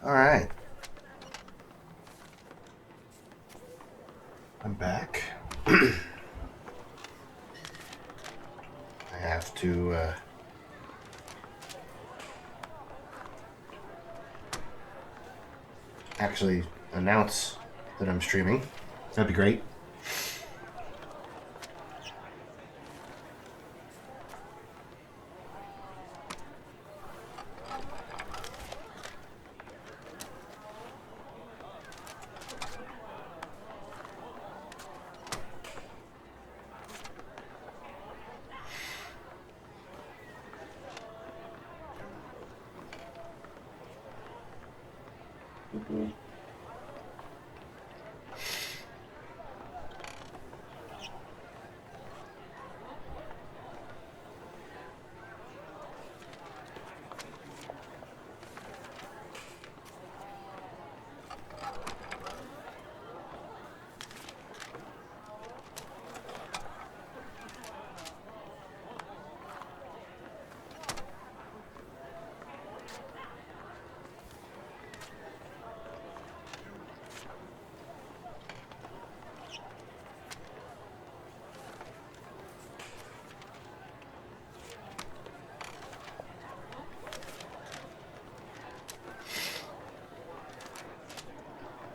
All right. I'm back. I have to actually announce that I'm streaming. That'd be great.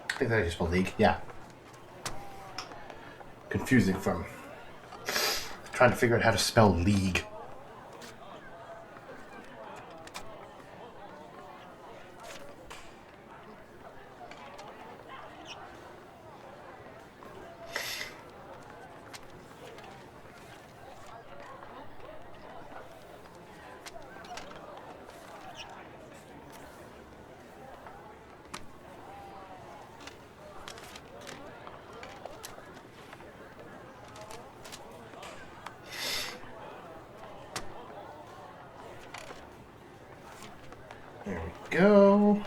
I think that I just spelled league. Yeah. Confusing from trying to figure out how to spell league. There we go.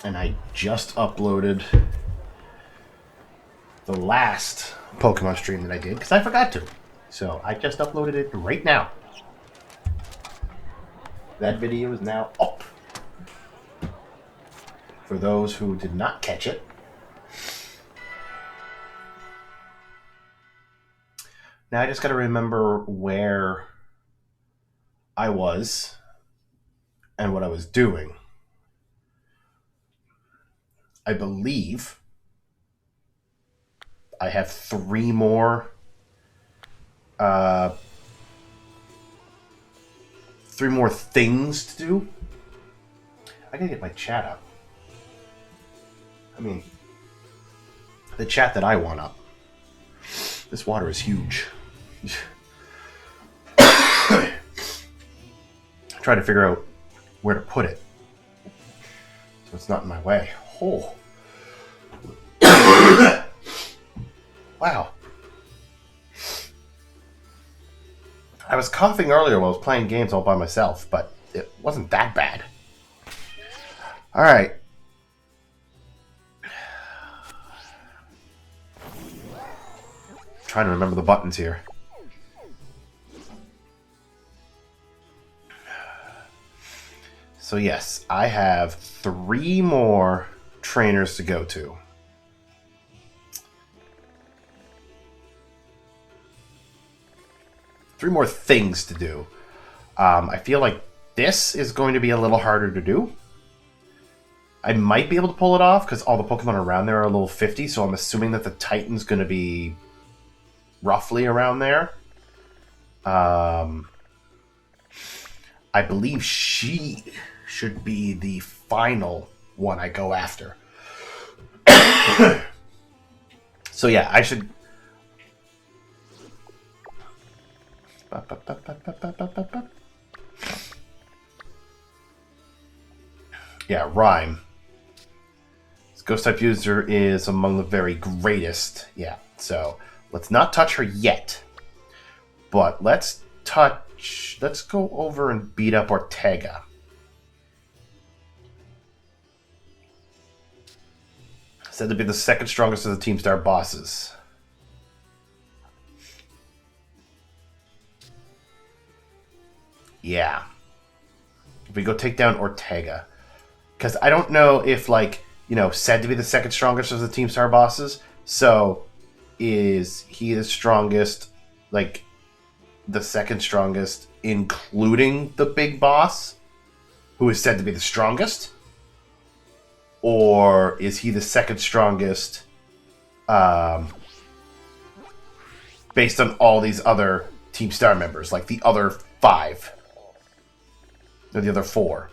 And I just uploaded the last Pokemon stream that I did because I forgot to. So I just uploaded it right now. That video is now up. For those who did not catch it. Now I just got to remember where I was and what I was doing. I believe I have three more things to do. I gotta get my chat up. I mean, the chat that I want up. This water is huge. Try to figure out where to put it so it's not in my way. Oh. Wow. I was coughing earlier while I was playing games all by myself, but it wasn't that bad. All right. Trying to remember the buttons here. So yes, I have three more trainers to go to. Three more things to do. I feel like this is going to be a little harder to do. I might be able to pull it off because all the Pokemon around there are a level 50, so I'm assuming that the Titan's going to be roughly around there. I believe she should be the final one I go after. So yeah, I should... Yeah, Rhyme. This ghost type user is among the very greatest. Yeah, so let's not touch her yet. But let's go over and beat up Ortega. Said to be the second strongest of the Team Star bosses. Yeah. If we go take down Ortega. Because I don't know if, like, you know, said to be the second strongest of the Team Star bosses. So, is he the strongest, like, the second strongest, including the big boss, who is said to be the strongest? Or is he the second strongest, based on all these other Team Star members, like the other 5? Or the other 4?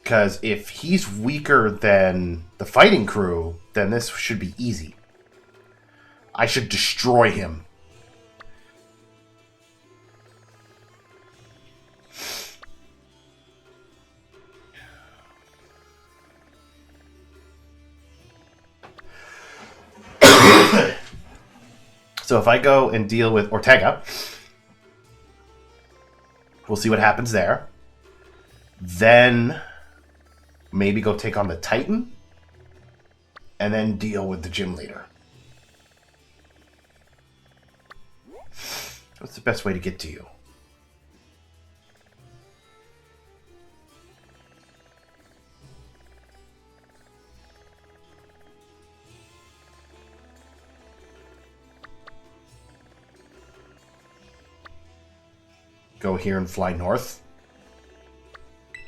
Because if he's weaker than the fighting crew, then this should be easy. I should destroy him. So if I go and deal with Ortega, we'll see what happens there. Then maybe go take on the Titan, and then deal with the gym leader. What's the best way to get to you? Go here and fly north?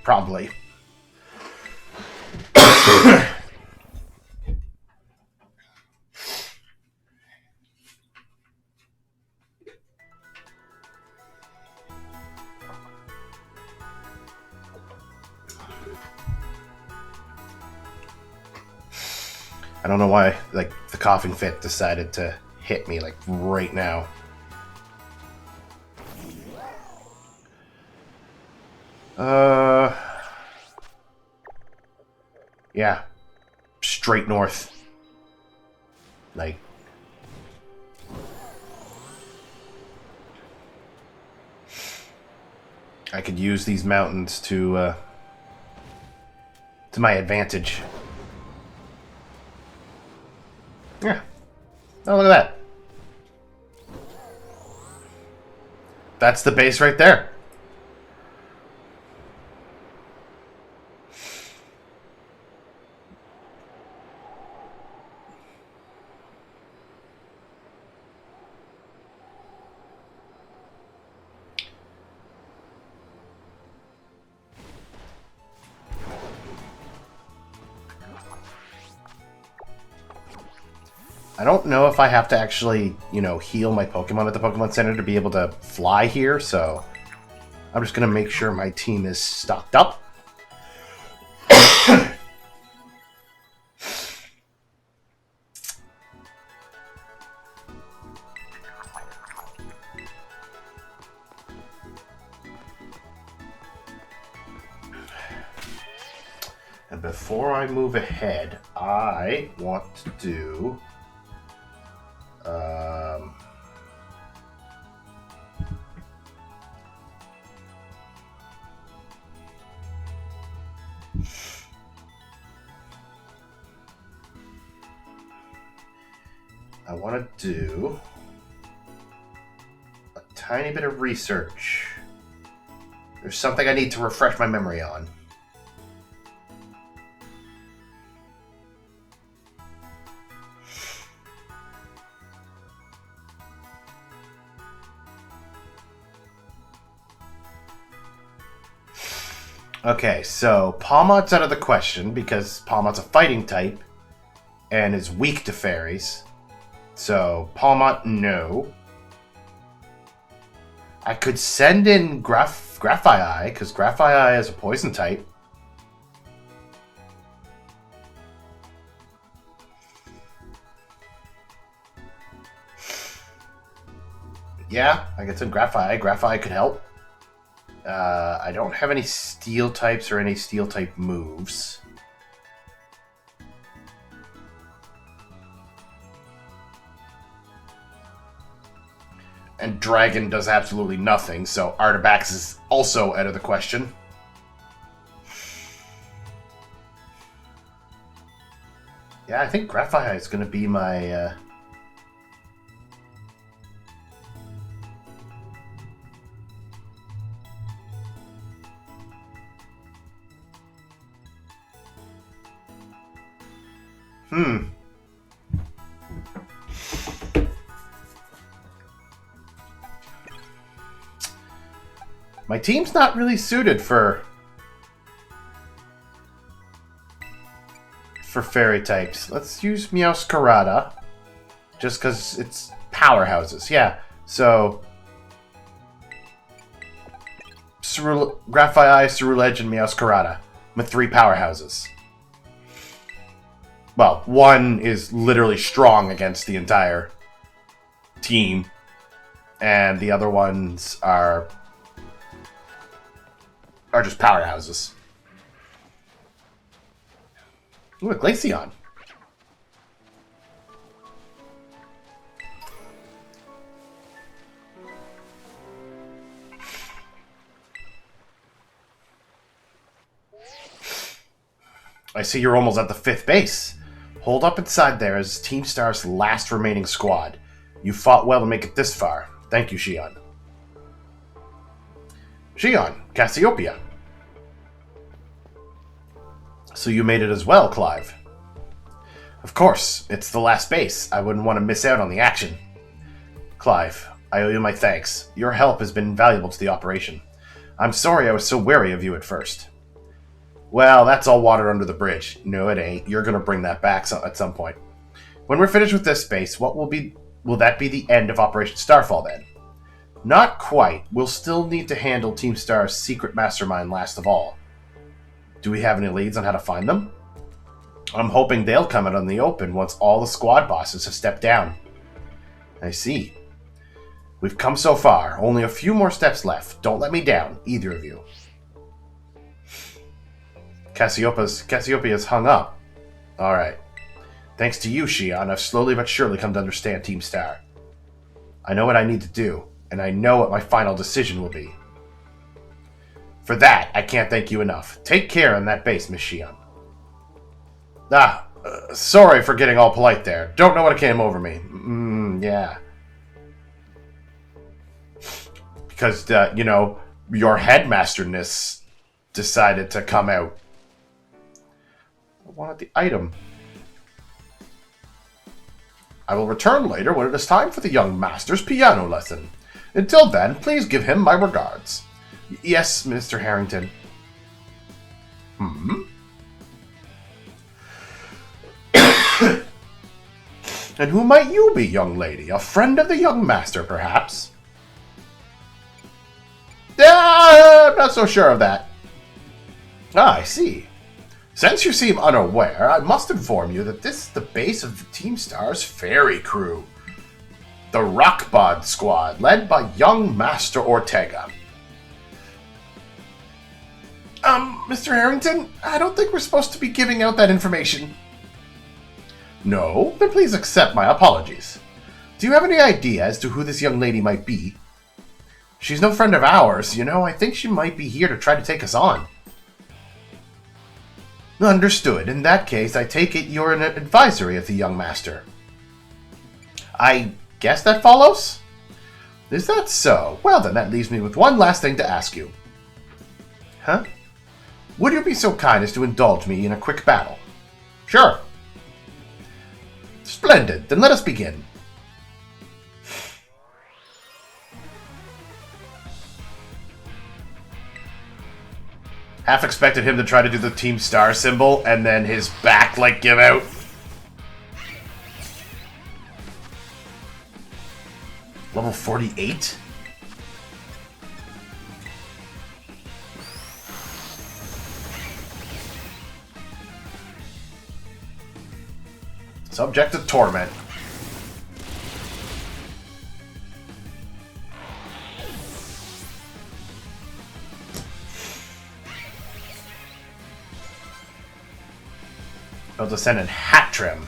Probably. I don't know why, like, the coughing fit decided to hit me, like, right now. Yeah. Straight north. Like... I could use these mountains to my advantage. Yeah. Oh, look at that. That's the base right there. I don't know if I have to actually, you know, heal my Pokemon at the Pokemon Center to be able to fly here, so I'm just going to make sure my team is stocked up. And before I move ahead, I want to do... I want to do a tiny bit of research. There's something I need to refresh my memory on. Okay, so Pawmot's out of the question because Pawmot's a fighting type and is weak to fairies. So, Pawmot, no. I could send in Grafaiai, because Grafaiai is a poison type. Yeah, I could send Grafaiai. Grafaiai could help. I don't have any steel types or any steel type moves. And Dragon does absolutely nothing, so Artabax is also out of the question. Yeah, I think Grafaiai is going to be my... My team's not really suited for fairy types. Let's use Meowscarada. Just because it's powerhouses. Yeah. So Grafaiai, Ceruledge, and Meowscarada with 3 powerhouses. Well, one is literally strong against the entire team, and the other ones are just powerhouses. Ooh, a Glaceon. I see you're almost at the 5th base. Hold up inside there as Team Star's last remaining squad. You fought well to make it this far. Thank you, Xion. Xion, Cassiopeia. So you made it as well, Clive. Of course, it's the last base. I wouldn't want to miss out on the action. Clive, I owe you my thanks. Your help has been invaluable to the operation. I'm sorry I was so wary of you at first. Well, that's all water under the bridge. No, it ain't. You're going to bring that back at some point. When we're finished with this base, will that be the end of Operation Starfall then? Not quite. We'll still need to handle Team Star's secret mastermind last of all. Do we have any leads on how to find them? I'm hoping they'll come out in the open once all the squad bosses have stepped down. I see. We've come so far. Only a few more steps left. Don't let me down, either of you. Cassiopeia's hung up. Alright. Thanks to you, Xion, I've slowly but surely come to understand Team Star. I know what I need to do, and I know what my final decision will be. For that, I can't thank you enough. Take care on that base, Miss Xion. Sorry for getting all polite there. Don't know what came over me. Yeah. Because, your headmasterness decided to come out. I wanted the item. I will return later when it is time for the young master's piano lesson. Until then, please give him my regards. Yes, Mr. Harrington. And who might you be, young lady? A friend of the young master, perhaps? I'm not so sure of that. I see. Since you seem unaware, I must inform you that this is the base of the Team Star's fairy crew. The Rockbod Squad, led by young Master Ortega. Mr. Harrington, I don't think we're supposed to be giving out that information. No? Then please accept my apologies. Do you have any idea as to who this young lady might be? She's no friend of ours, I think she might be here to try to take us on. Understood. In that case, I take it you're an advisory of the young master. I guess that follows? Is that so? Well then, that leaves me with one last thing to ask you. Huh? Would you be so kind as to indulge me in a quick battle? Sure. Splendid. Then let us begin. Half expected him to try to do the Team Star symbol and then his back, give out. Level 48? Subject to torment. I'll just send in Hat Trim.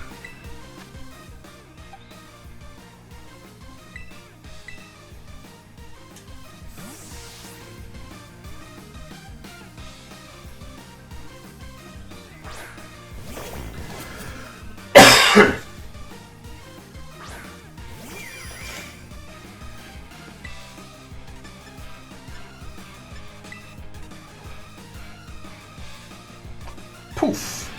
Poof.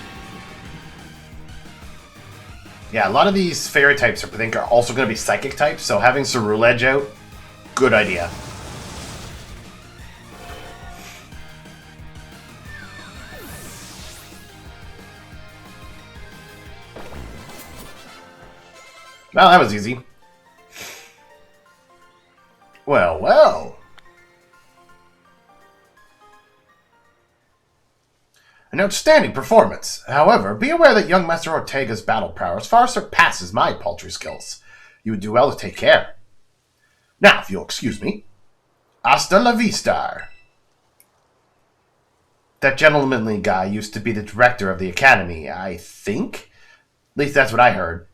Yeah, a lot of these fairy types I think are also going to be psychic types, so having Ceruledge out, good idea. Well, that was easy. Well, well. An outstanding performance. However, be aware that young Master Ortega's battle prowess far surpasses my paltry skills. You would do well to take care. Now, if you'll excuse me. Hasta la vista. That gentlemanly guy used to be the director of the academy, I think? At least that's what I heard.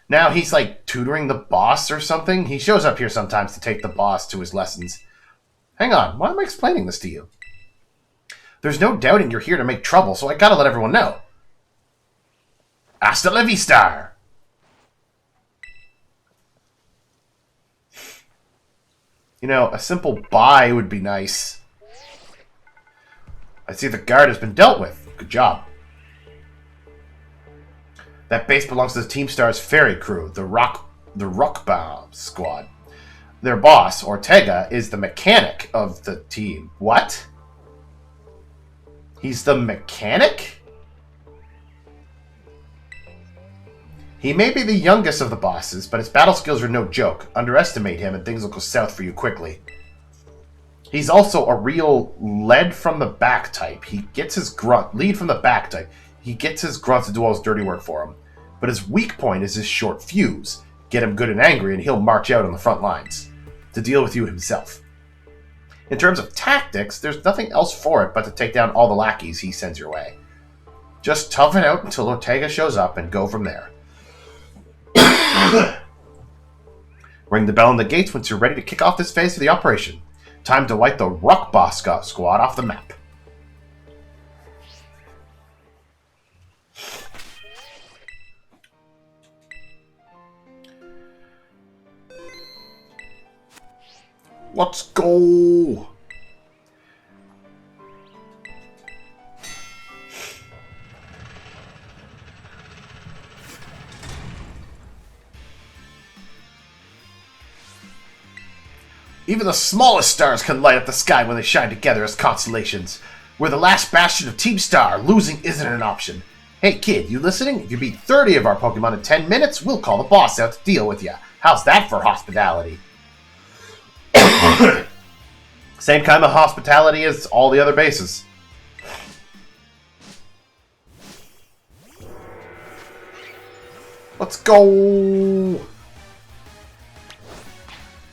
Now he's like tutoring the boss or something. He shows up here sometimes to take the boss to his lessons. Hang on, why am I explaining this to you? There's no doubting you're here to make trouble, so I gotta let everyone know. Hasta la vista! You know, a simple bye would be nice. I see the guard has been dealt with. Good job. That base belongs to the Team Star's ferry crew, the Rockbaum squad. Their boss, Ortega, is the mechanic of the team. What? He's the mechanic? He may be the youngest of the bosses, but his battle skills are no joke. Underestimate him and things will go south for you quickly. He's also a real lead from the back type. He gets his lead from the back type. He gets his grunts to do all his dirty work for him. But his weak point is his short fuse. Get him good and angry and he'll march out on the front lines to deal with you himself. In terms of tactics, there's nothing else for it but to take down all the lackeys he sends your way. Just tough it out until Ortega shows up and go from there. Ring the bell on the gates once you're ready to kick off this phase of the operation. Time to wipe the Rockbaum squad off the map. Let's go! Even the smallest stars can light up the sky when they shine together as constellations. We're the last bastion of Team Star. Losing isn't an option. Hey kid, you listening? If you beat 30 of our Pokemon in 10 minutes, we'll call the boss out to deal with you. How's that for hospitality? Same kind of hospitality as all the other bases. Let's go!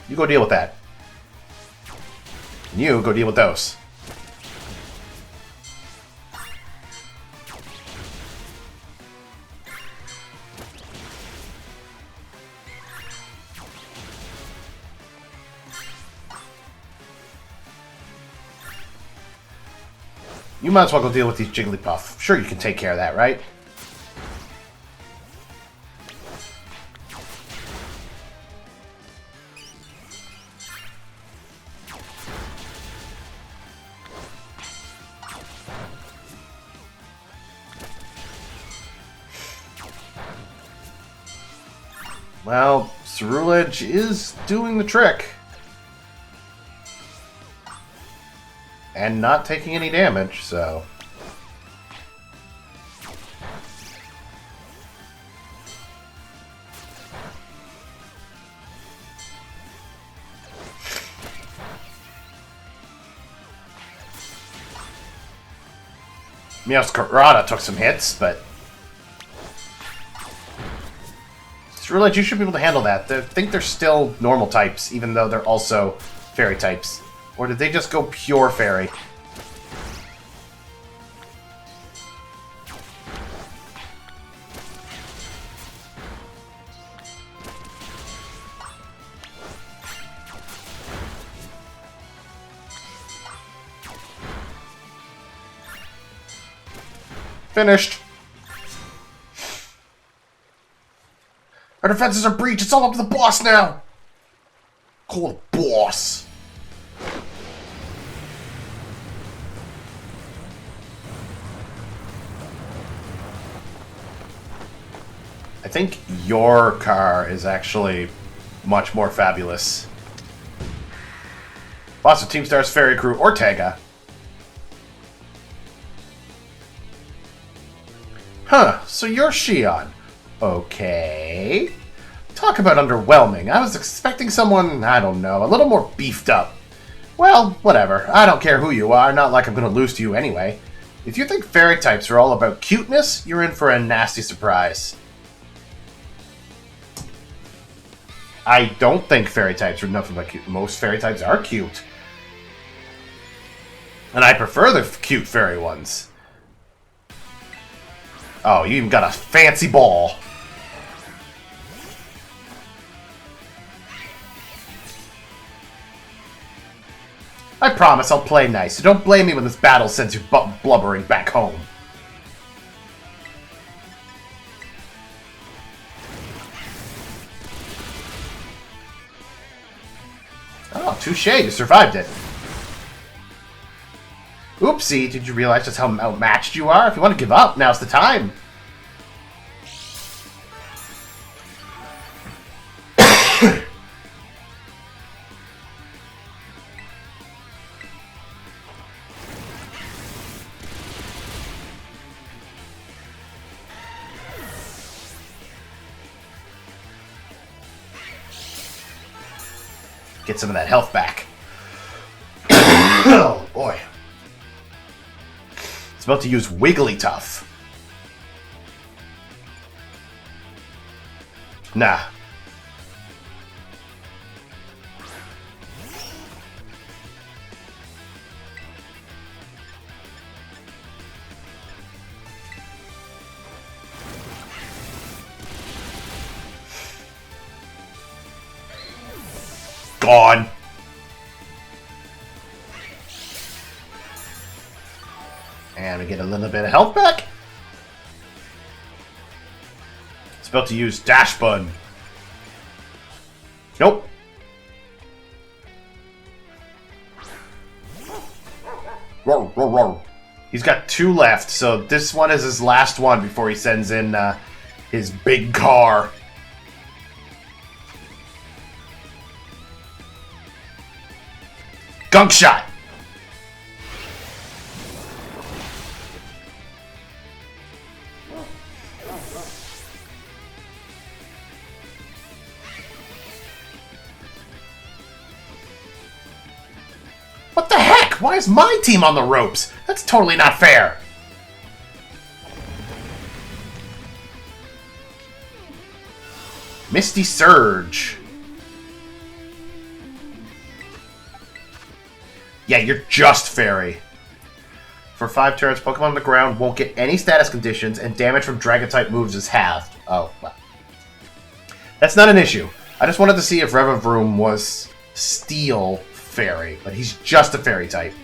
You go deal with that. And you go deal with those. You might as well go deal with these Jigglypuff. Sure, you can take care of that, right? Well, Ceruledge is doing the trick. And not taking any damage, so... Meowscarada took some hits, but... Ceruledge, you should be able to handle that. I think they're still normal types, even though they're also fairy types. Or did they just go pure fairy? Finished. Our defenses are breached. It's all up to the boss now. Call the boss. think your car is actually much more fabulous. Boss of Team Star's Fairy Crew, Ortega. Huh, so you're Shion. Okay. Talk about underwhelming. I was expecting someone, I don't know, a little more beefed up. Well, whatever. I don't care who you are, not like I'm gonna lose to you anyway. If you think fairy types are all about cuteness, you're in for a nasty surprise. I don't think fairy types are nothing but cute. Most fairy types are cute. And I prefer the cute fairy ones. Oh, you even got a fancy ball. I promise I'll play nice, so don't blame me when this battle sends you blubbering back home. Oh, touche, you survived it. Oopsie, did you realize just how outmatched you are? If you want to give up, now's the time. Get some of that health back. Oh, boy. It's about to use Wigglytuff. Nah. Gone. And we get a little bit of health back. It's about to use Dash Bun. Nope. Roar, roar, roar. He's got 2 left, so this one is his last one before he sends in his big car. Gunk Shot! What the heck? Why is my team on the ropes? That's totally not fair! Misty Surge. Yeah, you're just fairy. For 5 turns, Pokemon on the ground won't get any status conditions, and damage from Dragon-type moves is halved. Oh, well. That's not an issue. I just wanted to see if Revavroom was Steel Fairy, but he's just a fairy type.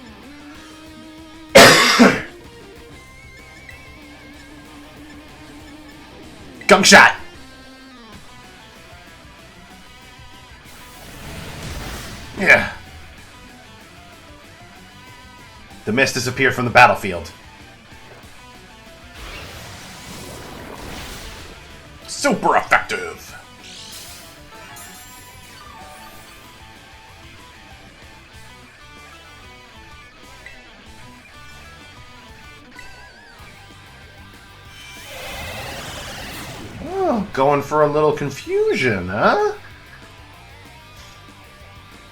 Gunk Shot! Yeah. The mist disappeared from the battlefield. Super effective! Oh, going for a little confusion, huh?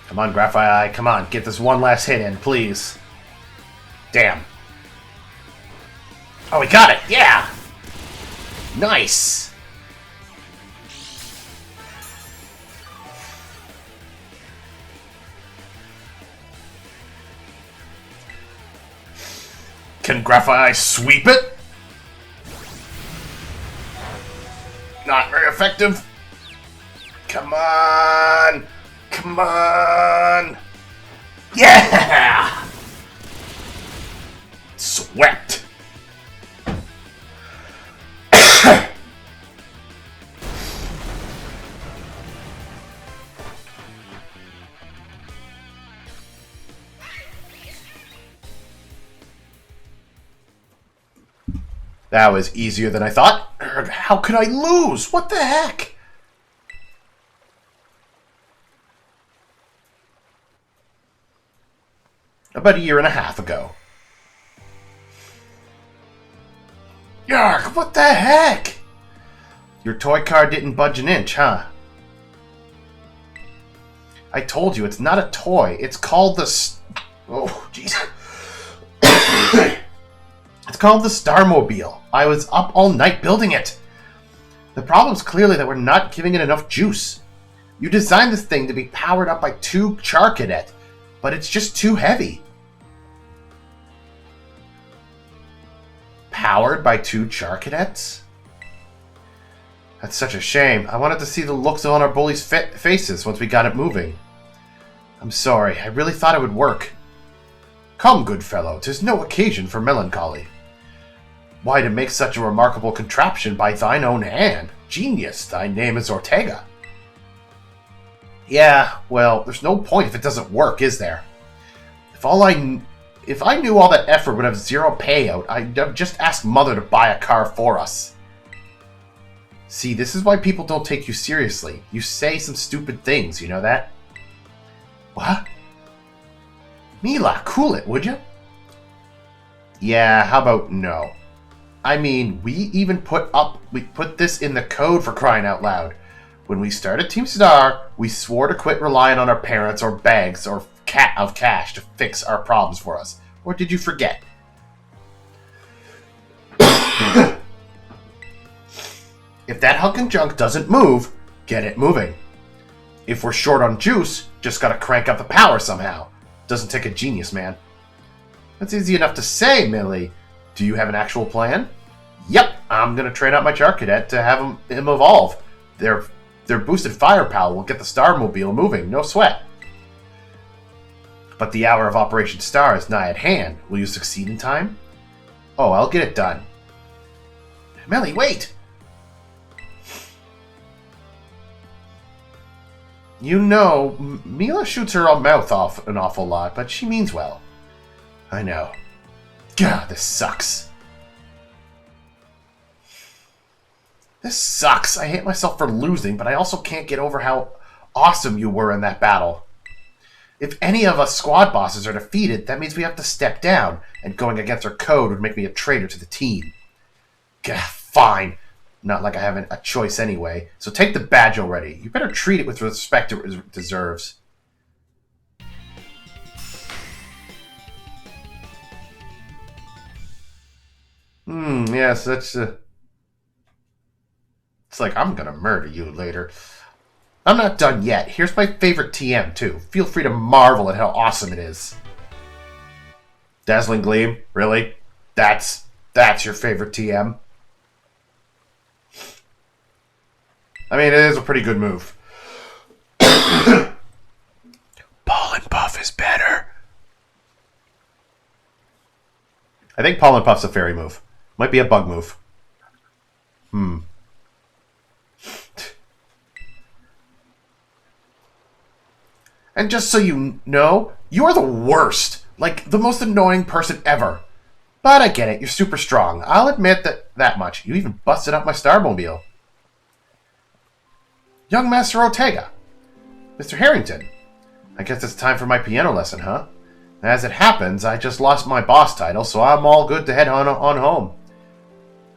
Come on, Graphite, come on, get this one last hit in, please. Damn. Oh, we got it! Yeah! Nice! Can Graphite sweep it? Not very effective. Come on! Come on! Yeah! Swept. That was easier than I thought. How could I lose? What the heck? About a year and a half ago. Yark, what the heck? Your toy car didn't budge an inch, huh? I told you, it's not a toy. It's called the... Oh, jeez. It's called the Starmobile. I was up all night building it. The problem's clearly that we're not giving it enough juice. You designed this thing to be powered up by 2 Charcadet, but it's just too heavy. Powered by 2 Charcadets? That's such a shame. I wanted to see the looks on our bullies' faces once we got it moving. I'm sorry. I really thought it would work. Come, good fellow. 'Tis no occasion for melancholy. Why, to make such a remarkable contraption by thine own hand. Genius, thy name is Ortega. Yeah, well, there's no point if it doesn't work, is there? If I knew all that effort would have 0 payout, I'd have just asked Mother to buy a car for us. See, this is why people don't take you seriously. You say some stupid things, you know that? What? Mila, cool it, would you? Yeah, how about no? I mean, we put this in the code for crying out loud. When we started Team Star, we swore to quit relying on our parents or bags or of cash to fix our problems for us. Or did you forget? If that hunkin' junk doesn't move, get it moving. If we're short on juice, just gotta crank up the power somehow. Doesn't take a genius, man. That's easy enough to say, Millie. Do you have an actual plan? Yep, I'm gonna train out my Charcadet to have him evolve. Their boosted firepower will get the Starmobile moving, no sweat. But the hour of Operation Star is nigh at hand. Will you succeed in time? Oh, I'll get it done. Millie, wait! You know, Mila shoots her mouth off an awful lot, but she means well. I know. God, this sucks. This sucks. I hate myself for losing, but I also can't get over how awesome you were in that battle. If any of us squad bosses are defeated, that means we have to step down, and going against our code would make me a traitor to the team. Gah, fine. Not like I have a choice anyway. So take the badge already. You better treat it with the respect it deserves. Yes, that's... It's like, I'm gonna murder you later. I'm not done yet. Here's my favorite TM, too. Feel free to marvel at how awesome it is. Dazzling Gleam? Really? That's your favorite TM? I mean, it is a pretty good move. Ball and Puff is better. I think Pollen Puff's a fairy move. Might be a bug move. And just so you know, you're the worst. Like, the most annoying person ever. But I get it, you're super strong. I'll admit that much. You even busted up my Starmobile. Young Master Ortega. Mr. Harrington. I guess it's time for my piano lesson, huh? As it happens, I just lost my boss title, so I'm all good to head on home.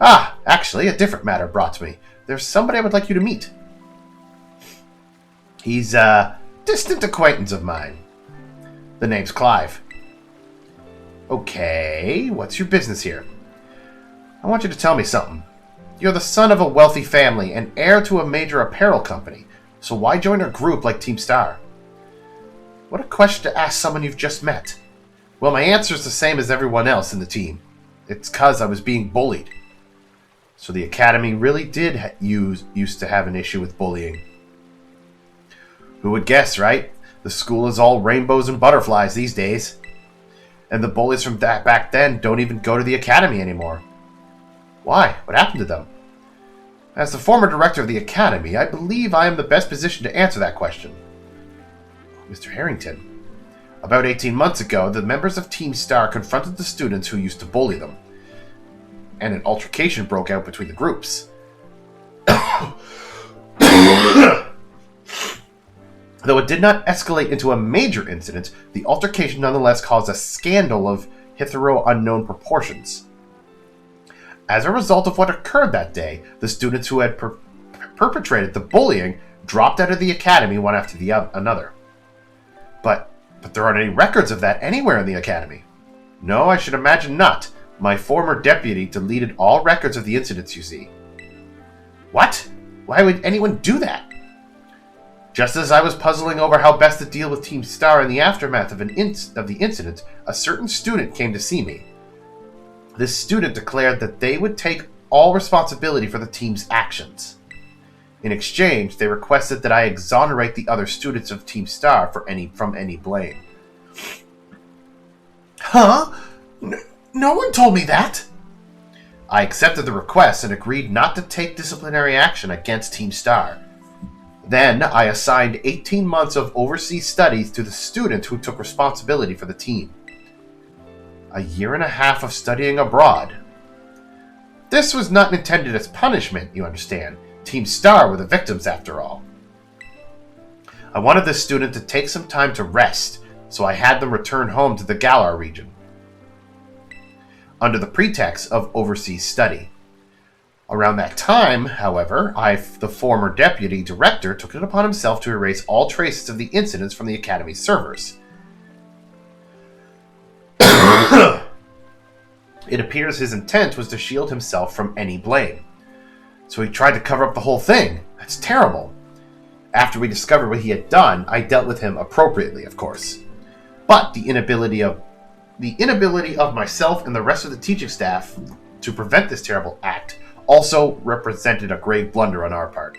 Ah, actually, a different matter brought to me. There's somebody I would like you to meet. He's a distant acquaintance of mine. The name's Clive. Okay, what's your business here? I want you to tell me something. You're the son of a wealthy family and heir to a major apparel company, so why join a group like Team Star? What a question to ask someone you've just met. Well, my answer is the same as everyone else in the team. It's 'cause I was being bullied. So the Academy really did used to have an issue with bullying. Who would guess, right? The school is all rainbows and butterflies these days. And the bullies from back then don't even go to the Academy anymore. Why? What happened to them? As the former director of the Academy, I believe I am the best position to answer that question. Mr. Harrington. About 18 months ago, the members of Team Star confronted the students who used to bully them. And an altercation broke out between the groups. Though it did not escalate into a major incident, the altercation nonetheless caused a scandal of hitherto unknown proportions. As a result of what occurred that day, the students who had perpetrated the bullying dropped out of the academy one after another. But there aren't any records of that anywhere in the academy. No, I should imagine not. My former deputy deleted all records of the incidents, you see. What? Why would anyone do that? Just as I was puzzling over how best to deal with Team Star in the aftermath of the incident, a certain student came to see me. This student declared that they would take all responsibility for the team's actions. In exchange, they requested that I exonerate the other students of Team Star from any blame. Huh? No one told me that! I accepted the request and agreed not to take disciplinary action against Team Star. Then, I assigned 18 months of overseas studies to the student who took responsibility for the team. A year and a half of studying abroad. This was not intended as punishment, you understand. Team Star were the victims, after all. I wanted this student to take some time to rest, so I had them return home to the Galar region, under the pretext of overseas study. Around that time, however, the former deputy director, took it upon himself to erase all traces of the incidents from the Academy's servers. It appears his intent was to shield himself from any blame. So he tried to cover up the whole thing. That's terrible. After we discovered what he had done, I dealt with him appropriately, of course. But the inability of myself and the rest of the teaching staff to prevent this terrible act also represented a grave blunder on our part.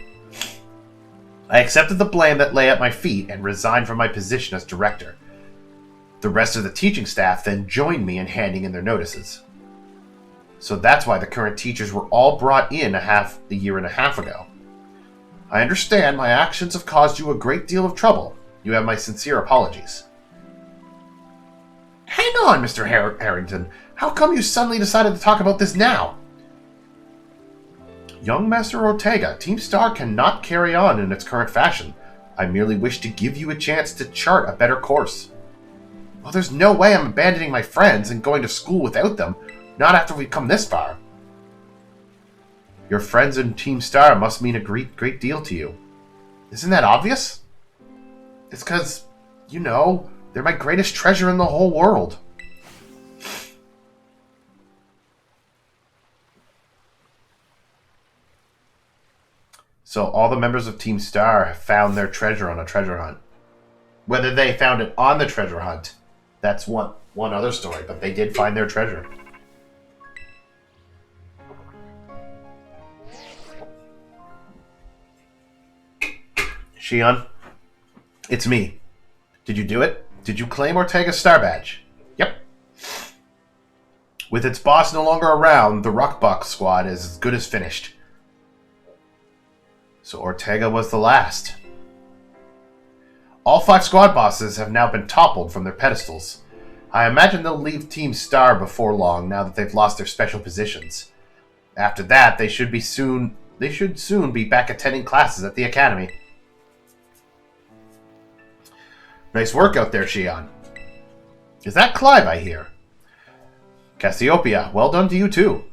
I accepted the blame that lay at my feet and resigned from my position as director. The rest of the teaching staff then joined me in handing in their notices. So that's why the current teachers were all brought in a year and a half ago. I understand my actions have caused you a great deal of trouble. You have my sincere apologies. Hang on, Mr. Harrington. How come you suddenly decided to talk about this now? Young Master Ortega, Team Star cannot carry on in its current fashion. I merely wish to give you a chance to chart a better course. Well, there's no way I'm abandoning my friends and going to school without them, not after we've come this far. Your friends in Team Star must mean a great deal to you. Isn't that obvious? It's because, they're my greatest treasure in the whole world. So all the members of Team Star have found their treasure on a treasure hunt. Whether they found it on the treasure hunt, that's one other story, but they did find their treasure. Shion, it's me. Did you do it? Did you claim Ortega's star badge? Yep. With its boss no longer around, the Rockbuck squad is as good as finished. So Ortega was the last. All 5 squad bosses have now been toppled from their pedestals. I imagine they'll leave Team Star before long, now that they've lost their special positions. After that, they should soon be back attending classes at the Academy. Nice work out there, Shion. Is that Clive I hear? Cassiopeia, well done to you too.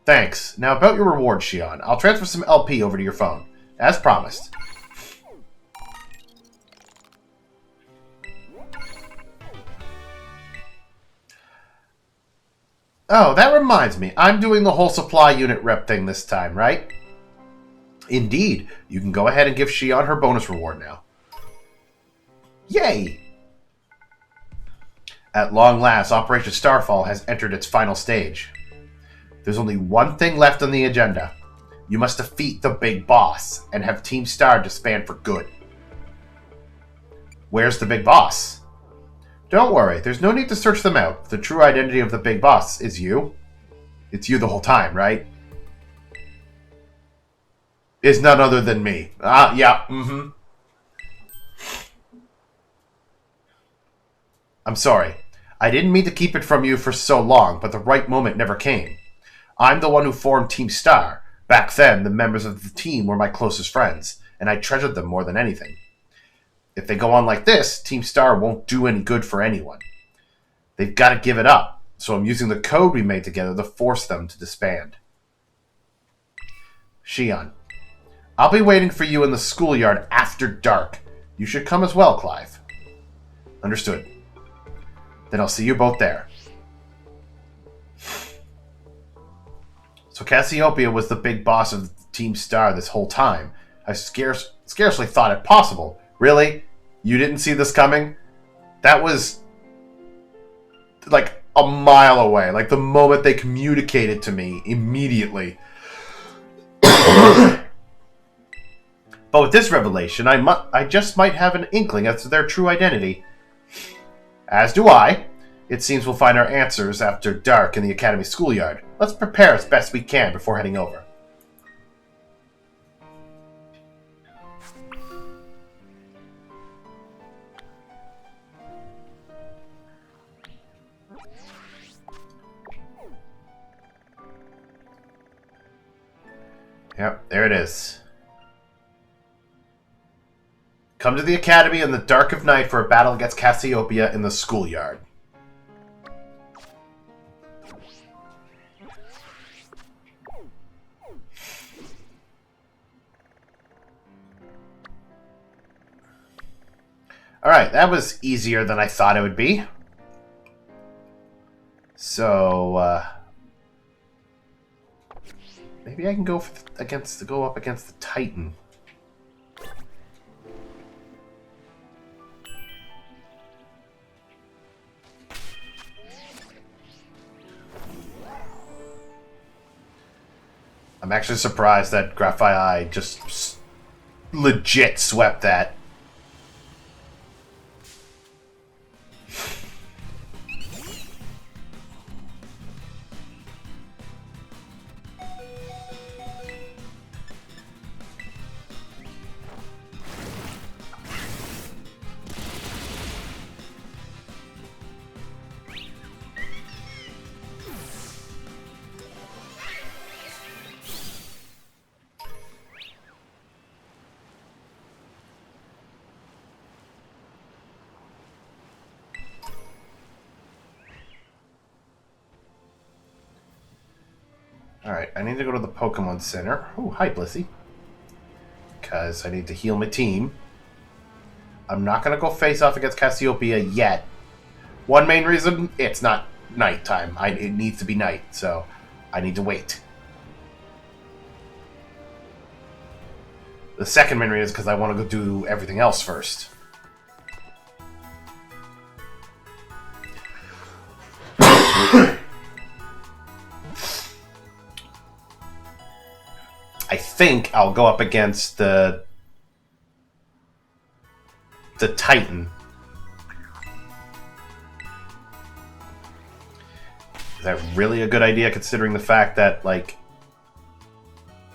Thanks. Now about your reward, Shion. I'll transfer some LP over to your phone, as promised. Oh, that reminds me. I'm doing the whole supply unit rep thing this time, right? Indeed. You can go ahead and give Shion her bonus reward now. Yay! At long last, Operation Starfall has entered its final stage. There's only one thing left on the agenda. You must defeat the big boss and have Team Star disband for good. Where's the big boss? Don't worry, there's no need to search them out. The true identity of the big boss is you. It's you the whole time, right? Is none other than me. Yeah, I'm sorry. I didn't mean to keep it from you for so long, but the right moment never came. I'm the one who formed Team Star. Back then, the members of the team were my closest friends, and I treasured them more than anything. If they go on like this, Team Star won't do any good for anyone. They've got to give it up, so I'm using the code we made together to force them to disband. Shion, I'll be waiting for you in the schoolyard after dark. You should come as well, Clive. Understood. Then I'll see you both there. So Cassiopeia was the big boss of Team Star this whole time. I scarcely thought it possible. Really? You didn't see this coming? That was like a mile away. Like the moment they communicated to me immediately. But with this revelation, I just might have an inkling as to their true identity. As do I. It seems we'll find our answers after dark in the Academy schoolyard. Let's prepare as best we can before heading over. Yep, there it is. Come to the Academy in the dark of night for a battle against Cassiopeia in the schoolyard. Alright, that was easier than I thought it would be. So, maybe I can go up against the Titan. I'm actually surprised that Grafii just legit swept that. Alright, I need to go to the Pokemon Center. Oh, hi, Blissey. Because I need to heal my team. I'm not going to go face off against Cassiopeia yet. One main reason, it's not nighttime. It needs to be night, so I need to wait. The second main reason is because I want to go do everything else first. I think I'll go up against the Titan. Is that really a good idea considering the fact that, like,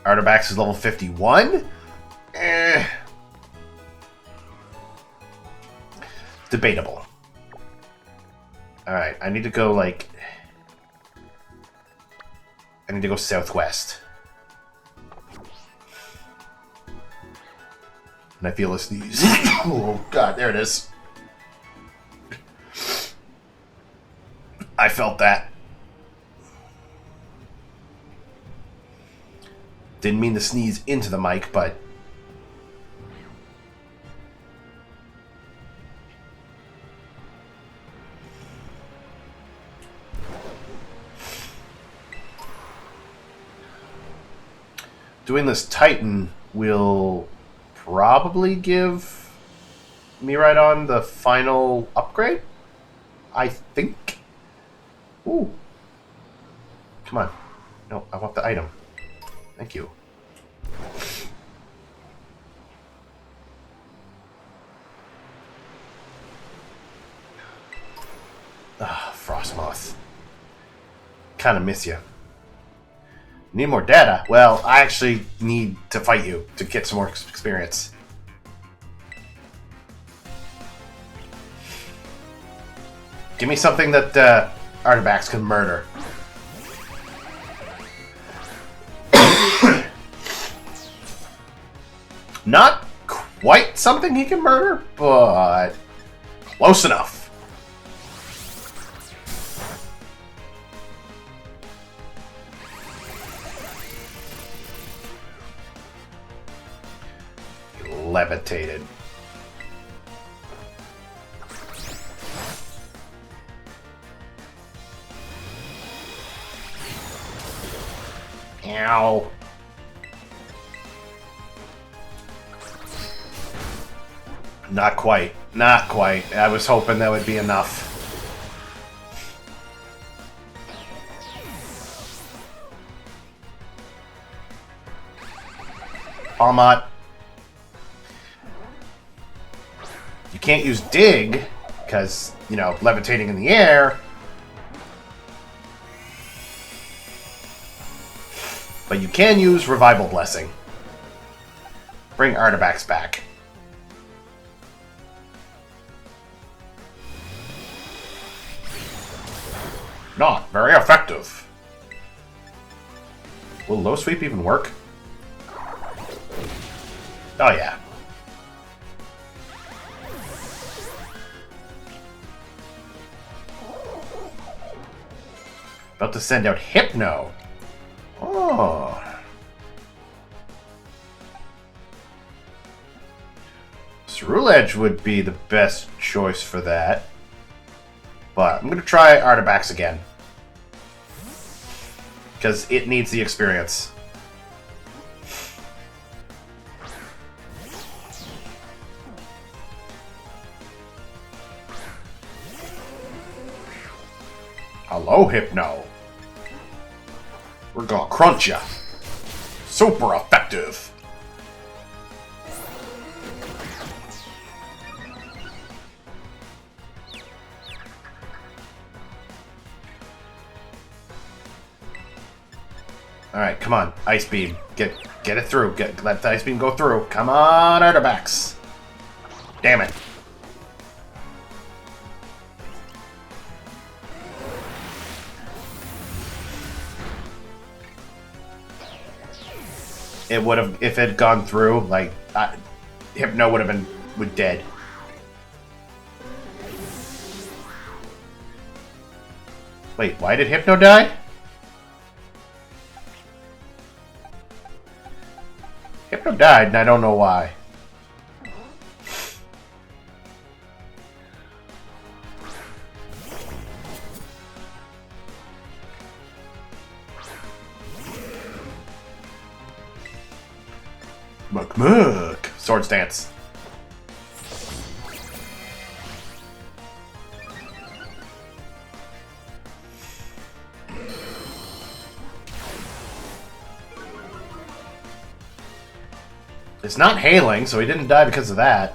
Artabax is level 51? Debatable. Alright, I need to go, like... I need to go southwest. And I feel a sneeze. Oh, God, there it is. I felt that. Didn't mean to sneeze into the mic, but... Doing this Titan will probably give Miraidon the final upgrade? I think. Ooh. Come on. No, I want the item. Thank you. Ah, Frostmoth. Kind of miss you. Need more data? Well, I actually need to fight you to get some more experience. Give me something that Artabax can murder. Not quite something he can murder, but close enough. Levitated. Ow. Not quite. Not quite. I was hoping that would be enough. Palmot. You can't use dig, because, you know, levitating in the air. But you can use Revival Blessing. Bring Artifacts back. Not very effective. Will low sweep even work? Oh yeah. About to send out Hypno. Oh. Ceruledge would be the best choice for that. But I'm going to try Artifacts again. Because it needs the experience. Hello, Hypno. We're gonna crunch ya. Super effective. Alright, come on. Ice Beam. Get it through. Let the Ice Beam go through. Come on, Artifacts. Damn it. It would have, if it had gone through, like, Hypno would have been dead. Wait, why did Hypno die? Hypno died, and I don't know why. Muck. Swords Dance. It's not hailing, so he didn't die because of that.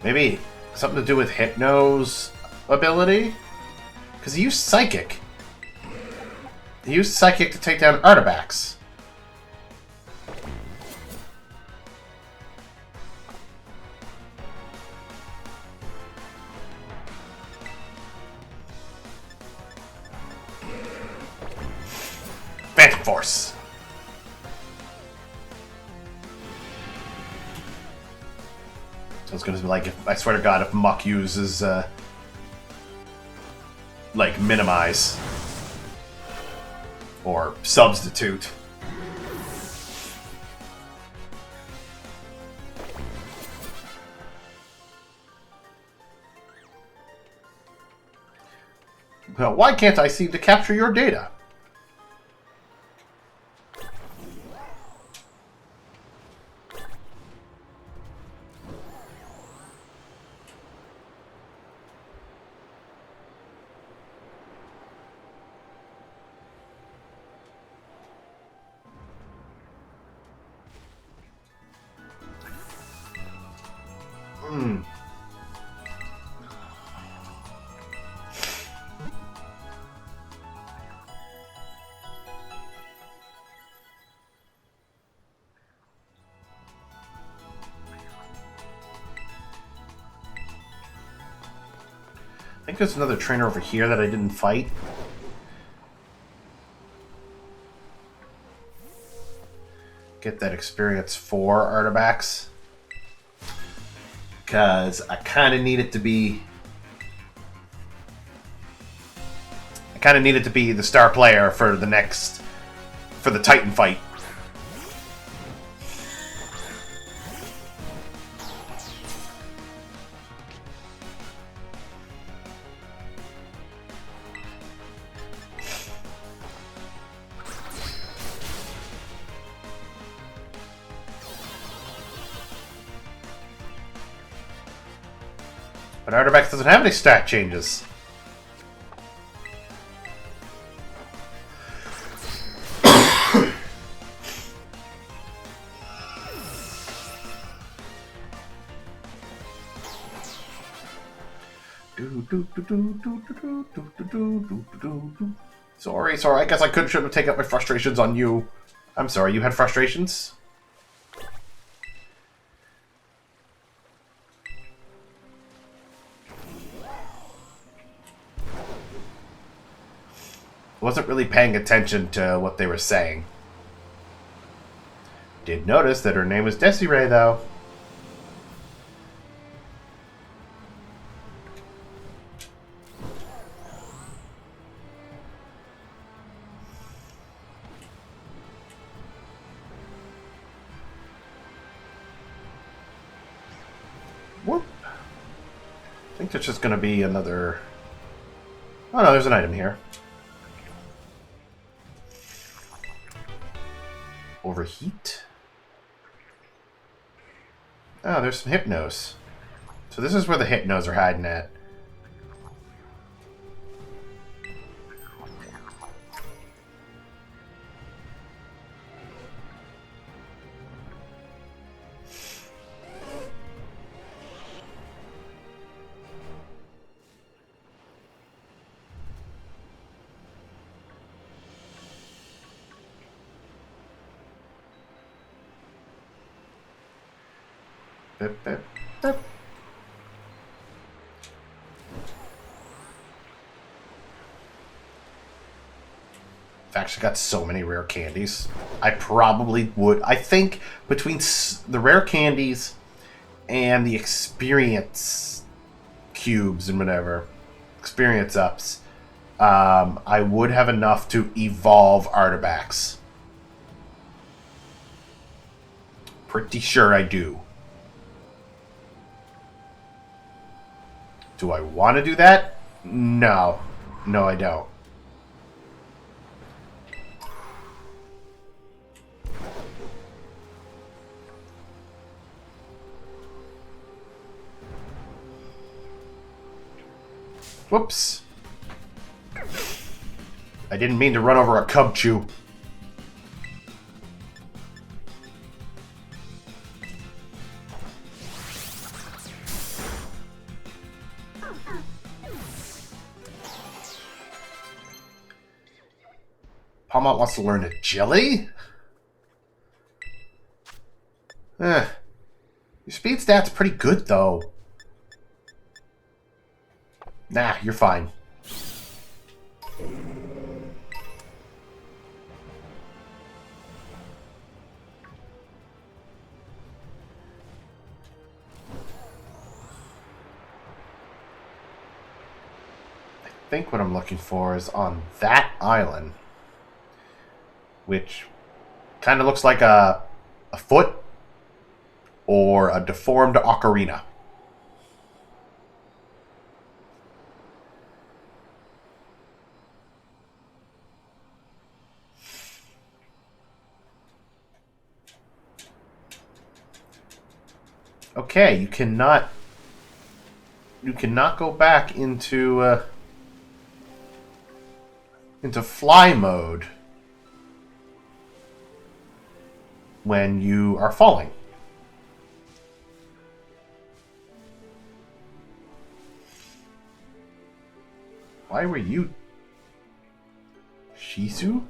Maybe something to do with Hypno's ability? Because he used Psychic. He used Psychic to take down Artifacts. Phantom Force. So it's gonna be like, if I swear to God, if Muck uses like Minimize or Substitute. Well, why can't I seem to capture your data? I think there's another trainer over here that I didn't fight. get that experience for Artifacts. Because I kind of need it to be... I kind of need it to be the star player for the next... for the Titan fight. But Artifacts doesn't have any stat changes. Sorry, I guess I shouldn't have taken out my frustrations on you. I'm sorry, you had frustrations? Wasn't really paying attention to what they were saying. Did notice that her name was Desiree, though. Whoop. I think there's just going to be another... Oh no, there's an item here. Overheat. Oh, there's some Hypnos. So this is where the Hypnos are hiding at. Bip, bip, bip. I've actually got so many rare candies. I probably would. I think between the rare candies and the experience cubes and whatever, experience ups, I would have enough to evolve Artifacts. Pretty sure I do. Do I want to do that? No. No, I don't. Whoops. I didn't mean to run over a Cubchoo. Palmont wants to learn Agility? Your speed stat's pretty good, though. Nah, you're fine. I think what I'm looking for is on that island, which kind of looks like a foot or a deformed ocarina. Okay, you cannot go back into fly mode when you are falling. Why were you Shisu?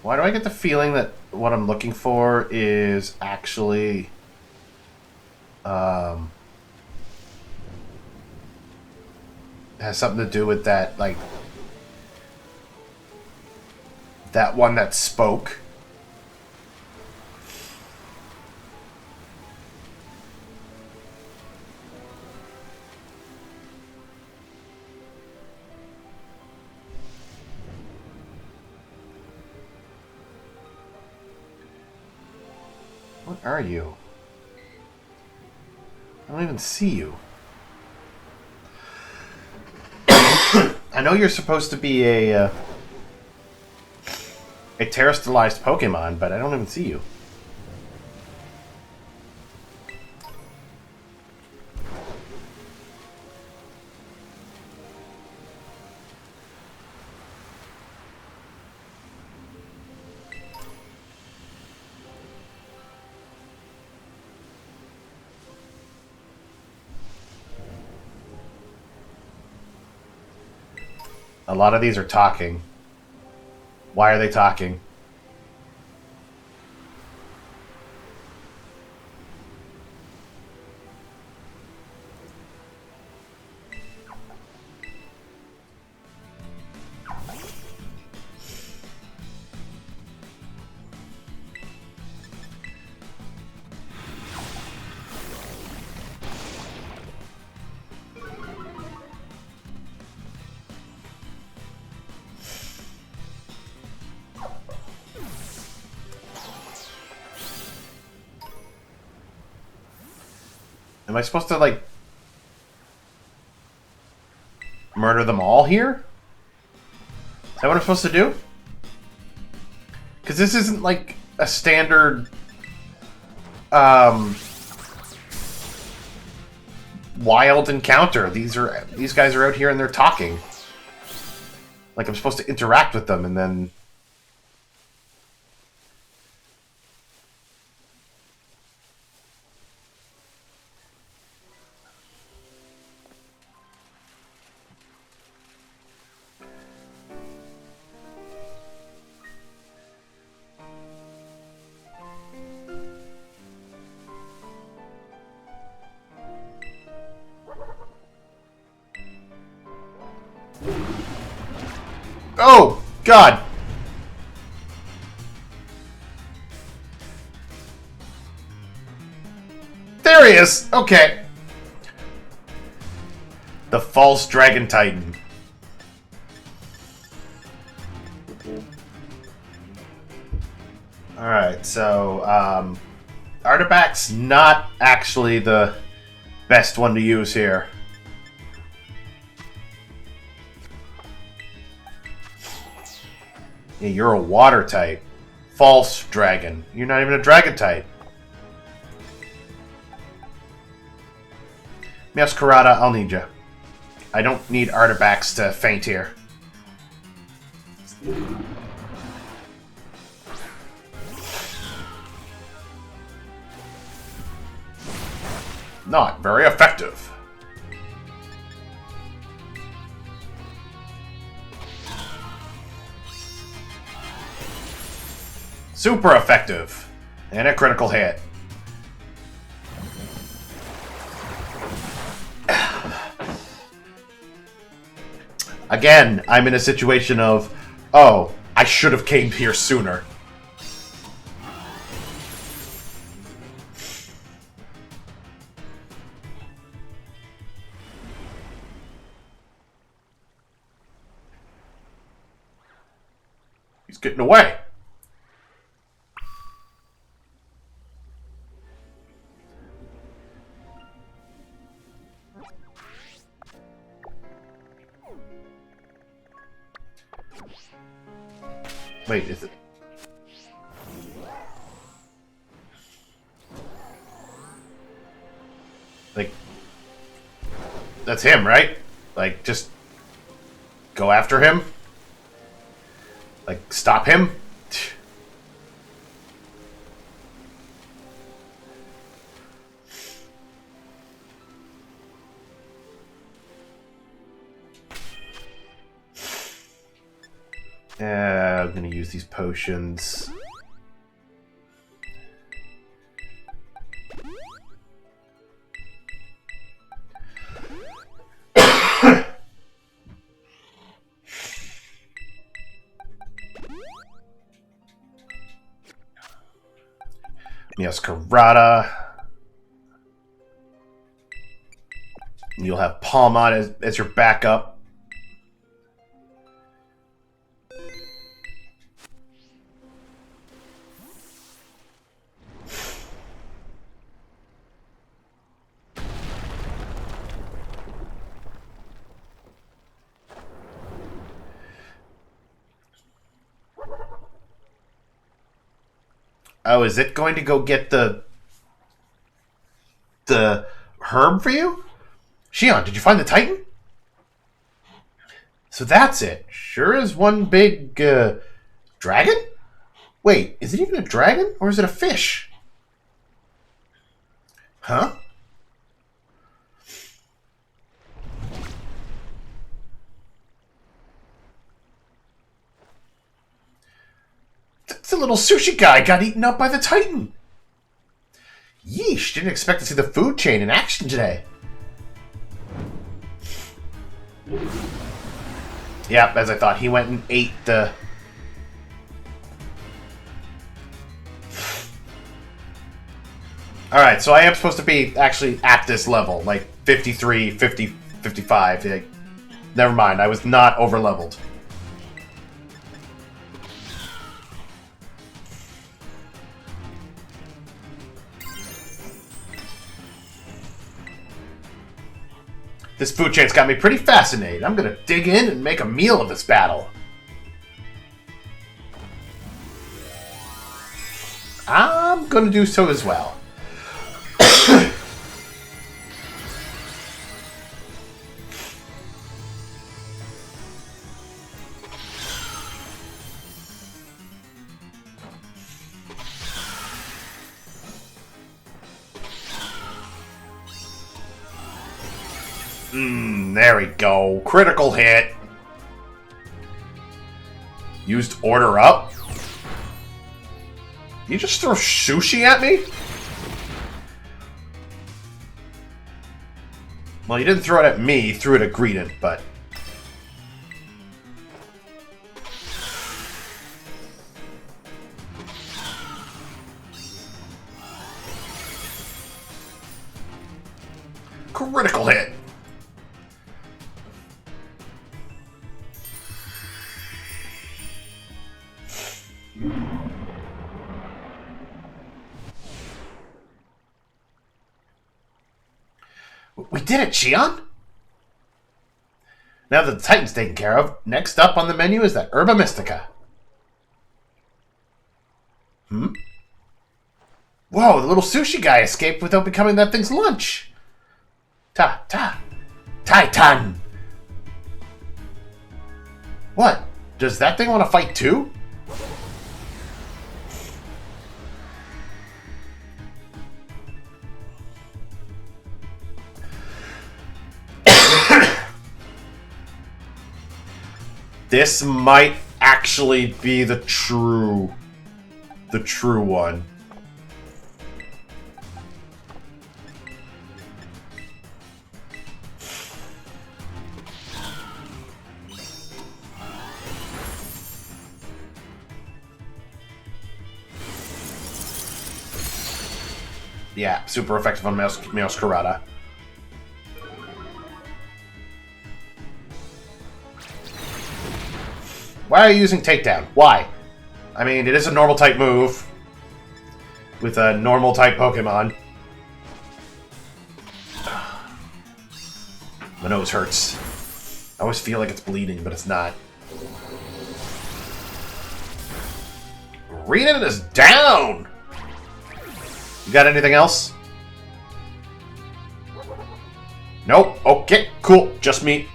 Why do I get the feeling that what I'm looking for is actually... has something to do with that, like... that one that spoke. What are you? I don't even see you. I know you're supposed to be a terrestrialized Pokemon, but I don't even see you. A lot of these are talking. Why are they talking? Am I supposed to, like, murder them all here? Is that what I'm supposed to do? Because this isn't, like, a standard, wild encounter. These guys are out here and they're talking. Like, I'm supposed to interact with them and then... Oh, God! There he is! Okay. The false Dragon Titan. Alright, so, Artifact's not actually the best one to use here. Yeah, you're a water type. False dragon. You're not even a dragon type. Meowscarada, I'll need you. I don't need artifacts to faint here. Not very effective. Super effective. And a critical hit. Again, I'm in a situation of, oh, I should have came here sooner. He's getting away. Wait, is it? Like, that's him, right? Like, just go after him? Like, stop him? I'm going to use these potions. Meowscarada. You'll have Palmon as your backup. Oh, is it going to go get the herb for you? Xion, did you find the Titan? So that's it. Sure is one big dragon? Wait, is it even a dragon or is it a fish? Huh? The little sushi guy got eaten up by the Titan. Yeesh, didn't expect to see the food chain in action today. Yep, as I thought, he went and ate the... Alright, so I am supposed to be actually at this level, like 53, 50, 55. Like, never mind, I was not over-leveled. This food chain's got me pretty fascinated. I'm gonna dig in and make a meal of this battle. I'm gonna do so as well. There we go. Critical hit. Used order up. You just throw sushi at me? Well, you didn't throw it at me. You threw it at Greedent, but... Critical hit. We did it, Xion! Now that the Titan's taken care of, next up on the menu is that Herba Mystica. Whoa, the little sushi guy escaped without becoming that thing's lunch! Titan! What? Does that thing want to fight too? This might actually be the true one. Yeah, super effective on Meowscarada. Why are you using Takedown? Why? I mean, it is a normal type move with a normal type Pokemon. My nose hurts. I always feel like it's bleeding, but it's not. Greedent is down! You got anything else? Nope. Okay, cool. Just me.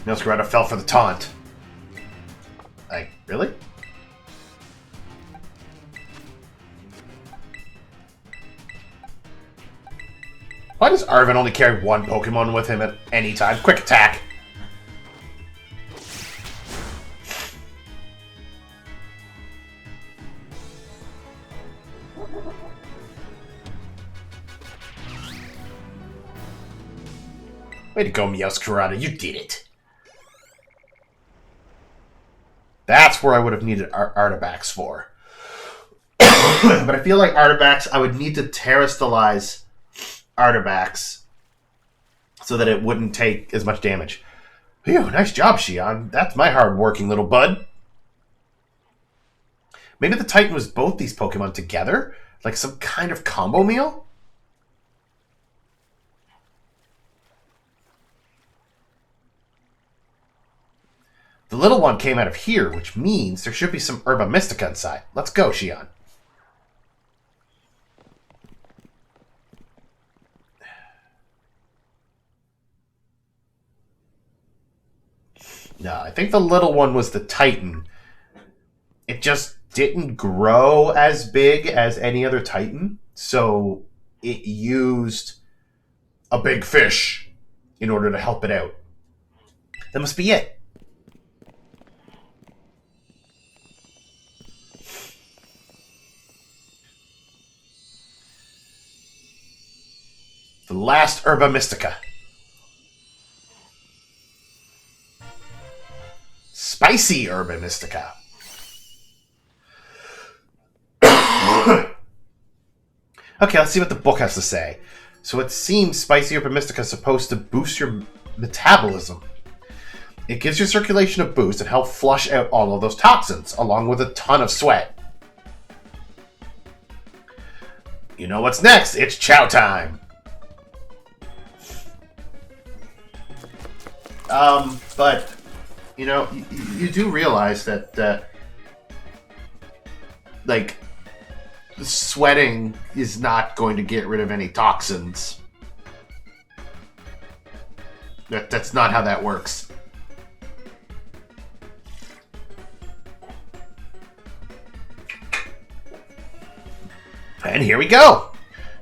Meowscarada fell for the taunt. Like, really? Why does Arven only carry one Pokemon with him at any time? Quick attack! Way to go, Meowscarada. You did it. That's where I would have needed Artibax for. But I feel like Artibax, I would need to Terrastalize Artibax so that it wouldn't take as much damage. Phew, nice job, Xion. That's my hard-working little bud. Maybe the Titan was both these Pokemon together? Like some kind of combo meal? The little one came out of here, which means there should be some Herba Mystica inside. Let's go, Xion. No, I think the little one was the Titan. It just didn't grow as big as any other Titan, so it used a big fish in order to help it out. That must be it. The last Herba Mystica. Spicy Herba Mystica. Okay, let's see what the book has to say. So it seems Spicy Herba Mystica is supposed to boost your metabolism. It gives your circulation a boost and help flush out all of those toxins, along with a ton of sweat. You know what's next? It's chow time. But, you know, you do realize that, like, sweating is not going to get rid of any toxins. That's not how that works. And here we go.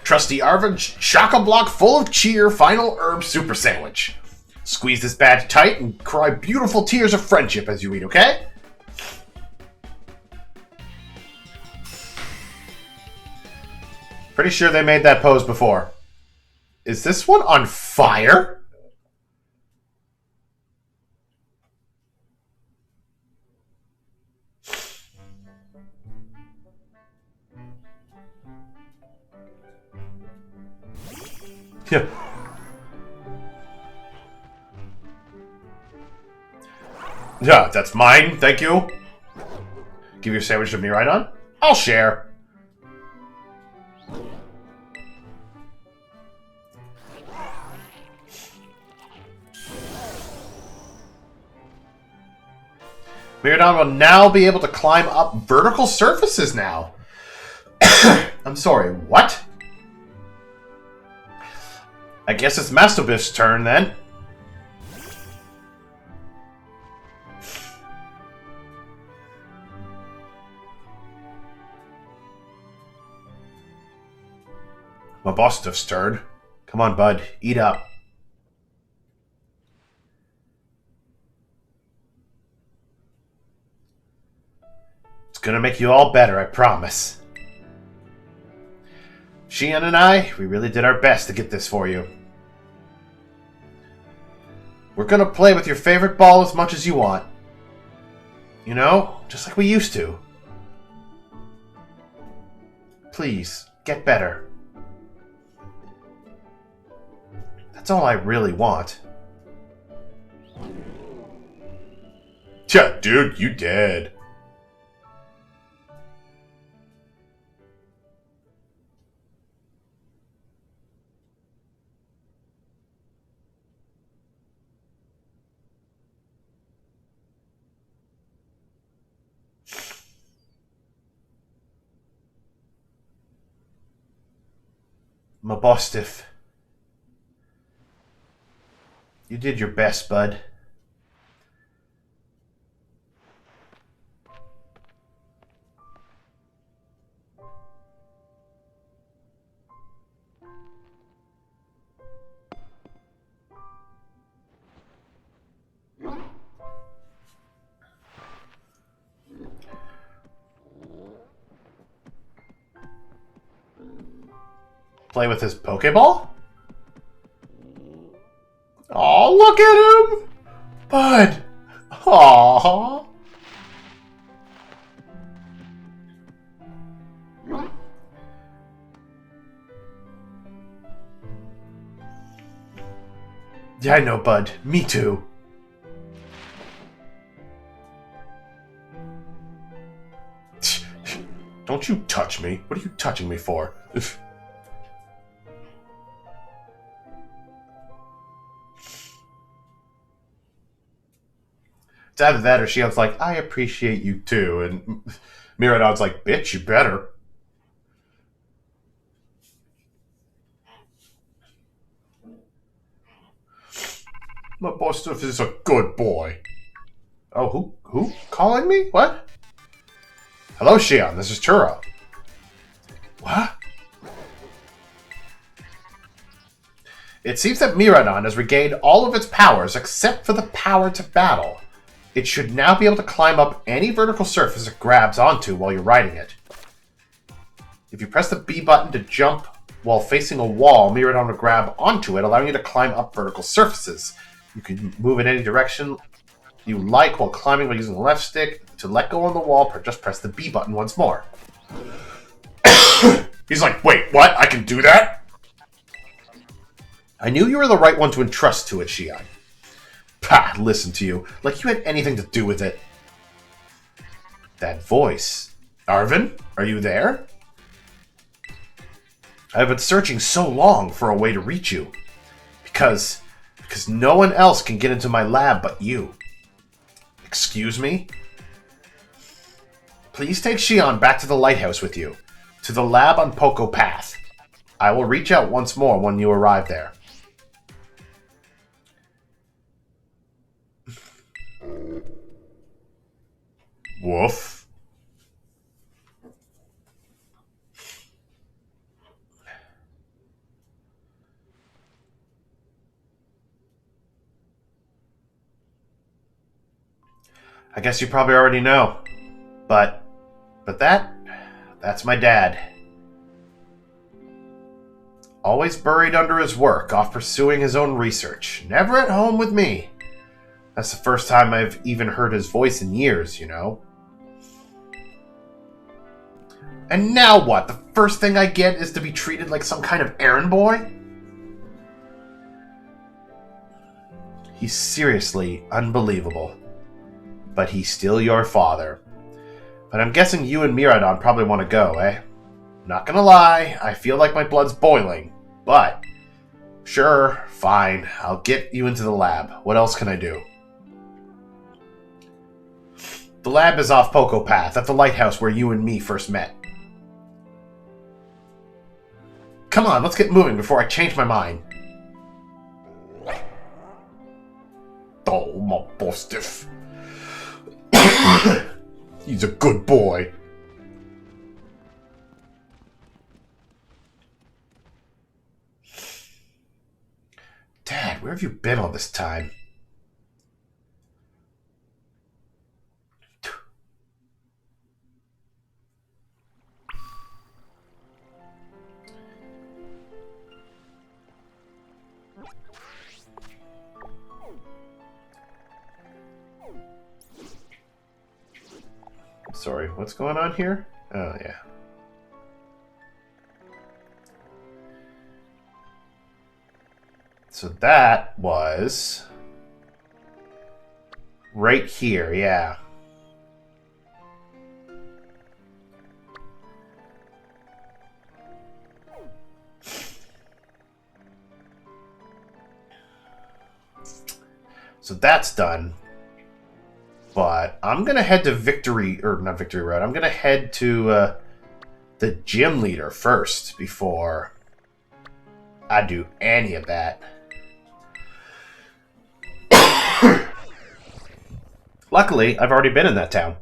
Trusty Arven's Choco-Block full of cheer final herb super sandwich. Squeeze this badge tight and cry beautiful tears of friendship as you eat, okay? Pretty sure they made that pose before. Is this one on fire? Yeah. Yeah, that's mine, thank you. Give your sandwich to me right on? I'll share. Miraidon will now be able to climb up vertical surfaces now. I'm sorry, what? I guess it's Mastobiff's turn then. Mabostiff's turn. Come on, bud. Eat up. It's gonna make you all better, I promise. Xion and I, we really did our best to get this for you. We're gonna play with your favorite ball as much as you want. You know, just like we used to. Please, get better. That's all I really want. Yeah, dude, you dead. Mabostiff. You did your best, bud. Play with his Pokeball? Oh, look at him! Bud! Aww! Yeah, I know, Bud. Me too. Don't you touch me. What are you touching me for? It's either that or Shion's like, I appreciate you too. And Miraidon's like, bitch, you better. My boss is a good boy. Oh, who calling me? What? Hello, Shion. This is Turo. What? It seems that Miraidon has regained all of its powers except for the power to battle. It should now be able to climb up any vertical surface it grabs onto while you're riding it. If you press the B button to jump while facing a wall, Miraidon will grab onto it, allowing you to climb up vertical surfaces. You can move in any direction you like while climbing by using the left stick. To let go on the wall, just press the B button once more. He's like, wait, what? I can do that? I knew you were the right one to entrust to it, Shion. Pah, listen to you. Like you had anything to do with it. That voice. Arven, are you there? I've been searching so long for a way to reach you. Because no one else can get into my lab but you. Excuse me? Please take Shion back to the lighthouse with you. To the lab on Poco Path. I will reach out once more when you arrive there. Woof. I guess you probably already know. But that's my dad. Always buried under his work, off pursuing his own research. Never at home with me. That's the first time I've even heard his voice in years, you know. And now what? The first thing I get is to be treated like some kind of errand boy? He's seriously unbelievable. But he's still your father. But I'm guessing you and Miraidon probably want to go, eh? Not gonna lie, I feel like my blood's boiling. But, sure, fine. I'll get you into the lab. What else can I do? The lab is off Poco Path, at the lighthouse where you and me first met. Come on, let's get moving before I change my mind. Oh, my bostiff. He's a good boy. Dad, where have you been all this time? Sorry, what's going on here? Oh, yeah. So that was right here, yeah. So that's done. But I'm going to head to Victory, or not Victory Road. I'm going to head to the gym leader first before I do any of that. Luckily, I've already been in that town.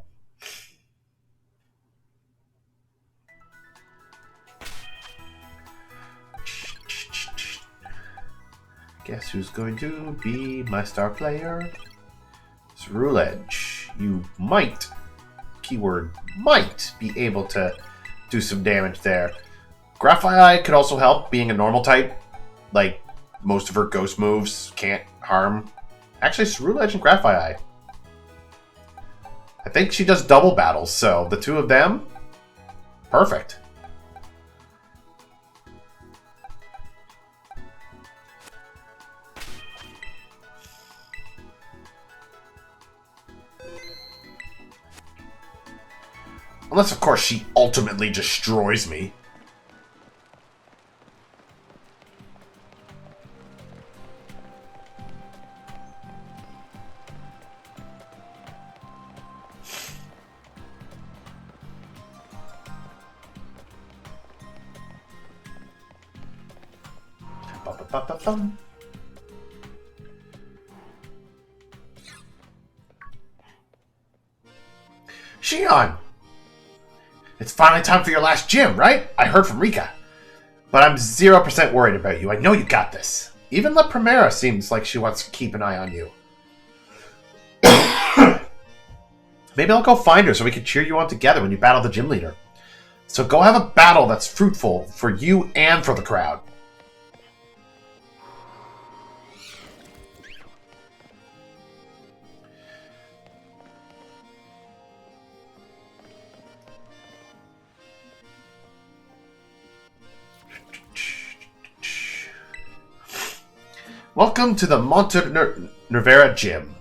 Guess who's going to be my star player? It's Ruledge. You might, keyword might, be able to do some damage there. Graphite could also help, being a normal type. Like, most of her ghost moves can't harm. Actually, Ceruledge and Graphite. I think she does double battles, so the two of them, perfect. Unless, of course, she ultimately destroys me. Ba-ba-ba-ba-bum. Xion! It's finally time for your last gym, right? I heard from Rika. But I'm 0% worried about you. I know you got this. Even La Primera seems like she wants to keep an eye on you. Maybe I'll go find her so we can cheer you on together when you battle the gym leader. So go have a battle that's fruitful for you and for the crowd. Welcome to the Monte Nervera Gym.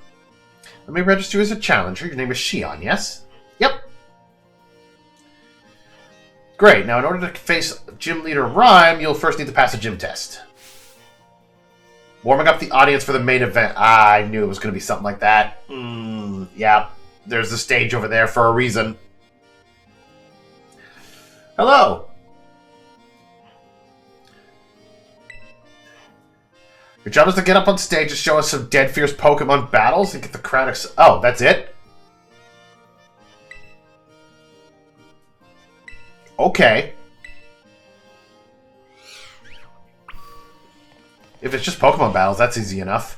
Let me register you as a challenger. Your name is Xion, yes? Yep. Great. Now, in order to face Gym Leader Rhyme, you'll first need to pass a gym test. Warming up the audience for the main event. Ah, I knew it was going to be something like that. Yeah. There's the stage over there for a reason. Hello. Your job is to get up on stage and show us some dead fierce Pokemon battles and get the crowd Oh, that's it? Okay. If it's just Pokemon battles, that's easy enough.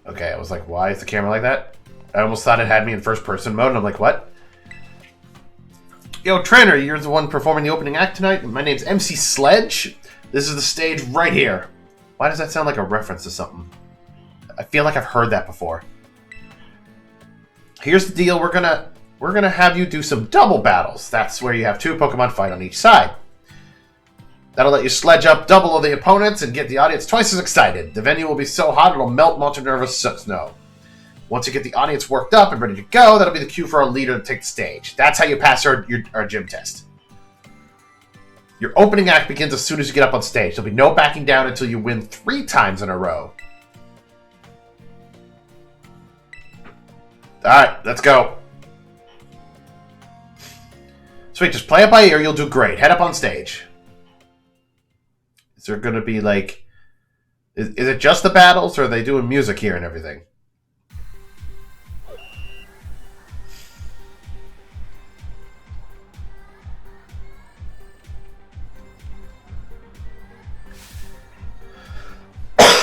Okay, I was like, why is the camera like that? I almost thought it had me in first-person mode, and I'm like, what? Yo, trainer, you're the one performing the opening act tonight? My name's MC Sledge. This is the stage right here. Why does that sound like a reference to something? I feel like I've heard that before. Here's the deal. We're gonna have you do some double battles. That's where you have two Pokemon fight on each side. That'll let you sledge up double of the opponents and get the audience twice as excited. The venue will be so hot it'll melt Monte Nerva's snow. Once you get the audience worked up and ready to go, that'll be the cue for our leader to take the stage. That's how you pass our gym test. Your opening act begins as soon as you get up on stage. There'll be no backing down until you win 3 times in a row. Alright, let's go. Sweet, just play it by ear, you'll do great. Head up on stage. Is there going to be, like... Is it just the battles, or are they doing music here and everything?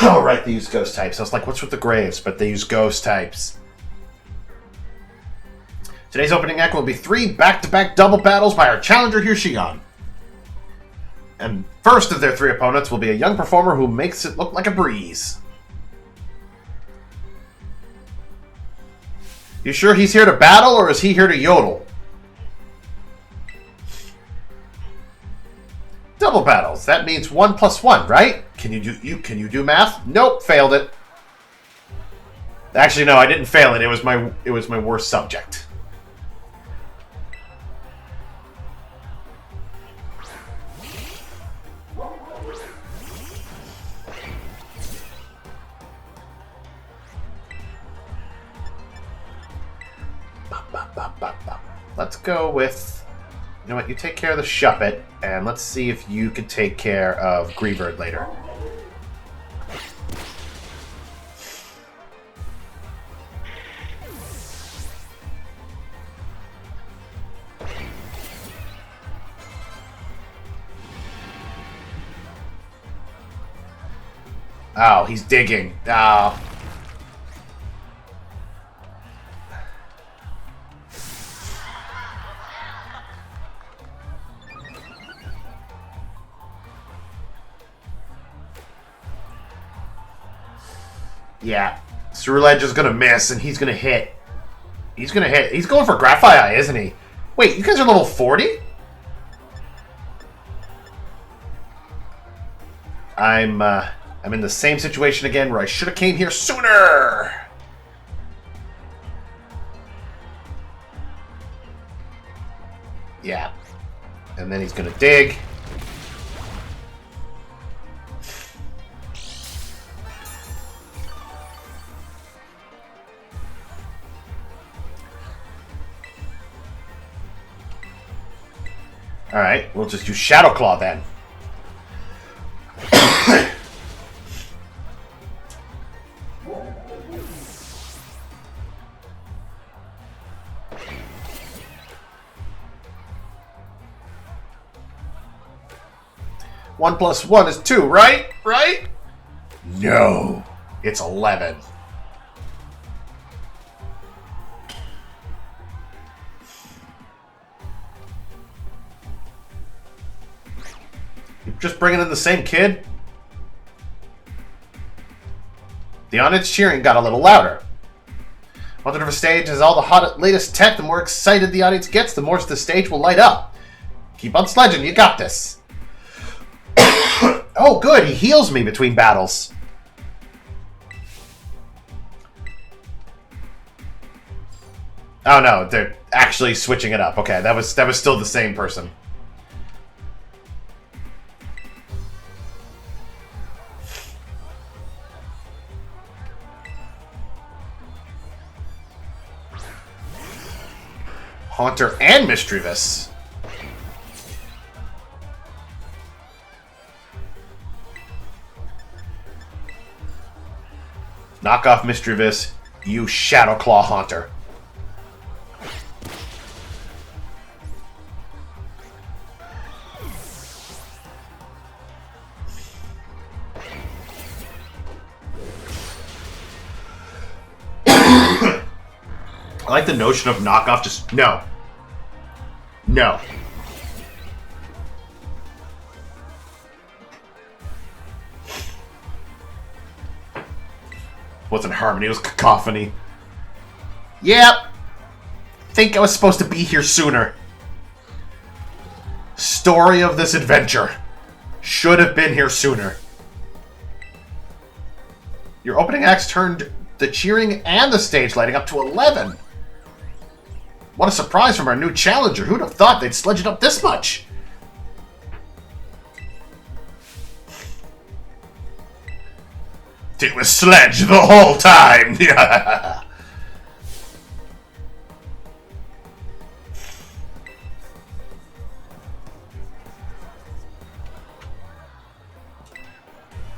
Oh, right, they use ghost types. I was like, what's with the Graves? But they use ghost types. Today's opening act will be 3 back-to-back double battles by our challenger here, Xion. And first of their 3 opponents will be a young performer who makes it look like a breeze. You sure he's here to battle, or is he here to yodel? Double battles. That means 1 + 1, right? Can you do math? Nope, failed it. Actually, no, I didn't fail it. It was my worst subject. Let's go with... You know what? You take care of the Shuppet, and let's see if you can take care of Greavard later. Oh, he's digging. Oh. Yeah. Ceruledge is gonna miss, and he's gonna hit. He's gonna hit. He's going for Graphite, isn't he? Wait, you guys are level 40? I'm in the same situation again where I should have came here sooner. Yeah. And then he's gonna dig. Alright, we'll just use Shadow Claw then. One plus one is 2, right? Right? No. It's 11. You're just bringing in the same kid? The audience cheering got a little louder. Onto the stage has all the hot latest tech. The more excited the audience gets, the more the stage will light up. Keep on sledging. You got this. Oh, good. He heals me between battles. Oh, no. They're actually switching it up. Okay, that was still the same person. Haunter and Mischievous. Knock off Mischievous. You Shadow Claw Haunter. I like the notion of knockoff. Just no. No. Wasn't harmony, it was cacophony. Yep. Think I was supposed to be here sooner. Story of this adventure. Should have been here sooner. Your opening acts turned the cheering and the stage lighting up to 11. What a surprise from our new challenger. Who'd have thought they'd sledge it up this much? It was sledge the whole time. At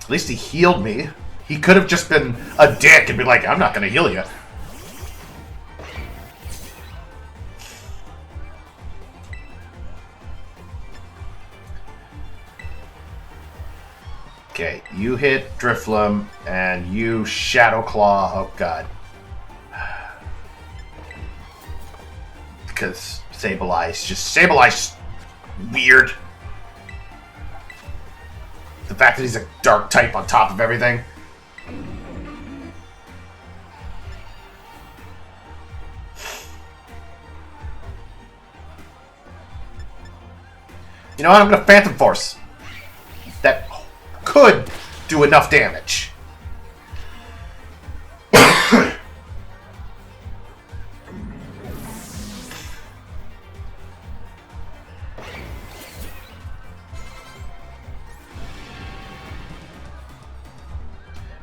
least he healed me. He could have just been a dick and be like, I'm not going to heal you. Okay, you hit Drifloon, and you Shadow Claw. Oh, God. Because Sableye just weird. The fact that he's a dark type on top of everything. You know what? I'm going to Phantom Force. That could do enough damage.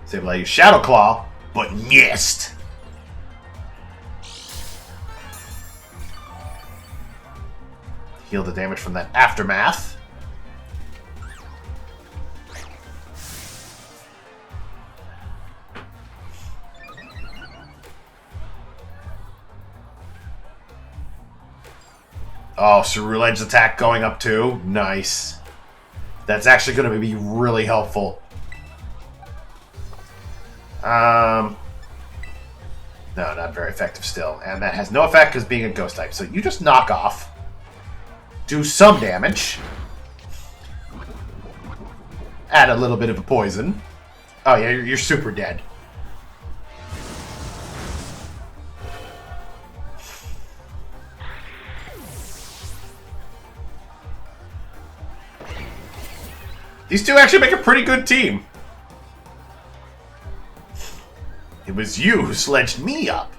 Sableye used Shadow Claw, but missed. Heal the damage from that aftermath. Oh, Ceruledge's attack going up too. Nice. That's actually going to be really helpful. No, not very effective still. And that has no effect because being a ghost type. So you just knock off. Do some damage. Add a little bit of a poison. Oh yeah, you're super dead. These two actually make a pretty good team. It was you who sledged me up.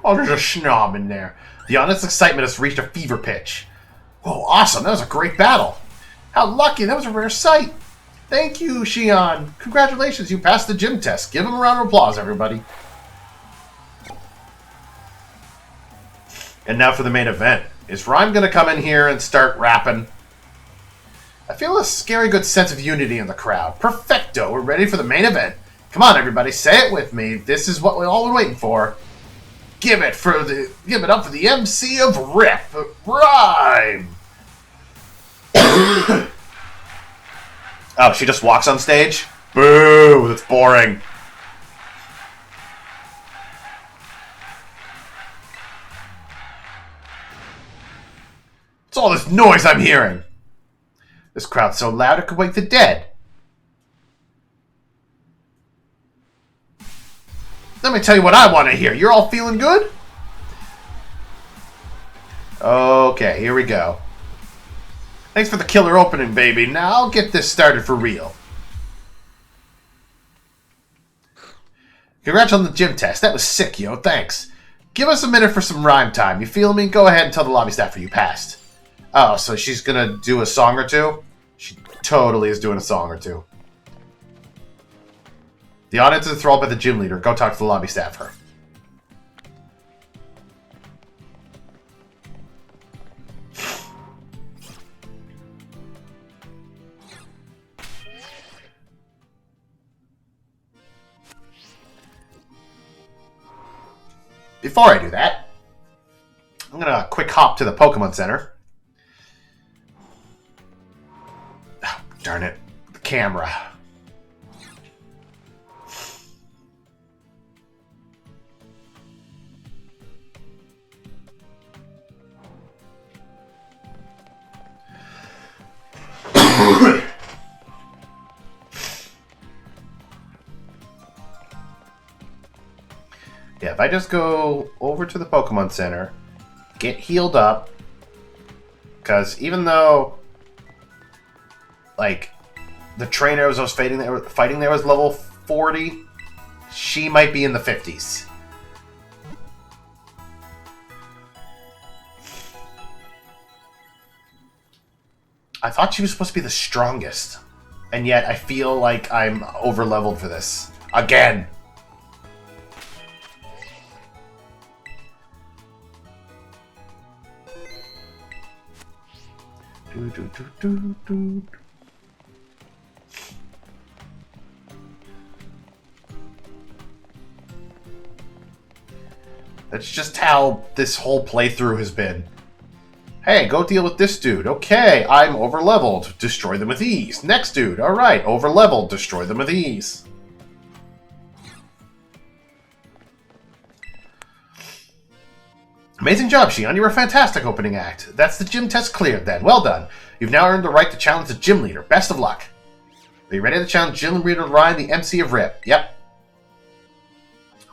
Oh, there's a schnob in there. The honest excitement has reached a fever pitch. Whoa, awesome. That was a great battle. How lucky. That was a rare sight. Thank you, Xion. Congratulations. You passed the gym test. Give him a round of applause, everybody. And now for the main event. Is Rhyme going to come in here and start rapping? I feel a scary good sense of unity in the crowd. Perfecto. We're ready for the main event. Come on, everybody. Say it with me. This is what we all been waiting for. Give it up for the MC of Rip, Rhyme. Oh, she just walks on stage? Boo, that's boring. What's all this noise I'm hearing? This crowd's so loud it could wake the dead. Let me tell you what I want to hear. You're all feeling good? Okay, here we go. Thanks for the killer opening, baby. Now I'll get this started for real. Congrats on the gym test. That was sick, yo. Thanks. Give us a minute for some rhyme time. You feel me? Go ahead and tell the lobby staffer you passed. Oh, so she's gonna do a song or two? She totally is doing a song or two. The audience is enthralled by the gym leader. Go talk to the lobby staffer. Before I do that, I'm going to quick hop to the Pokemon Center. Oh, darn it. The camera. Yeah, if I just go over to the Pokemon Center, get healed up, because even though, like, the trainer I was fighting there was level 40, she might be in the 50s. I thought she was supposed to be the strongest, and yet I feel like I'm over-leveled for this. Again! That's just how this whole playthrough has been. Hey, go deal with this dude. Okay, I'm over-leveled. Destroy them with ease. Next dude. Alright, over-leveled. Destroy them with ease. Amazing job, Xion. You were a fantastic opening act. That's the gym test cleared, then. Well done. You've now earned the right to challenge the gym leader. Best of luck. Are you ready to challenge gym leader Ryan, the MC of RIP? Yep.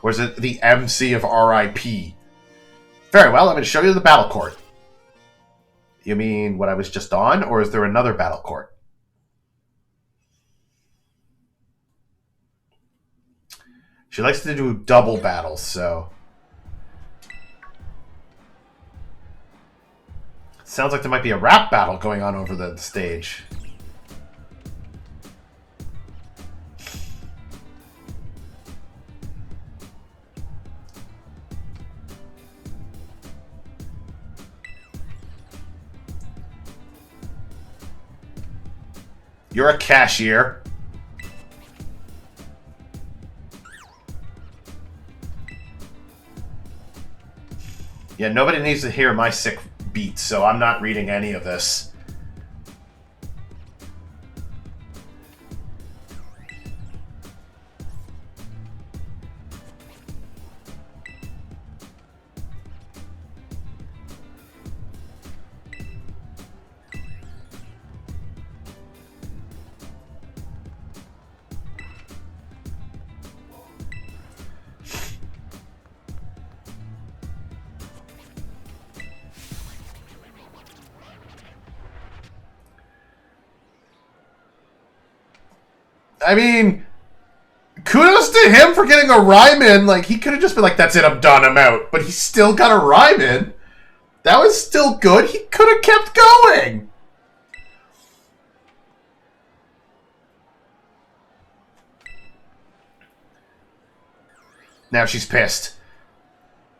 Or is it the MC of RIP? Very well, I'm going to show you the battle court. You mean what I was just on, or is there another battle court? She likes to do double battles, so... Sounds like there might be a rap battle going on over the stage. You're a cashier. Yeah, nobody needs to hear my sick beats, so I'm not reading any of this. I mean, kudos to him for getting a rhyme in. Like, he could have just been like, that's it, I'm done, I'm out. But he still got a rhyme in. That was still good. He could have kept going. Now she's pissed.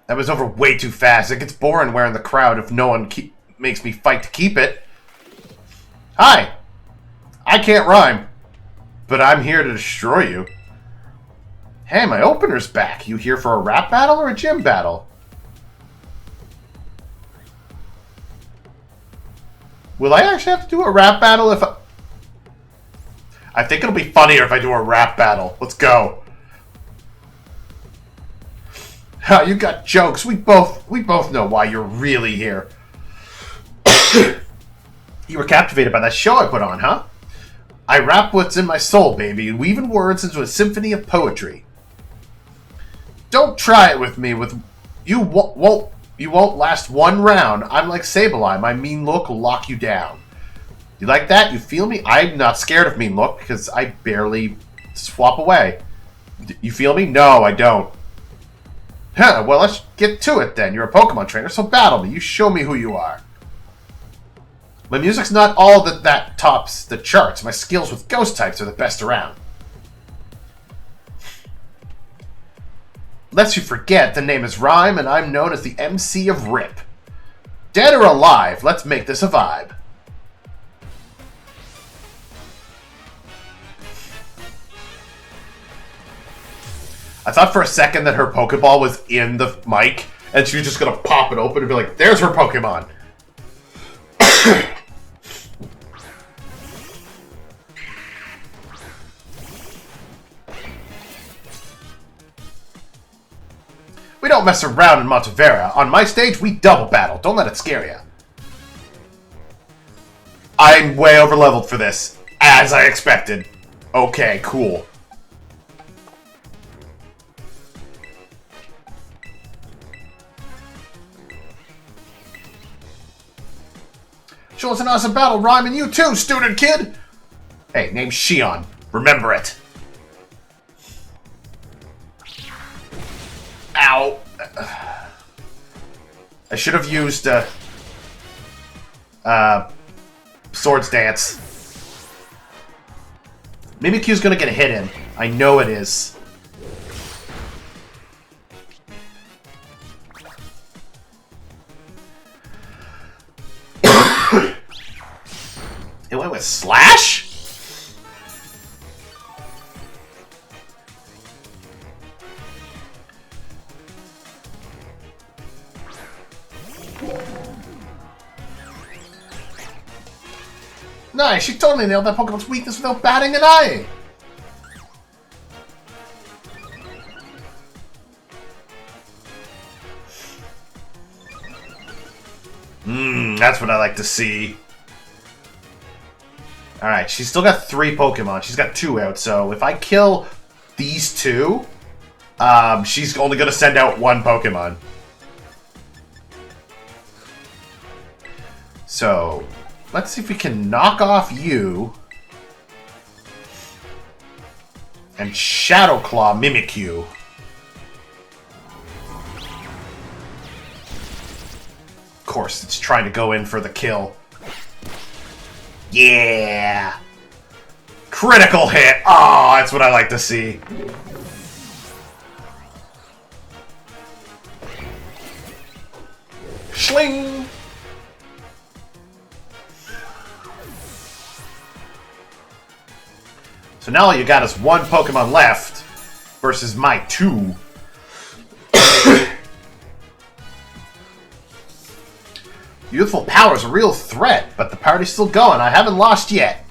That was over way too fast. It gets boring wearing the crowd if no one makes me fight to keep it. Hi. I can't rhyme. But I'm here to destroy you. Hey, my opener's back. You here for a rap battle or a gym battle? Will I actually have to do a rap battle if I think it'll be funnier if I do a rap battle. Let's go. Ha, you got jokes. We both know why you're really here. You were captivated by that show I put on, huh? I rap what's in my soul, baby, weaving words into a symphony of poetry. Don't try it with me. You won't last one round. I'm like Sableye. My mean look will lock you down. You like that? You feel me? I'm not scared of mean look because I barely swap away. You feel me? No, I don't. Huh, well, let's get to it then. You're a Pokemon trainer, so battle me. You show me who you are. My music's not all that tops the charts. My skills with ghost types are the best around. Lest you forget, the name is Rhyme, and I'm known as the MC of Rip. Dead or alive, let's make this a vibe. I thought for a second that her Pokeball was in the mic, and she was just going to pop it open and be like, there's her Pokemon. We don't mess around in Montevera. On my stage, we double battle. Don't let it scare you. I'm way over-leveled for this, as I expected. Okay, cool. Show us an awesome battle rhyme, and you too, student kid! Hey, name's Shion. Remember it. Ow. I should have used Swords Dance. Mimikyu's gonna get a hit in. I know it is. It went with Slash? Nice, she totally nailed that Pokemon's weakness without batting an eye! That's what I like to see. Alright, she's still got 3 Pokemon. She's got 2 out, so if I kill these 2, she's only going to send out 1 Pokemon. So, let's see if we can knock off you and Shadow Claw Mimikyu. Of course, it's trying to go in for the kill. Yeah! Critical hit! Oh, that's what I like to see. Schling! So now all you got is 1 Pokemon left versus my 2. Youthful power is a real threat, but the party's still going. I haven't lost yet.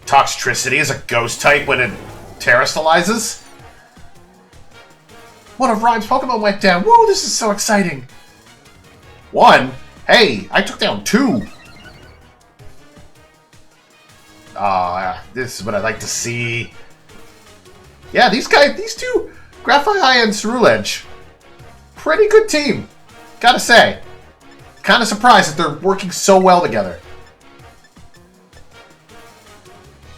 Toxtricity is a ghost type when it terastallizes. One of Rhyme's Pokemon went down. Woo, this is so exciting. One? Hey, I took down 2. This is what I like to see. Yeah, these two, Graphite and Ceruledge, pretty good team, gotta say. Kind of surprised that they're working so well together.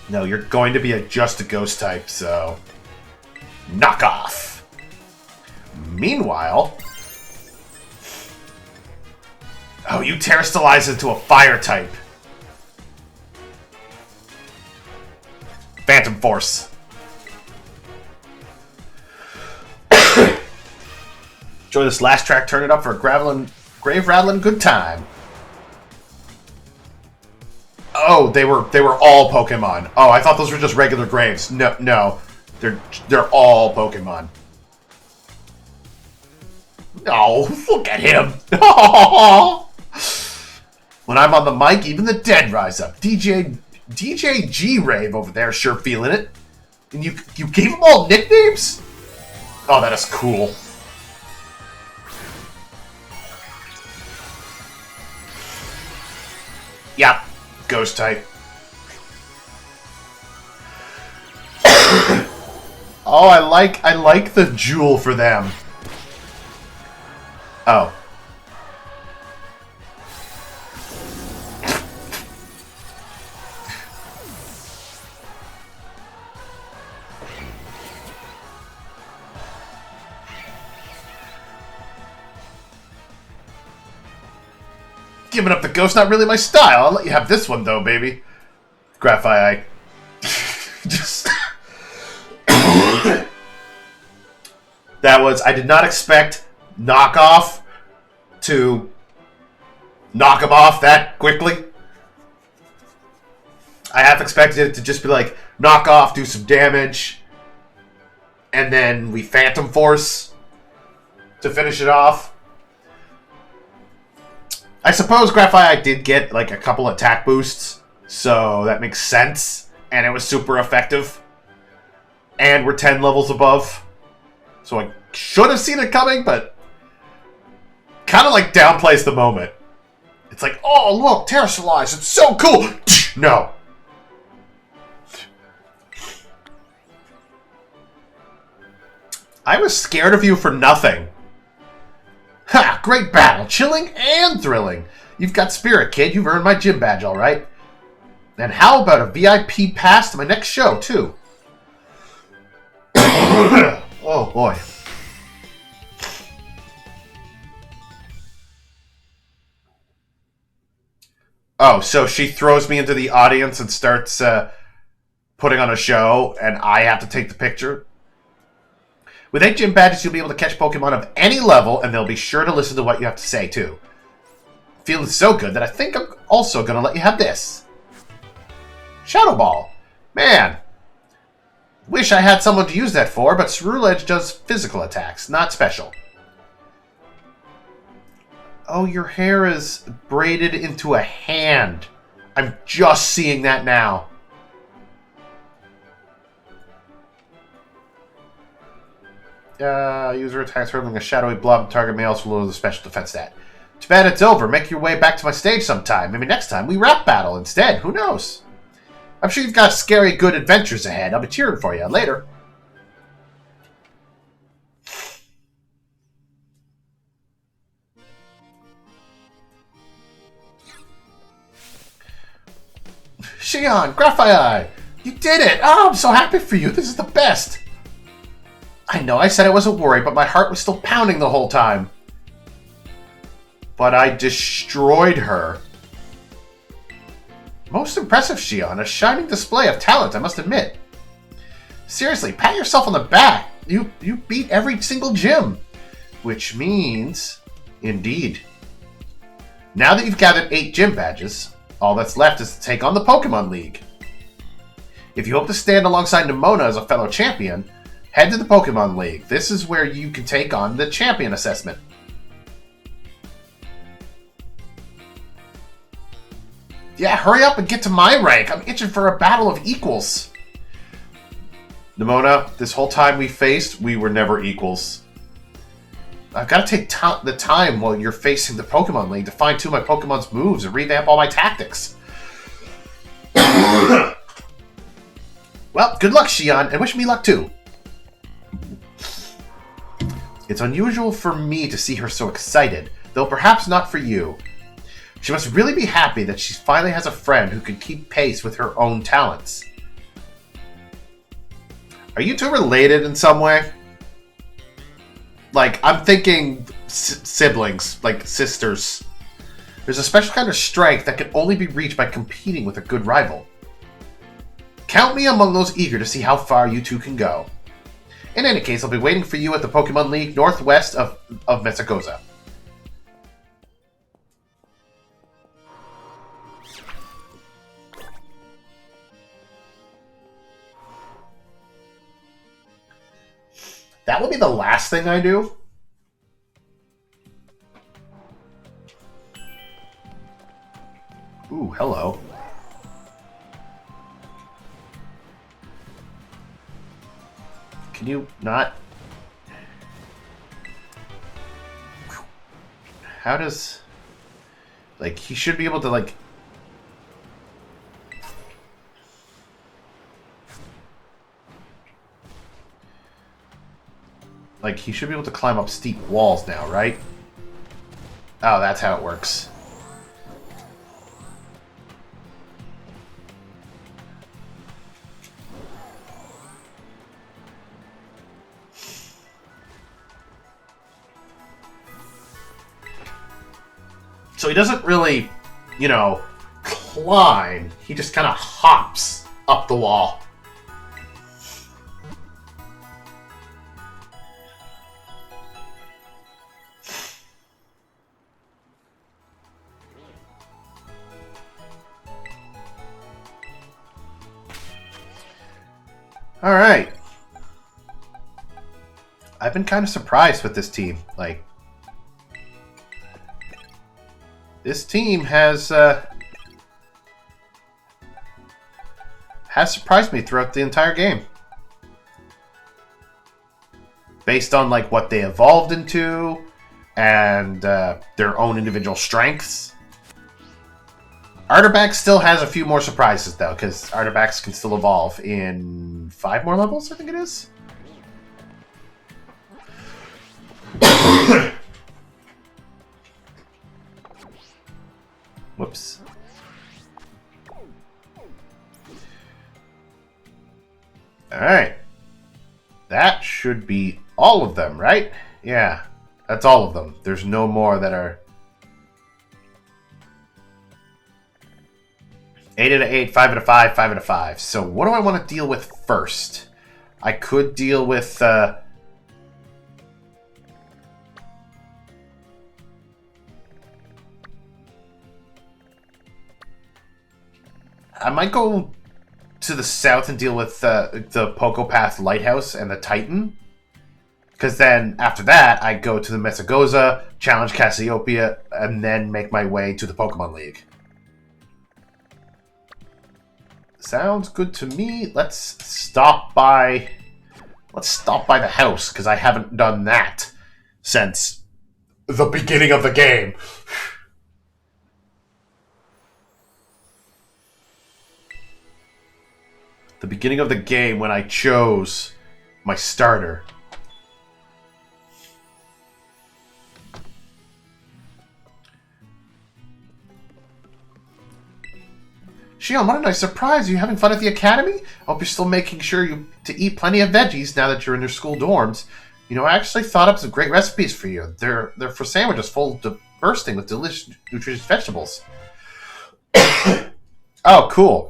No, you're going to be just a ghost type, so knock off. Meanwhile, oh, you terastallize into a fire type. Phantom Force. Enjoy this last track. Turn it up for a grave rattling good time. Oh, they were all Pokemon. Oh, I thought those were just regular graves. No, they're all Pokemon. Oh, look at him. When I'm on the mic, even the dead rise up. DJ G-Rave over there, sure feeling it. And you gave them all nicknames? Oh, that is cool. Yep, ghost type. Oh, I like the jewel for them. Oh. Giving up the ghost, not really my style. I'll let you have this one, though, baby. Graphite. Just... That was... I did not expect Knockoff to knock him off that quickly. I half expected it to just be like, knock off, do some damage, and then we Phantom Force to finish it off. I suppose Graphite did get like a couple attack boosts, so that makes sense, and it was super effective. And we're 10 levels above, so I should have seen it coming, but kind of like downplays the moment. It's like, oh look, Terastallize, it's so cool! No. I was scared of you for nothing. Ha! Great battle! Chilling and thrilling! You've got spirit, kid. You've earned my gym badge, alright. And how about a VIP pass to my next show, too? Oh, boy. Oh, so she throws me into the audience and starts putting on a show, and I have to take the picture? With 8 gym badges, you'll be able to catch Pokemon of any level, and they'll be sure to listen to what you have to say, too. Feeling so good that I think I'm also going to let you have this. Shadow Ball. Man. Wish I had someone to use that for, but Ceruledge does physical attacks, not special. Oh, your hair is braided into a hand. I'm just seeing that now. User attacks hurling a shadowy blob target may also lower the special defense stat. Too bad it's over. Make your way back to my stage sometime. Maybe next time we rap battle instead. Who knows? I'm sure you've got scary good adventures ahead. I'll be cheering for you. Later. Xion, Graphite! You did it! Oh, I'm so happy for you. This is the best. I know I said I wasn't worried, but my heart was still pounding the whole time. But I destroyed her. Most impressive, Xion. A shining display of talent, I must admit. Seriously, pat yourself on the back. You beat every single gym. Which means... Indeed. Now that you've gathered 8 gym badges, all that's left is to take on the Pokemon League. If you hope to stand alongside Nemona as a fellow champion, head to the Pokemon League. This is where you can take on the champion assessment. Yeah, hurry up and get to my rank. I'm itching for a battle of equals. Nemona, this whole time we faced, we were never equals. I've got to take the time while you're facing the Pokemon League to fine-tune my Pokemon's moves and revamp all my tactics. Well, good luck, Xion, and wish me luck too. It's unusual for me to see her so excited, though perhaps not for you. She must really be happy that she finally has a friend who can keep pace with her own talents. Are you two related in some way? Like, I'm thinking siblings, like sisters. There's a special kind of strength that can only be reached by competing with a good rival. Count me among those eager to see how far you two can go. In any case, I'll be waiting for you at the Pokemon League northwest of Mesagoza. That will be the last thing I do. Ooh, hello. Can you not? How does... Like, he should be able to, like... Like, he should be able to climb up steep walls now, right? Oh, that's how it works. So he doesn't really, you know, climb. He just kind of hops up the wall. All right. I've been kind of surprised with this team. Like, this team has surprised me throughout the entire game. Based on, like, what they evolved into and their own individual strengths. Artibax still has a few more surprises, though, because Artibax can still evolve in 5 more levels, I think it is. Whoops. Alright. That should be all of them, right? Yeah, that's all of them. There's no more that are... 8 out of 8, 5 out of 5, 5 out of 5. So what do I want to deal with first? I could deal with... I might go to the south and deal with the Pocopath Lighthouse and the Titan. Because then, after that, I go to the Mesagoza, challenge Cassiopeia, and then make my way to the Pokemon League. Sounds good to me. Let's stop by the house, because I haven't done that since the beginning of the game. The beginning of the game when I chose my starter. Xion, what a nice surprise. Are you having fun at the academy? I hope you're still making sure to eat plenty of veggies now that you're in your school dorms. You know, I actually thought up some great recipes for you. They're for sandwiches full to bursting with delicious, nutritious vegetables. Oh, cool.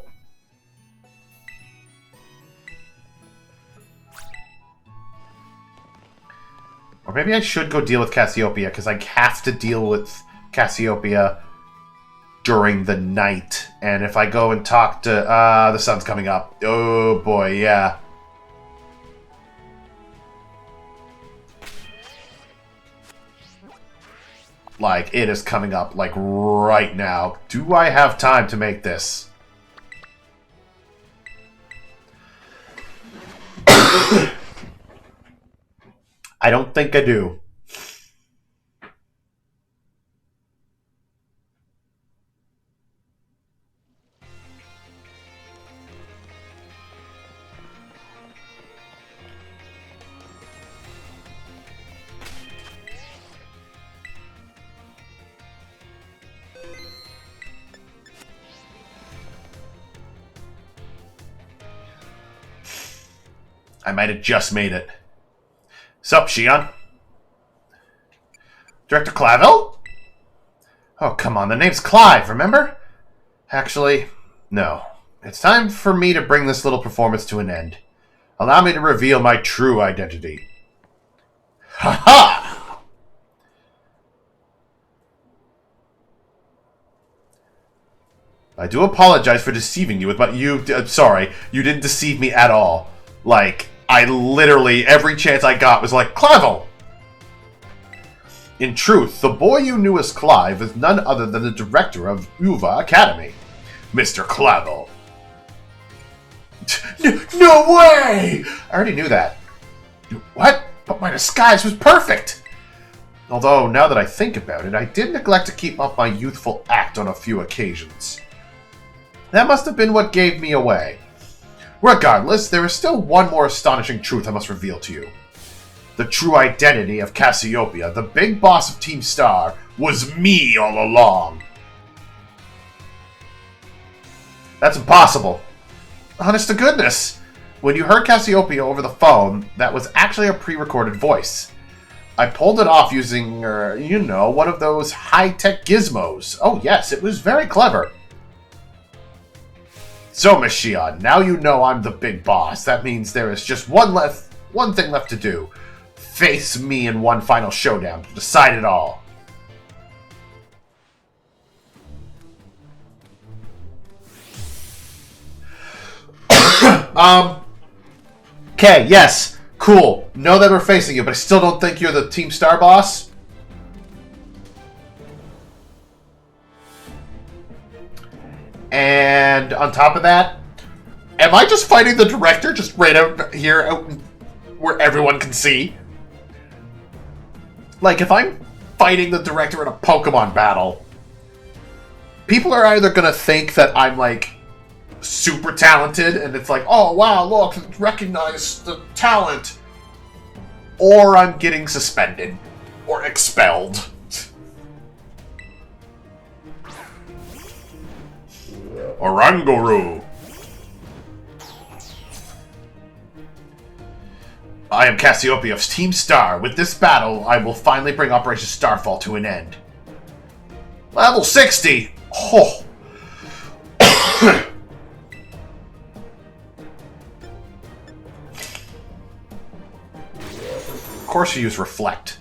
Or maybe I should go deal with Cassiopeia, because I have to deal with Cassiopeia during the night. And if I go and talk to... the sun's coming up. Oh, boy, yeah. Like, it is coming up, like, right now. Do I have time to make this? I don't think I do. I might have just made it. Sup, Shion? Director Clavel? Oh, come on, the name's Clive, remember? Actually, no. It's time for me to bring this little performance to an end. Allow me to reveal my true identity. Ha-ha! I do apologize for deceiving you with what you... sorry, you didn't deceive me at all. Like, I literally, every chance I got was like, Clavel! In truth, the boy you knew as Clive is none other than the director of Uva Academy, Mr. Clavel. No way! I already knew that. What? But my disguise was perfect! Although, now that I think about it, I did neglect to keep up my youthful act on a few occasions. That must have been what gave me away. Regardless, there is still one more astonishing truth I must reveal to you. The true identity of Cassiopeia, the big boss of Team Star, was me all along. That's impossible. Honest to goodness. When you heard Cassiopeia over the phone, that was actually a pre-recorded voice. I pulled it off using, one of those high-tech gizmos. Oh yes, it was very clever. So, Miss Shion, now you know I'm the big boss. That means there is just one thing left to do. Face me in one final showdown to decide it all. Okay, yes, cool. Know that we're facing you, but I still don't think you're the Team Star boss. And on top of that, am I just fighting the director just right out here, out where everyone can see? Like, if I'm fighting the director in a Pokemon battle, people are either going to think that I'm, like, super talented, and it's like, oh, wow, look, recognize the talent. Or I'm getting suspended. Or expelled. Oranguru. I am Cassiopeia of Team Star. With this battle, I will finally bring Operation Starfall to an end. Level 60! Oh. Of course you use Reflect.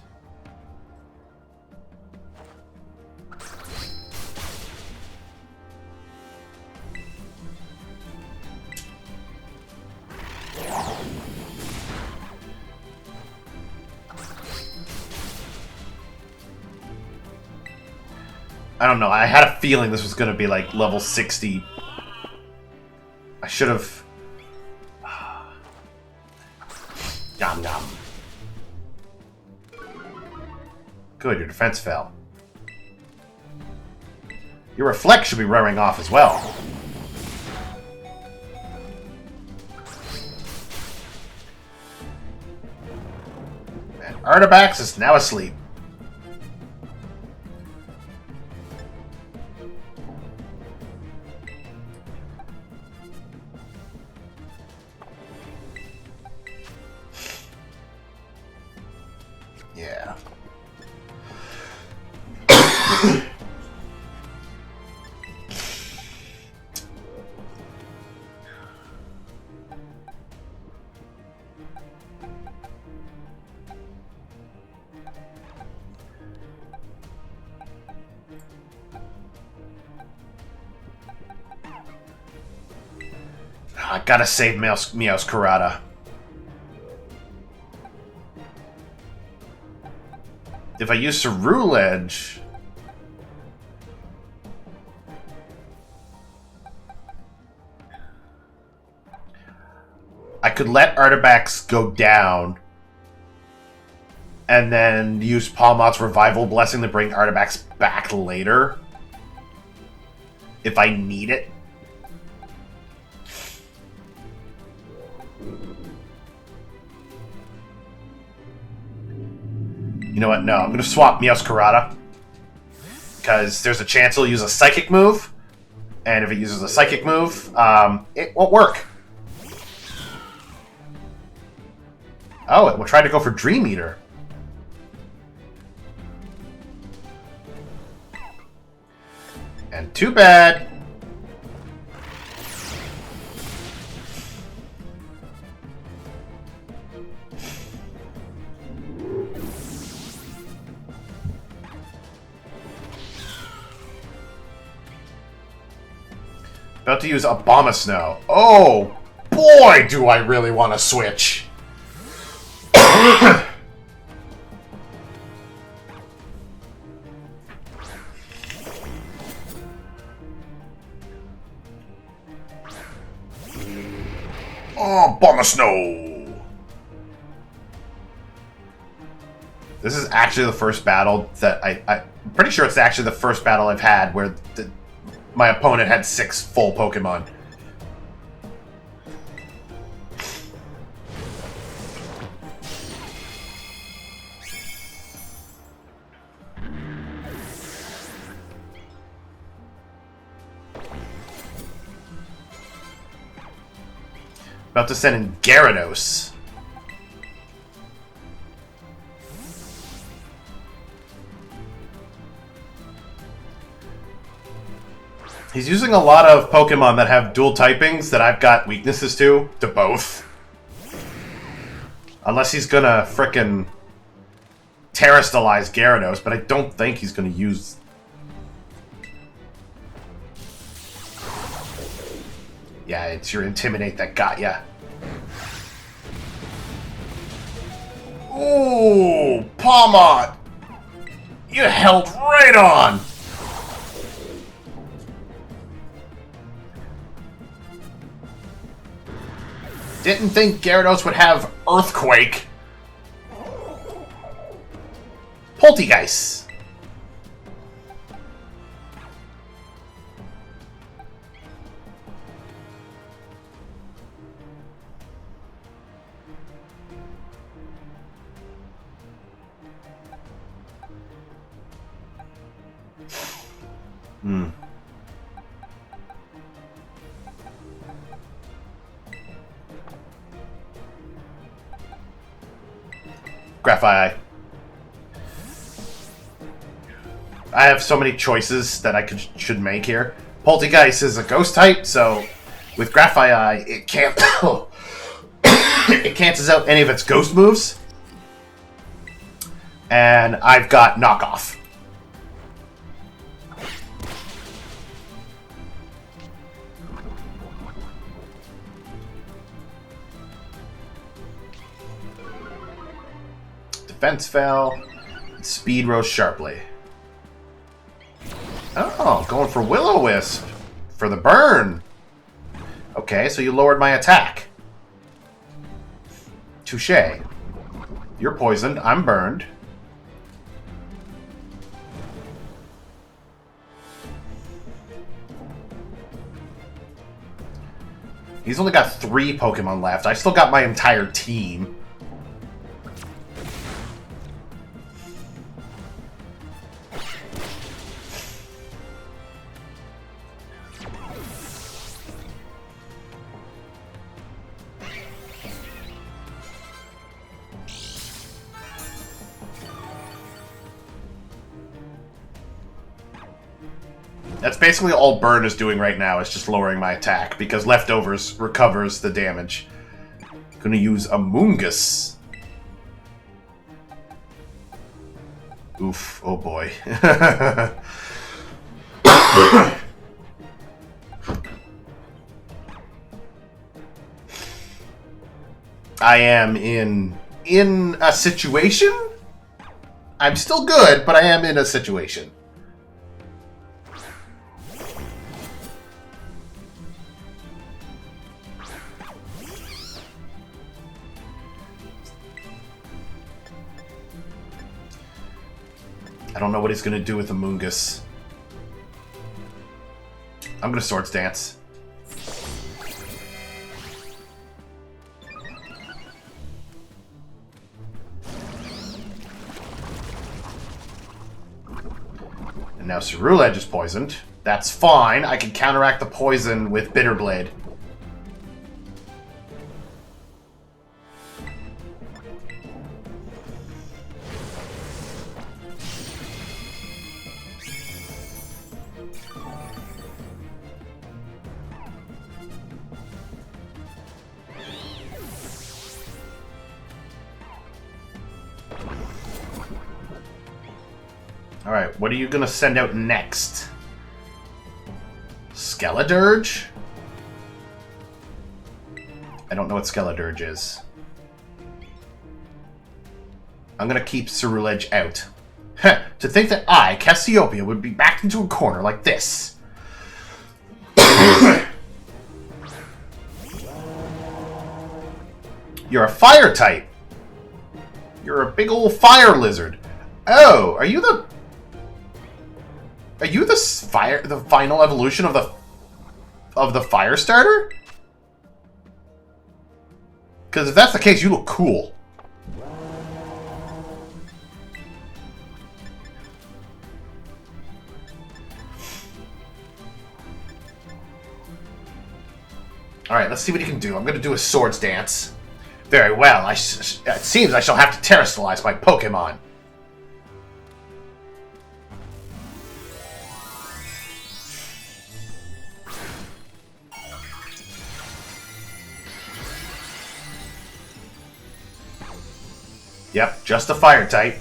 I don't know, I had a feeling this was going to be like level 60. I should have... Yum yum. Good, your defense fell. Your Reflect should be wearing off as well. And Artabax is now asleep. Yeah. I gotta save Meow's Karada. If I use Ceruledge... I could let Artibax go down and then use Palmot's Revival Blessing to bring Artibax back later if I need it. You know what? No, I'm going to swap Meowscarada because there's a chance he'll use a Psychic move, and if it uses a Psychic move, it won't work. Oh, it will try to go for Dream Eater. And too bad. About to use Abomasnow. Oh, boy, do I really want to switch. Oh, Abomasnow. This is actually the first battle that I'm pretty sure it's actually the first battle I've had where my opponent had 6 full Pokemon. About to send in Gyarados. He's using a lot of Pokemon that have dual typings that I've got weaknesses to both. Unless he's gonna frickin' Terrastalize Gyarados, but I don't think he's gonna use... Yeah, it's your Intimidate that got ya. Ooh, Palmot! You held right on! Didn't think Gyarados would have Earthquake. Poltegeist. Graphite. I have so many choices that I should make here. Poltegeist is a ghost type, so with Graphite, it can't it cancels out any of its ghost moves. And I've got knockoff. Defense fell. Speed rose sharply. Oh, going for Will-O-Wisp for the burn. Okay, so you lowered my attack. Touche. You're poisoned. I'm burned. He's only got 3 Pokemon left. I still got my entire team. That's basically all Burn is doing right now, is just lowering my attack, because Leftovers recovers the damage. Gonna use Amoonguss. Oof, oh boy. I am in a situation? I'm still good, but I am in a situation. I don't know what he's going to do with Amoonguss. I'm going to Swords Dance. And now Ceruledge is poisoned. That's fine. I can counteract the poison with Bitterblade. Alright, what are you gonna send out next? Skeledirge? I don't know what Skeledirge is. I'm gonna keep Ceruledge out. Heh, to think that I, Cassiopeia, would be backed into a corner like this. You're a fire type. You're a big old fire lizard. Oh, are you the the final evolution of the fire starter? Because if that's the case, you look cool. Alright, let's see what he can do. I'm going to do a Swords Dance. Very well. It seems I shall have to terrestrialize my Pokemon. Yep, just a fire type.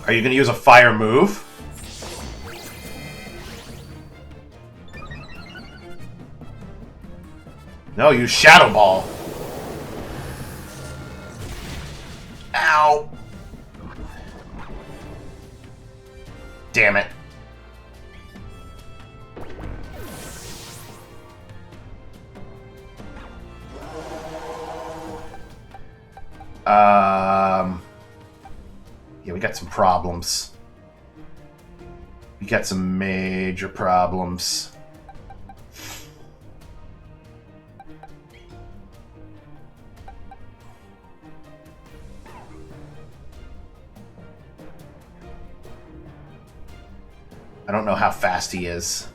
Are you going to use a fire move? No, use Shadow Ball. Ow. Damn it. Yeah, we got some problems. We got some major problems. I don't know how fast he is.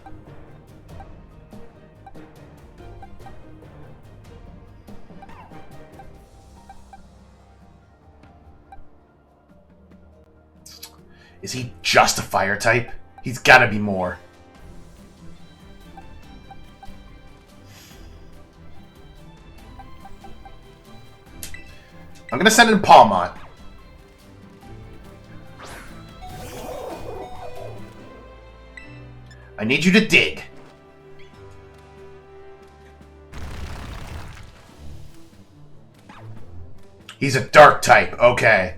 Is he just a fire type? He's gotta be more. I'm gonna send in Palmont. I need you to dig. He's a dark type, okay.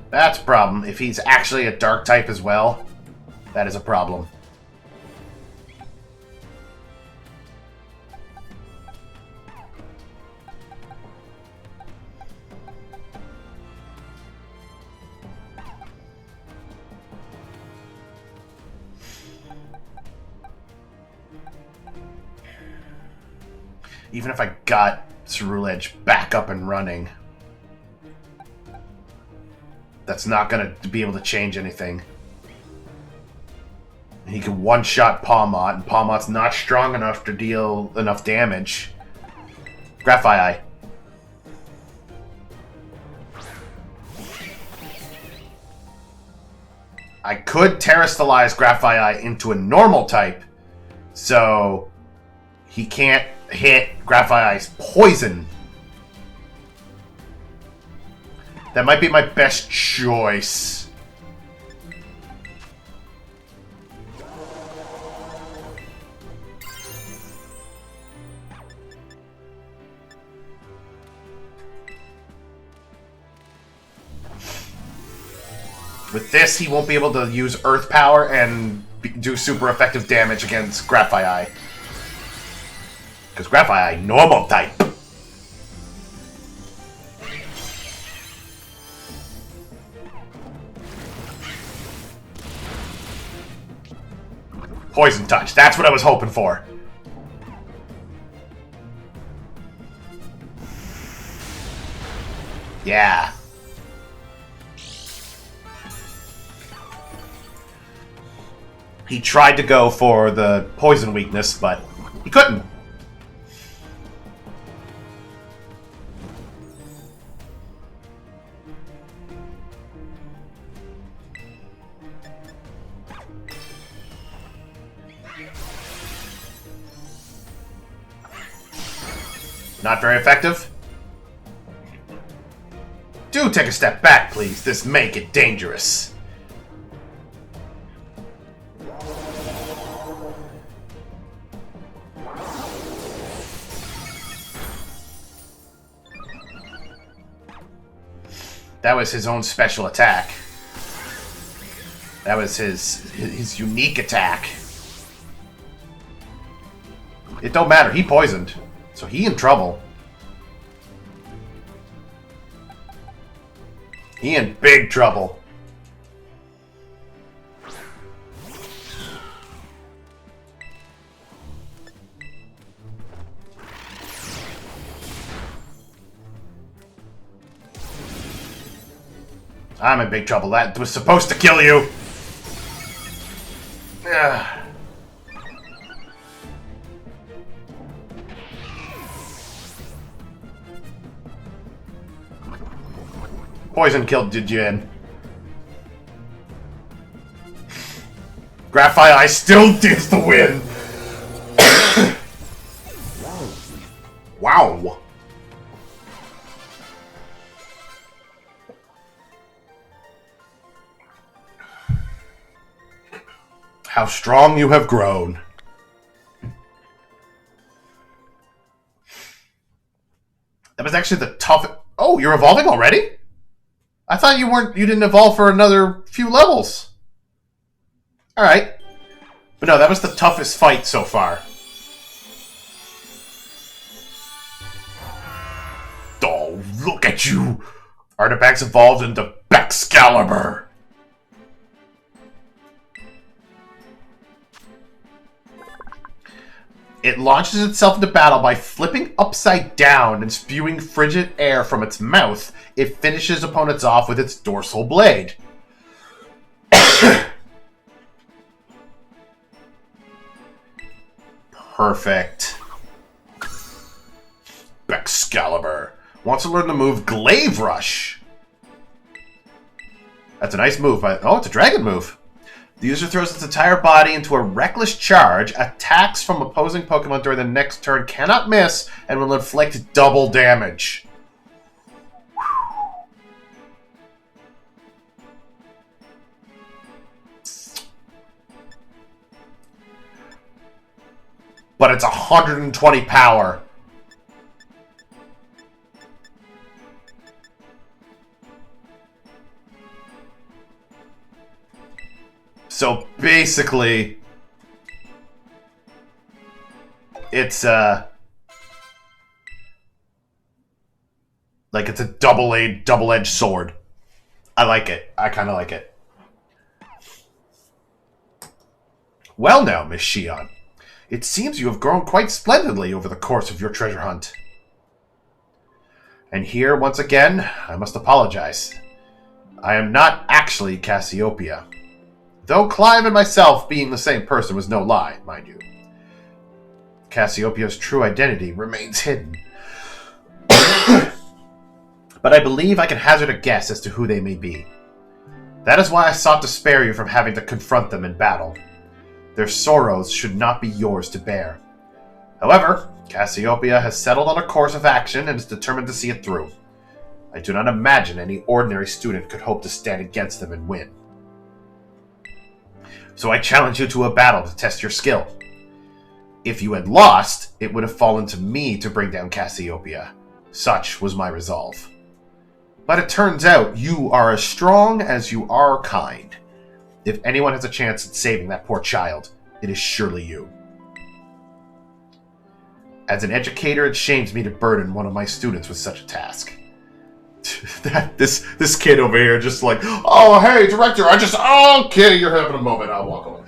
That's a problem. If he's actually a dark type as well, that is a problem. Even if I got Ceruledge back up and running, that's not going to be able to change anything. He can one-shot Palmont, and Palmont's not strong enough to deal enough damage. Graphii. I could Terrestrialize Graphii into a normal type, so he can't hit Graphii's poison. That might be my best choice. With this, he won't be able to use Earth Power and do super effective damage against Grafai. Because Grafai, normal type. Poison Touch, that's what I was hoping for. Yeah. He tried to go for the poison weakness, but he couldn't. Not very effective. Do take a step back, please. This may get dangerous. That was his own special attack. That was his unique attack. It don't matter. He poisoned. So he in trouble. He in big trouble. I'm in big trouble. That was supposed to kill you. Ugh. Poison killed Dijin. Grafai still gets the win. Wow. How strong you have grown. That was actually the toughest. Oh, you're evolving already? I thought you didn't evolve for another few levels. Alright. But no, that was the toughest fight so far. Oh, look at you! Artifacts evolved into Bexcalibur. It launches itself into battle by flipping upside down and spewing frigid air from its mouth. It finishes opponents off with its dorsal blade. Perfect. Bexcalibur wants to learn the move Glaive Rush. That's a nice move. Oh, it's a dragon move. The user throws its entire body into a reckless charge. Attacks from opposing Pokemon during the next turn cannot miss and will inflict double damage. But it's 120 power. So basically, it's like it's a double-edged sword. I like it. I kind of like it. Well now, Miss Xion, it seems you have grown quite splendidly over the course of your treasure hunt. And here, once again, I must apologize. I am not actually Cassiopeia. Though Clive and myself being the same person was no lie, mind you. Cassiopeia's true identity remains hidden. But I believe I can hazard a guess as to who they may be. That is why I sought to spare you from having to confront them in battle. Their sorrows should not be yours to bear. However, Cassiopeia has settled on a course of action and is determined to see it through. I do not imagine any ordinary student could hope to stand against them and win. So I challenge you to a battle to test your skill. If you had lost, it would have fallen to me to bring down Cassiopeia. Such was my resolve. But it turns out you are as strong as you are kind. If anyone has a chance at saving that poor child, it is surely you. As an educator, it shames me to burden one of my students with such a task. this kid over here just like, oh, hey, director, okay, you're having a moment, I'll walk away.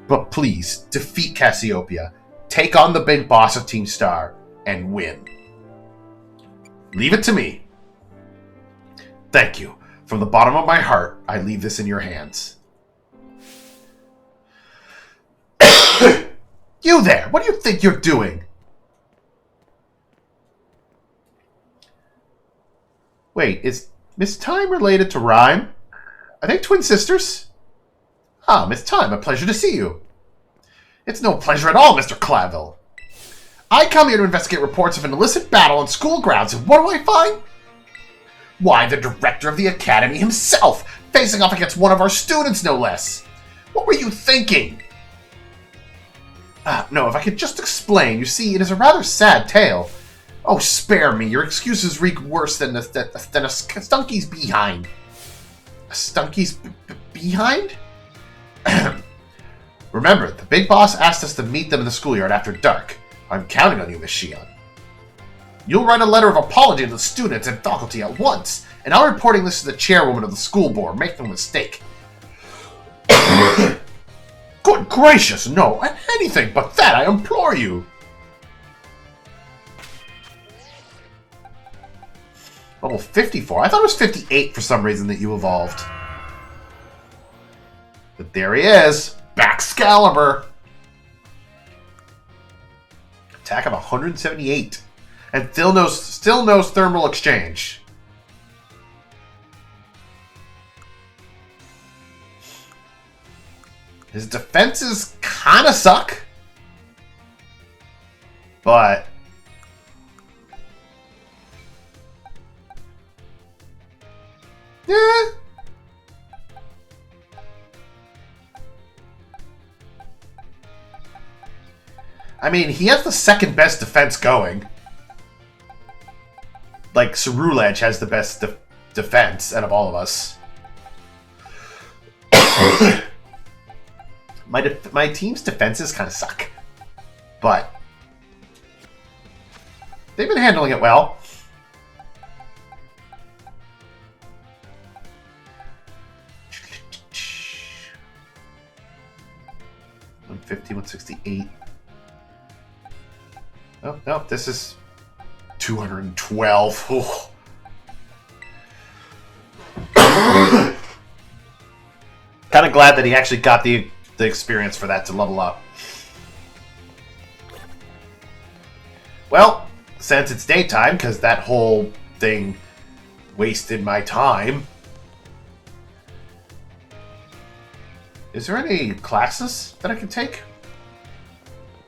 But please, defeat Cassiopeia, take on the big boss of Team Star, and win. Leave it to me. Thank you. From the bottom of my heart, I leave this in your hands. You there! What do you think you're doing? Wait, is Miss Time related to Rhyme? Are they twin sisters? Ah, Miss Time, a pleasure to see you. It's no pleasure at all, Mr. Clavel. I come here to investigate reports of an illicit battle on school grounds, and what do I find? Why, the director of the academy himself, facing off against one of our students, no less. What were you thinking? No, if I could just explain. You see, it is a rather sad tale. Oh, spare me. Your excuses reek worse than a stunky's behind. A stunky's behind? Remember, the big boss asked us to meet them in the schoolyard after dark. I'm counting on you, Miss Shion. You'll write a letter of apology to the students and faculty at once, and I'm reporting this to the chairwoman of the school board. Make no mistake. Good gracious, no. Anything but that, I implore you. Level 54. I thought it was 58 for some reason that you evolved. But there he is. Baxcalibur. Attack of 178. And still knows thermal exchange. His defenses kind of suck. But yeah. I mean, he has the second best defense going. Like, Cerulege has the best defense out of all of us. My team's defenses kind of suck. But they've been handling it well. $150, $168. Oh, no, this is 212. Oh. Kind of glad that he actually got the experience for that to level up. Well, since it's daytime, because that whole thing wasted my time. Is there any classes that I can take?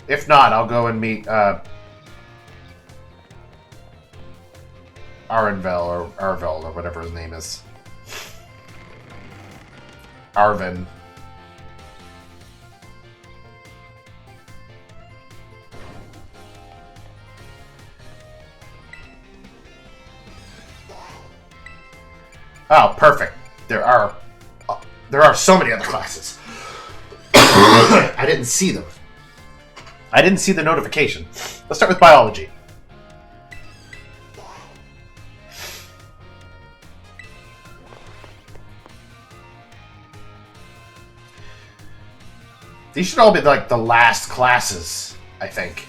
If not, I'll go and meet Arvel or Arvel or whatever his name is. Arvin. Oh, perfect. There are so many other classes. I didn't see them. I didn't see the notification. Let's start with biology. These should all be like the last classes, I think.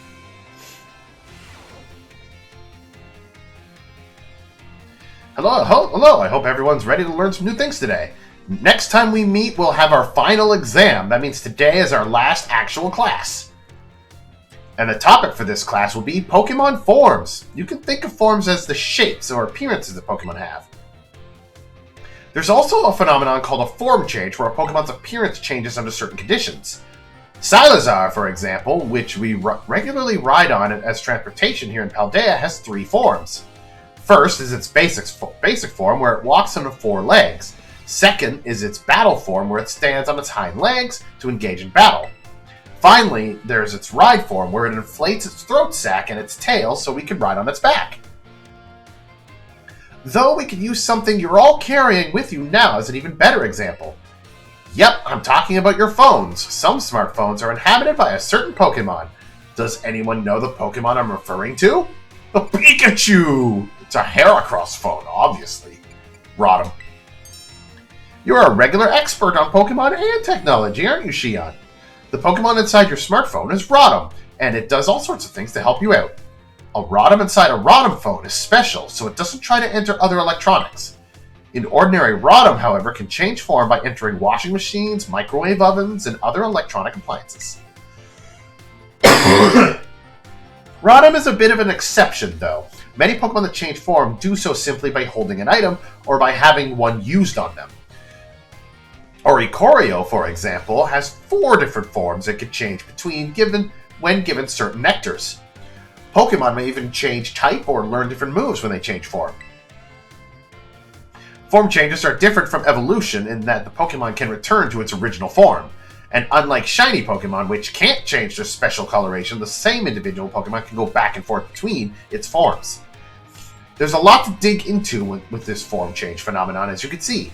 Hello. I hope everyone's ready to learn some new things today. Next time we meet, we'll have our final exam. That means today is our last actual class. And the topic for this class will be Pokemon forms. You can think of forms as the shapes or appearances that Pokemon have. There's also a phenomenon called a form change, where a Pokemon's appearance changes under certain conditions. Sylazar, for example, which we regularly ride on as transportation here in Paldea, has 3 forms. First is its basic form, where it walks on 4 legs. Second is its battle form, where it stands on its hind legs to engage in battle. Finally, there's its ride form, where it inflates its throat sac and its tail so we can ride on its back. Though we could use something you're all carrying with you now as an even better example. Yep, I'm talking about your phones. Some smartphones are inhabited by a certain Pokemon. Does anyone know the Pokemon I'm referring to? The Pikachu! It's a Heracross phone, obviously. Rotom. You're a regular expert on Pokemon and technology, aren't you, Shion? The Pokemon inside your smartphone is Rotom, and it does all sorts of things to help you out. A Rotom inside a Rotom phone is special, so it doesn't try to enter other electronics. An ordinary Rotom, however, can change form by entering washing machines, microwave ovens, and other electronic appliances. Rotom is a bit of an exception, though. Many Pokemon that change form do so simply by holding an item or by having one used on them. Oricorio, for example, has 4 different forms it can change between when given certain nectars. Pokemon may even change type or learn different moves when they change form. Form changes are different from evolution in that the Pokemon can return to its original form. And unlike shiny Pokemon, which can't change their special coloration, the same individual Pokemon can go back and forth between its forms. There's a lot to dig into with this form change phenomenon, as you can see.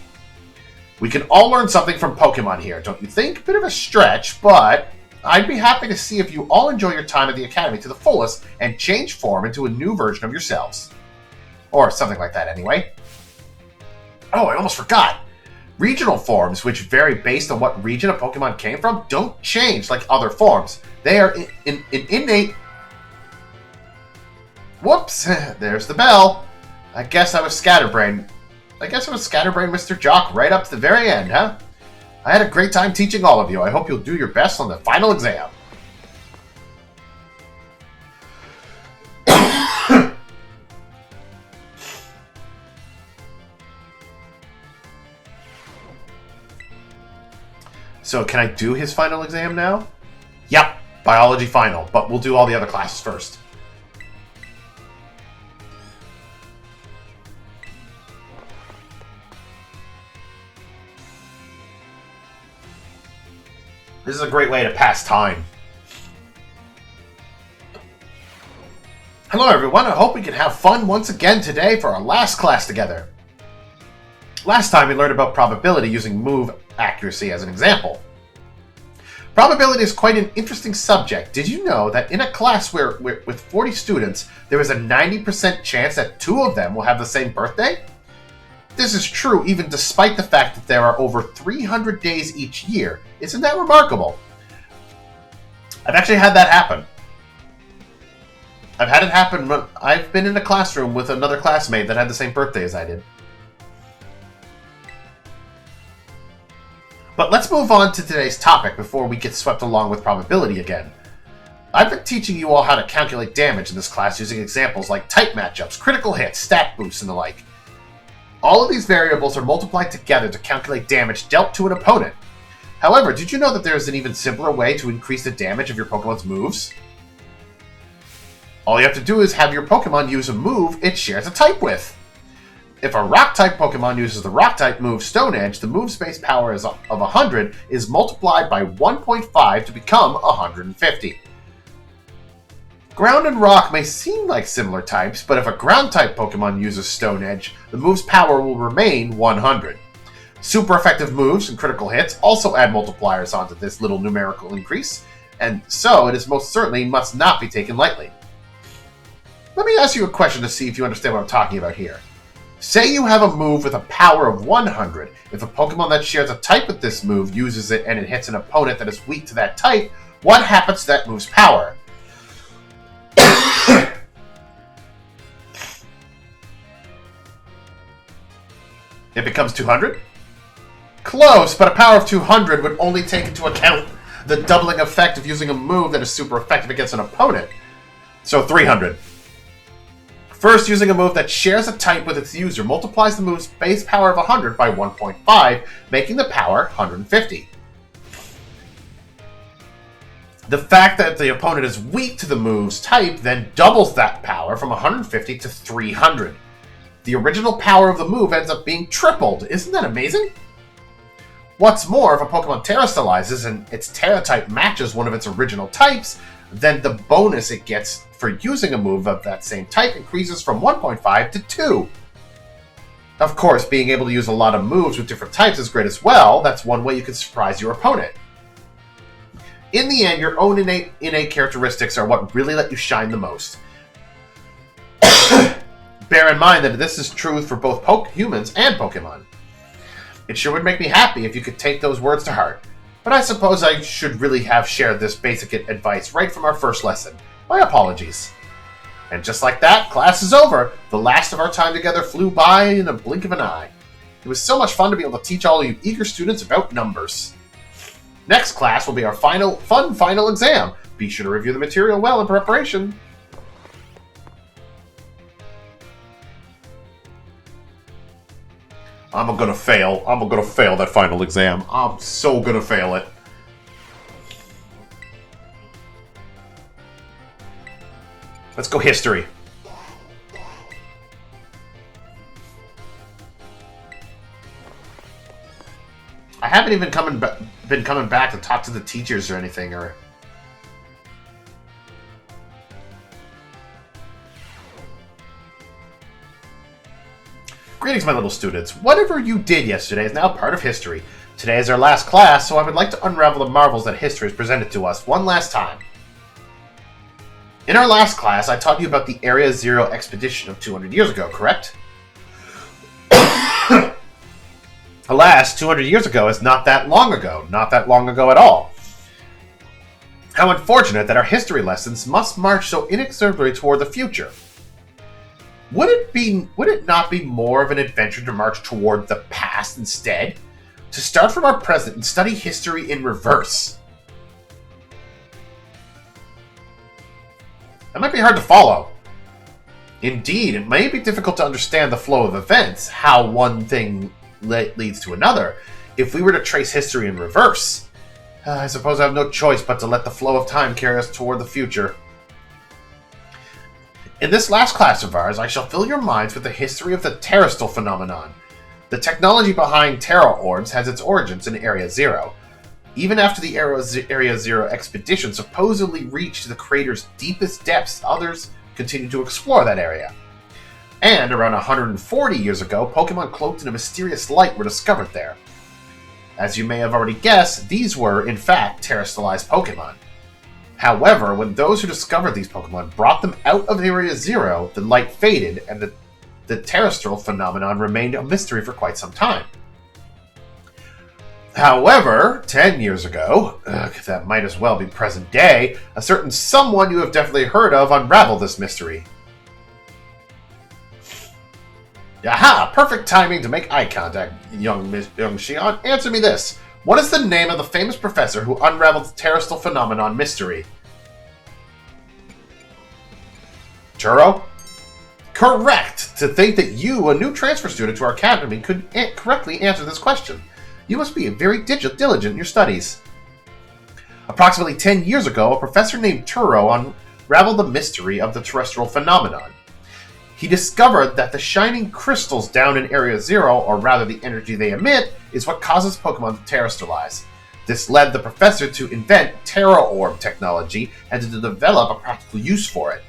We can all learn something from Pokemon here, don't you think? Bit of a stretch, but I'd be happy to see if you all enjoy your time at the Academy to the fullest and change form into a new version of yourselves. Or something like that, anyway. Oh, I almost forgot. Regional forms, which vary based on what region a Pokemon came from, don't change like other forms. They are innate... Whoops, there's the bell. I guess I was scatterbrained. Mr. Jock right up to the very end, huh? I had a great time teaching all of you. I hope you'll do your best on the final exam. So, can I do his final exam now? Yep, biology final, but we'll do all the other classes first. This is a great way to pass time. Hello everyone, I hope we can have fun once again today for our last class together. Last time we learned about probability using move accuracy as an example. Probability is quite an interesting subject. Did you know that in a class with 40 students, there is a 90% chance that 2 of them will have the same birthday? This is true even despite the fact that there are over 300 days each year. Isn't that remarkable? I've actually had that happen. I've had it happen when I've been in a classroom with another classmate that had the same birthday as I did. But let's move on to today's topic before we get swept along with probability again. I've been teaching you all how to calculate damage in this class using examples like type matchups, critical hits, stat boosts, and the like. All of these variables are multiplied together to calculate damage dealt to an opponent. However, did you know that there is an even simpler way to increase the damage of your Pokemon's moves? All you have to do is have your Pokemon use a move it shares a type with. If a Rock-type Pokemon uses the Rock-type move Stone Edge, the move's base power of 100 is multiplied by 1.5 to become 150. Ground and Rock may seem like similar types, but if a Ground-type Pokemon uses Stone Edge, the move's power will remain 100. Super effective moves and critical hits also add multipliers onto this little numerical increase, and so it is most certainly must not be taken lightly. Let me ask you a question to see if you understand what I'm talking about here. Say you have a move with a power of 100. If a Pokemon that shares a type with this move uses it and it hits an opponent that is weak to that type, what happens to that move's power? It becomes 200? Close, but a power of 200 would only take into account the doubling effect of using a move that is super effective against an opponent. So 300. First, using a move that shares a type with its user multiplies the move's base power of 100 by 1.5, making the power 150. The fact that the opponent is weak to the move's type then doubles that power from 150 to 300. The original power of the move ends up being tripled. Isn't that amazing? What's more, if a Pokemon Terra Stylizes and its Terra type matches one of its original types, then the bonus it gets for using a move of that same type increases from 1.5 to 2. Of course, being able to use a lot of moves with different types is great as well. That's one way you can surprise your opponent. In the end, your own innate characteristics are what really let you shine the most. Bear in mind that this is true for both humans and Pokemon. It sure would make me happy if you could take those words to heart. But I suppose I should really have shared this basic advice right from our first lesson. My apologies. And just like that, class is over. The last of our time together flew by in a blink of an eye. It was so much fun to be able to teach all you eager students about numbers. Next class will be our final exam. Be sure to review the material well in preparation. I'm gonna fail. I'm gonna fail that final exam. I'm so gonna fail it. Let's go history. I haven't even been coming back to talk to the teachers or anything, or... Greetings, my little students. Whatever you did yesterday is now part of history. Today is our last class, so I would like to unravel the marvels that history has presented to us one last time. In our last class, I taught you about the Area Zero expedition of 200 years ago, correct? Alas, 200 years ago is not that long ago. Not that long ago at all. How unfortunate that our history lessons must march so inexorably toward the future. Would it not be more of an adventure to march toward the past instead? To start from our present and study history in reverse? That might be hard to follow. Indeed, it may be difficult to understand the flow of events, how one thing leads to another, if we were to trace history in reverse. I suppose I have no choice but to let the flow of time carry us toward the future. In this last class of ours, I shall fill your minds with the history of the Terrestrial phenomenon. The technology behind Terra Orbs has its origins in Area Zero. Even after the Area Zero expedition supposedly reached the crater's deepest depths, others continued to explore that area. And around 140 years ago, Pokemon cloaked in a mysterious light were discovered there. As you may have already guessed, these were, in fact, terrestrialized Pokemon. However, when those who discovered these Pokemon brought them out of Area Zero, the light faded, and the terrestrial phenomenon remained a mystery for quite some time. However, 10 years ago, that might as well be present day, a certain someone you have definitely heard of unraveled this mystery. Aha! Perfect timing to make eye contact, young Xion. Answer me this. What is the name of the famous professor who unraveled the terrestrial phenomenon mystery? Turo? Correct! To think that you, a new transfer student to our academy, could correctly answer this question. You must be very diligent in your studies. Approximately 10 years ago, a professor named Turo unraveled the mystery of the terrestrial phenomenon. He discovered that the shining crystals down in Area Zero, or rather the energy they emit, is what causes Pokemon to terrestrialize. This led the professor to invent Terra Orb technology and to develop a practical use for it.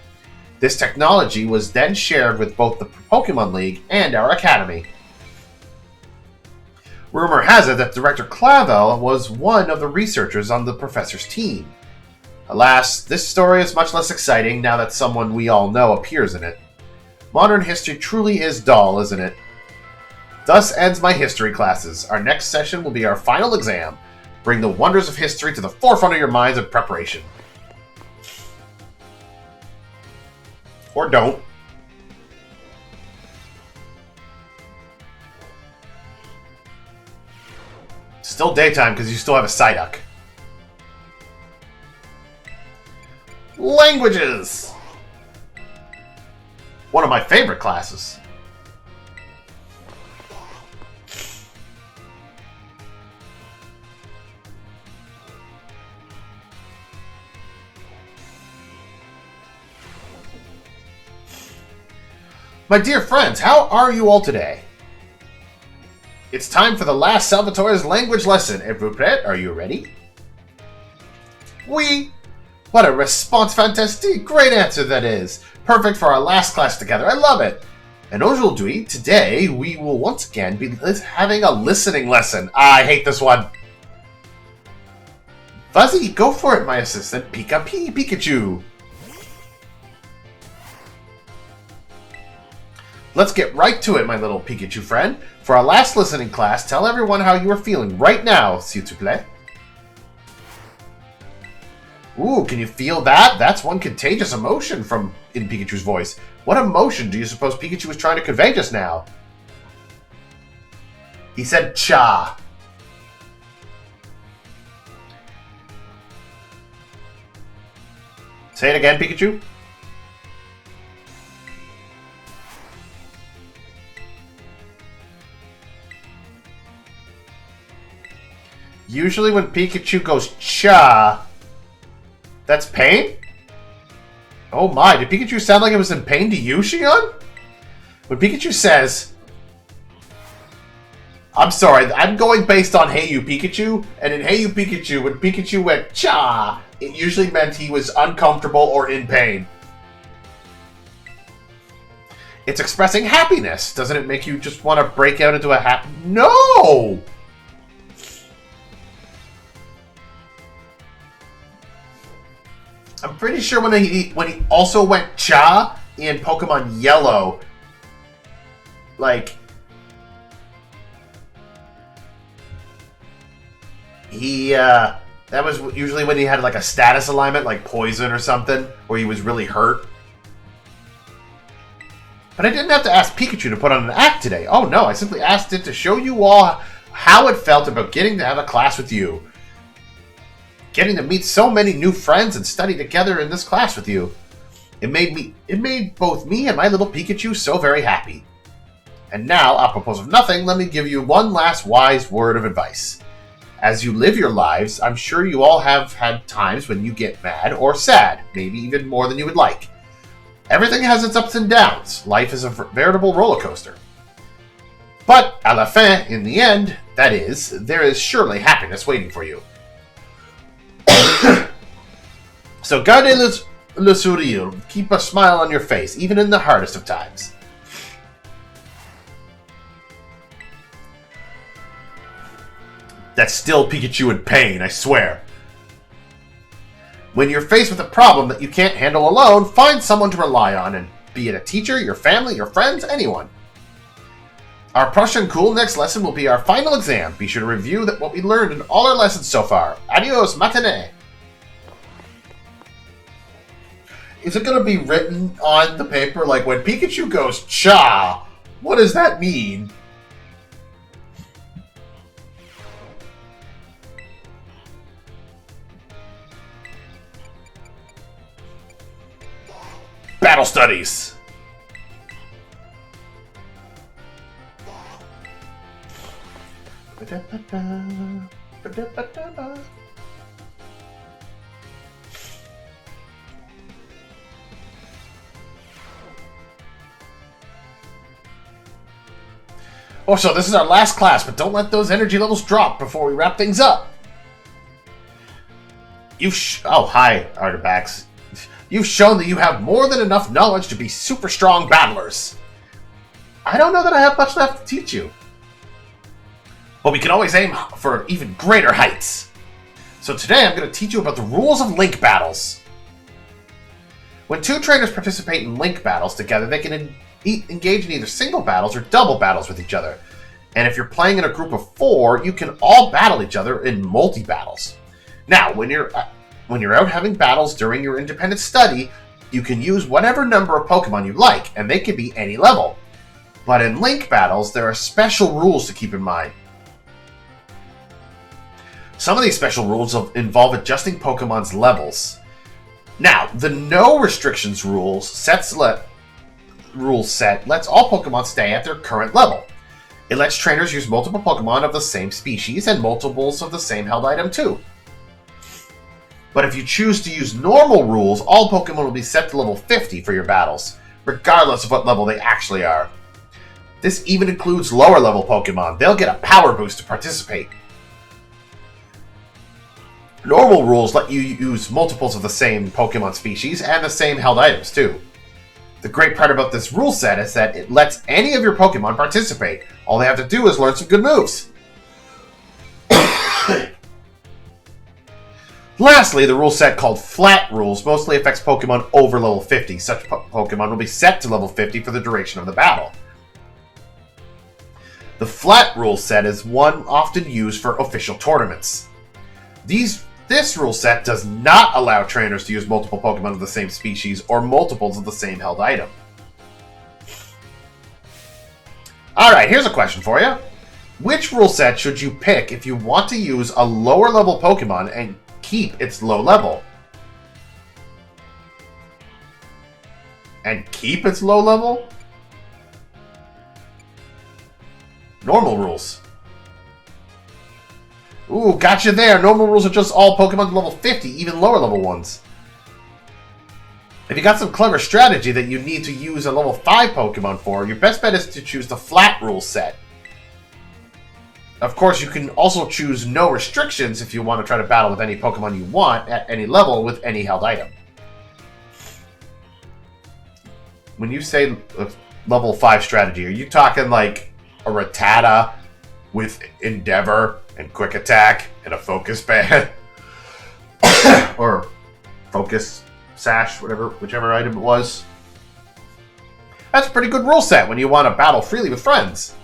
This technology was then shared with both the Pokemon League and our academy. Rumor has it that Director Clavel was one of the researchers on the professor's team. Alas, this story is much less exciting now that someone we all know appears in it. Modern history truly is dull, isn't it? Thus ends my history classes. Our next session will be our final exam. Bring the wonders of history to the forefront of your minds in preparation. Or don't. Still daytime because you still have a Psyduck. Languages! One of my favorite classes. My dear friends, how are you all today? It's time for the last Salvatore's language lesson. Êtes-vous prêt? Are you ready? Oui! What a response fantastique! Great answer that is! Perfect for our last class together. I love it! And aujourd'hui, today, we will once again be having a listening lesson. I hate this one. Fuzzy, go for it, my assistant, Pikachu. Let's get right to it, my little Pikachu friend. For our last listening class, tell everyone how you are feeling right now, s'il te plaît. Ooh, can you feel that? That's one contagious emotion in Pikachu's voice. What emotion do you suppose Pikachu was trying to convey just now? He said cha. Say it again, Pikachu. Usually when Pikachu goes cha, that's pain? Oh my, did Pikachu sound like it was in pain to you, Shion? When Pikachu says, I'm sorry, I'm going based on Hey You Pikachu, and in Hey You Pikachu, when Pikachu went cha, it usually meant he was uncomfortable or in pain. It's expressing happiness. Doesn't it make you just want to break out into a happy... No! I'm pretty sure when he also went cha in Pokemon Yellow, like, that was usually when he had like a status alignment, like poison or something, where he was really hurt. But I didn't have to ask Pikachu to put on an act today. Oh no, I simply asked it to show you all how it felt about getting to have a class with you. Getting to meet so many new friends and study together in this class with you. It made both me and my little Pikachu so very happy. And now, apropos of nothing, let me give you one last wise word of advice. As you live your lives, I'm sure you all have had times when you get mad or sad, maybe even more than you would like. Everything has its ups and downs. Life is a veritable roller coaster. But, à la fin, in the end, that is, there is surely happiness waiting for you. So gardez le sourire, keep a smile on your face, even in the hardest of times. That's still Pikachu in pain, I swear. When you're faced with a problem that you can't handle alone, find someone to rely on, and be it a teacher, your family, your friends, anyone. Our prochain cool next lesson will be our final exam. Be sure to review what we learned in all our lessons so far. Adios, matinee. Is it going to be written on the paper, like, when Pikachu goes cha, what does that mean? Battle studies! Oh, so this is our last class, but don't let those energy levels drop before we wrap things up. Oh, hi, Artifacts. You've shown that you have more than enough knowledge to be super strong battlers. I don't know that I have much left to teach you. But we can always aim for even greater heights. So today I'm going to teach you about the rules of link battles. When two trainers participate in link battles together, they can engage in either single battles or double battles with each other. And if you're playing in a group of 4, you can all battle each other in multi-battles. Now, when you're out having battles during your independent study, you can use whatever number of Pokemon you like, and they can be any level. But in link battles, there are special rules to keep in mind. Some of these special rules involve adjusting Pokemon's levels. Now, the no restrictions rule set lets all Pokemon stay at their current level. It lets trainers use multiple Pokemon of the same species and multiples of the same held item too. But if you choose to use normal rules, all Pokemon will be set to level 50 for your battles, regardless of what level they actually are. This even includes lower level Pokemon. They'll get a power boost to participate. Normal rules let you use multiples of the same Pokemon species and the same held items too. The great part about this rule set is that it lets any of your Pokemon participate. All they have to do is learn some good moves. Lastly, the rule set called Flat Rules mostly affects Pokemon over level 50. Such Pokemon will be set to level 50 for the duration of the battle. The Flat Rule set is one often used for official tournaments. This rule set does not allow trainers to use multiple Pokemon of the same species or multiples of the same held item. Alright, here's a question for you. Which rule set should you pick if you want to use a lower level Pokemon and keep its low level? And keep its low level? Normal rules. Ooh, gotcha there. Normal rules are just all Pokemon to level 50, even lower level ones. If you got some clever strategy that you need to use a level 5 Pokemon for, your best bet is to choose the Flat Rule set. Of course, you can also choose no restrictions if you want to try to battle with any Pokemon you want at any level with any held item. When you say level 5 strategy, are you talking like a Rattata with Endeavor and Quick Attack and a Focus Band? Or Focus Sash, whichever item it was? That's a pretty good rule set when you want to battle freely with friends.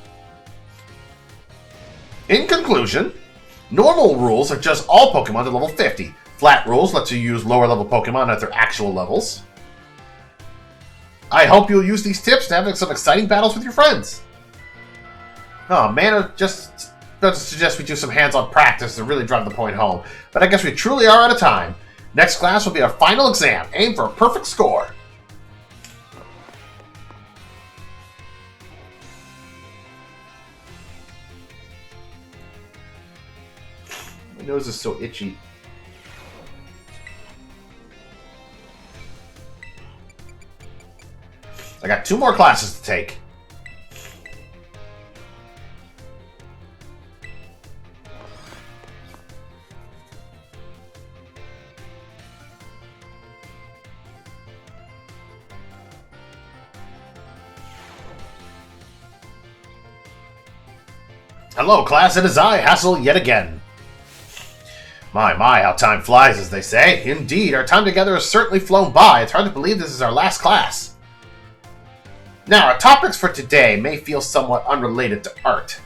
In conclusion, normal rules are just all Pokemon to level 50. Flat rules lets you use lower level Pokemon at their actual levels. I hope you'll use these tips to have some exciting battles with your friends. Oh man, I just about to suggest we do some hands-on practice to really drive the point home. But I guess we truly are out of time. Next class will be our final exam. Aim for a perfect score. My nose is so itchy. I got 2 more classes to take. Hello, class. It is I, Hassel, yet again. My, how time flies, as they say. Indeed, our time together has certainly flown by. It's hard to believe this is our last class. Now, our topics for today may feel somewhat unrelated to art.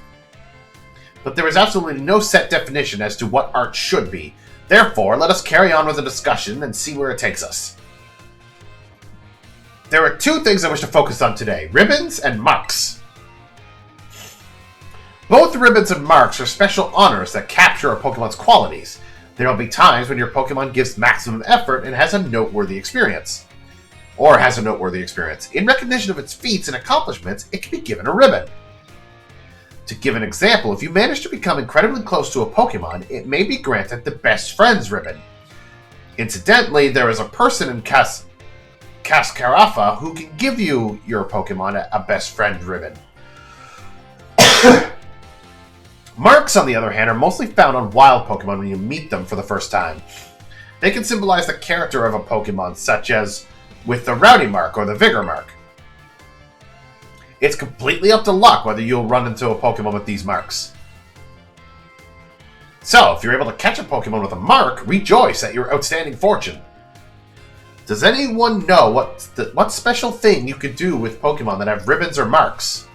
But there is absolutely no set definition as to what art should be. Therefore, let us carry on with the discussion and see where it takes us. There are 2 things I wish to focus on today: ribbons and marks. Both ribbons and marks are special honors that capture a Pokemon's qualities. There will be times when your Pokemon gives maximum effort and has a noteworthy experience. In recognition of its feats and accomplishments, it can be given a ribbon. To give an example, if you manage to become incredibly close to a Pokemon, it may be granted the Best Friends ribbon. Incidentally, there is a person in Cascarafa who can give you your Pokemon a Best Friend ribbon. Marks, on the other hand, are mostly found on wild Pokemon when you meet them for the first time. They can symbolize the character of a Pokemon, such as with the Rowdy mark or the Vigor mark. It's completely up to luck whether you'll run into a Pokemon with these marks. So, if you're able to catch a Pokemon with a mark, rejoice at your outstanding fortune. Does anyone know what special thing you could do with Pokemon that have ribbons or marks?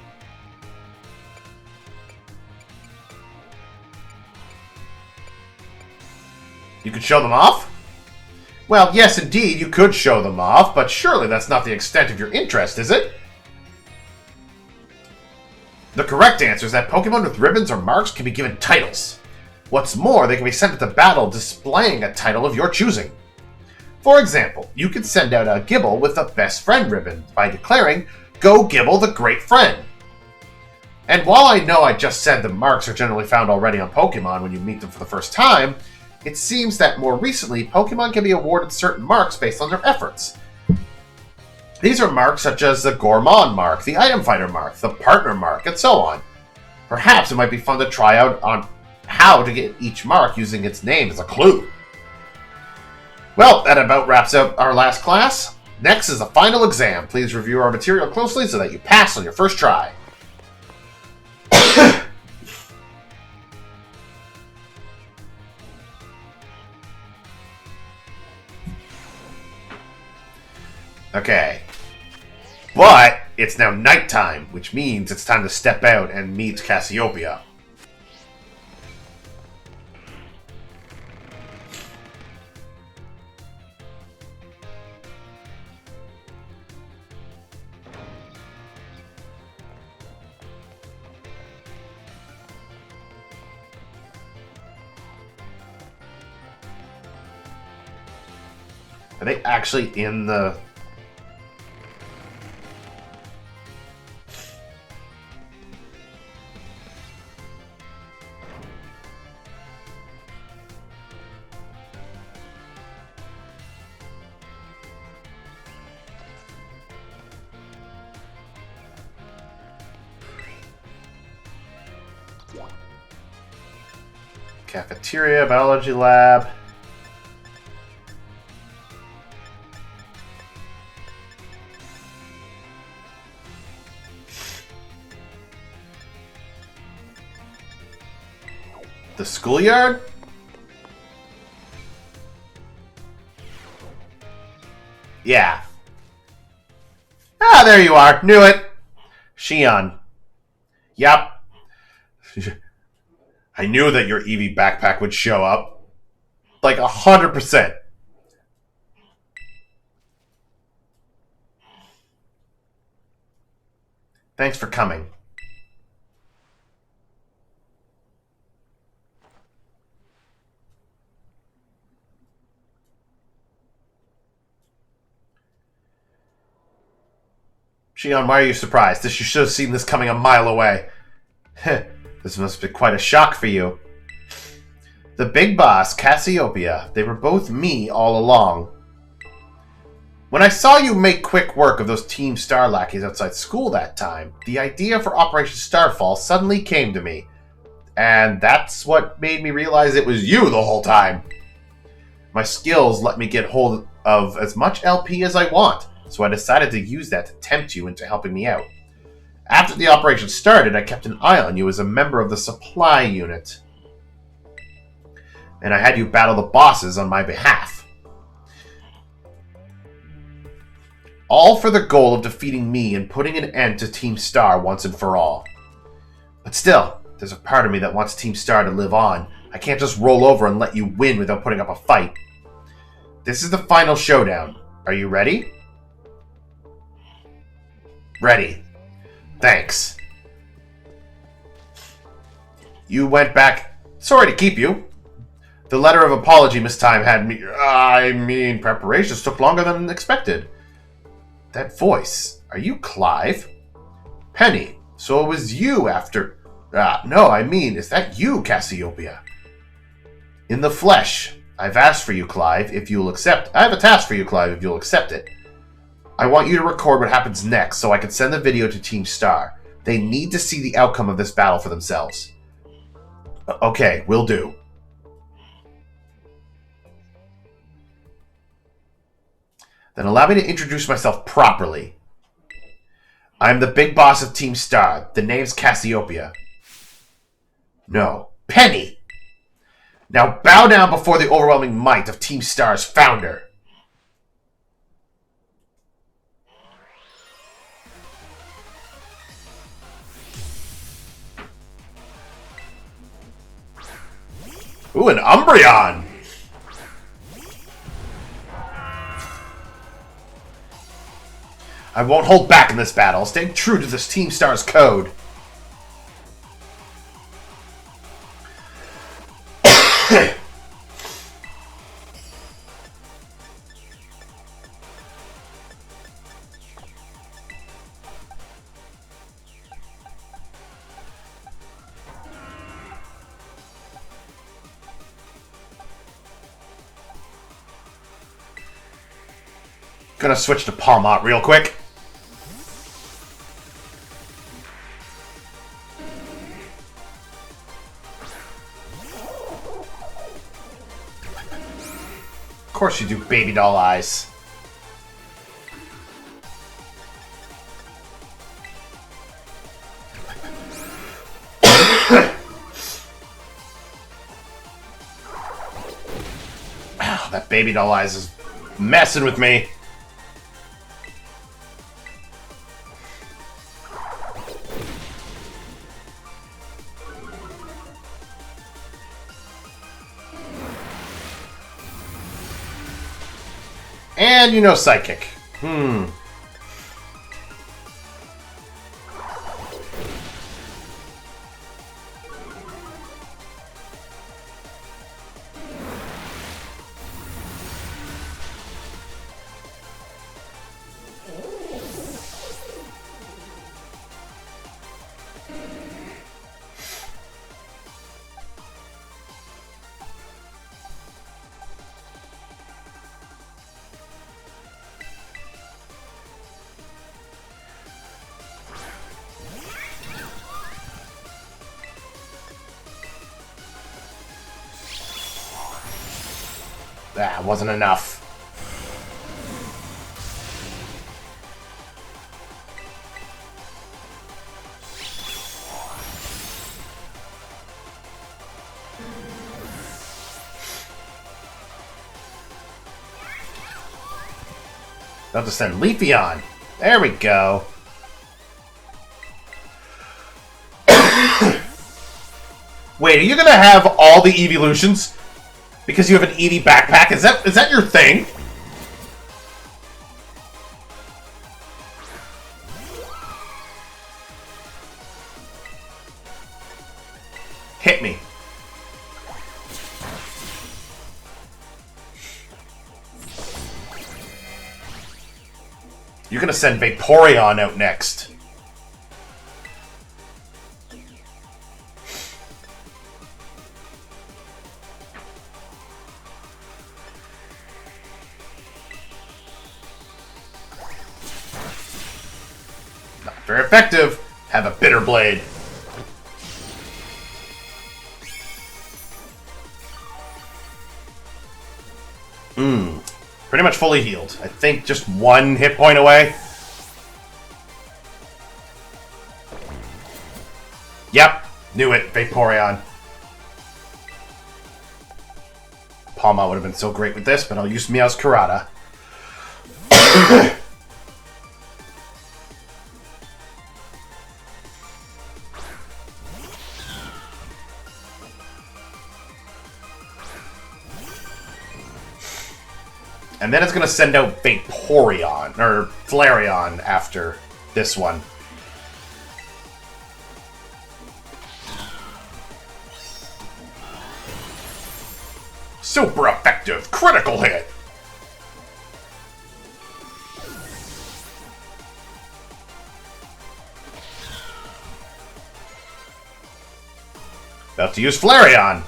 You could show them off? Well, yes, indeed, you could show them off, but surely that's not the extent of your interest, is it? The correct answer is that Pokemon with ribbons or marks can be given titles. What's more, they can be sent into battle displaying a title of your choosing. For example, you could send out a Gible with a Best Friend ribbon by declaring, "Go Gible the Great Friend." And while I know I just said the marks are generally found already on Pokemon when you meet them for the first time, it seems that more recently, Pokemon can be awarded certain marks based on their efforts. These are marks such as the Gourmand mark, the Item Finder mark, the Partner mark, and so on. Perhaps it might be fun to try out on how to get each mark using its name as a clue. Well, that about wraps up our last class. Next is the final exam. Please review our material closely so that you pass on your first try. Okay. But it's now nighttime, which means it's time to step out and meet Cassiopeia. Are they actually in the... Cafeteria, biology lab. The schoolyard? Yeah. Ah, there you are. Knew it. Shion. Yep. I knew that your Eevee backpack would show up. Like 100%. Thanks for coming. Shion, why are you surprised? You should have seen this coming a mile away. This must be quite a shock for you. The big boss, Cassiopeia, they were both me all along. When I saw you make quick work of those Team Star lackeys outside school that time, the idea for Operation Starfall suddenly came to me. And that's what made me realize it was you the whole time. My skills let me get hold of as much LP as I want, so I decided to use that to tempt you into helping me out. After the operation started, I kept an eye on you as a member of the supply unit. And I had you battle the bosses on my behalf. All for the goal of defeating me and putting an end to Team Star once and for all. But still, there's a part of me that wants Team Star to live on. I can't just roll over and let you win without putting up a fight. This is the final showdown. Are you ready? Ready. Thanks. You went back. Sorry to keep you. The letter of apology Miss Time had me... preparations took longer than expected. That voice. Are you Clive? Penny. So it was you after... no, is that you, Cassiopeia? In the flesh. I've asked for you, Clive, if you'll accept... I have a task for you, Clive, if you'll accept it. I want you to record what happens next so I can send the video to Team Star. They need to see the outcome of this battle for themselves. Okay, will do. Then allow me to introduce myself properly. I'm the big boss of Team Star. The name's Cassiopeia. No, Penny! Now bow down before the overwhelming might of Team Star's founder. Ooh, an Umbreon! I won't hold back in this battle. I'll stay true to this Team Star's code. Gonna switch to Palmont real quick. Of course you do, baby doll eyes. That baby doll eyes is messing with me. And you know Psychic. That wasn't enough. I'll just send Leafeon. There we go. Wait, are you gonna have all the evolutions? Because you have an Eevee backpack? Is that your thing? Hit me. You're gonna send Vaporeon out next. Not very effective. Have a Bitter Blade. Pretty much fully healed. I think just one hit point away. Yep. Knew it. Vaporeon. Palma would have been so great with this, but I'll use Meowscarada. And then it's going to send out Vaporeon, or Flareon after this one. Super effective! Critical hit! About to use Flareon!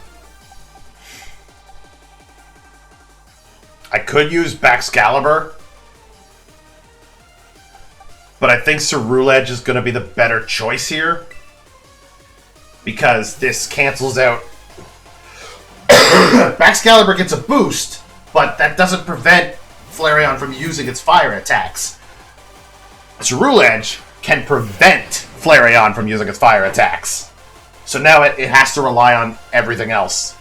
I could use Baxcalibur, but I think Ceruledge is going to be the better choice here, because this cancels out. Baxcalibur gets a boost, but that doesn't prevent Flareon from using its fire attacks. Ceruledge can prevent Flareon from using its fire attacks. So now it has to rely on everything else.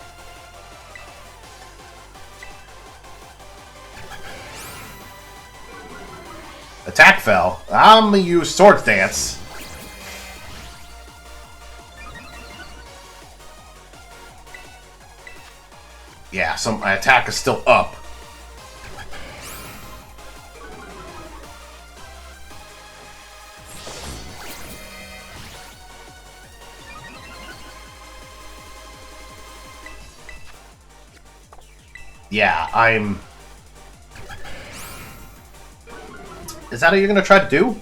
Attack fell. I'm gonna use Sword Dance. Yeah, so my attack is still up. Yeah, I'm... Is that what you're going to try to do?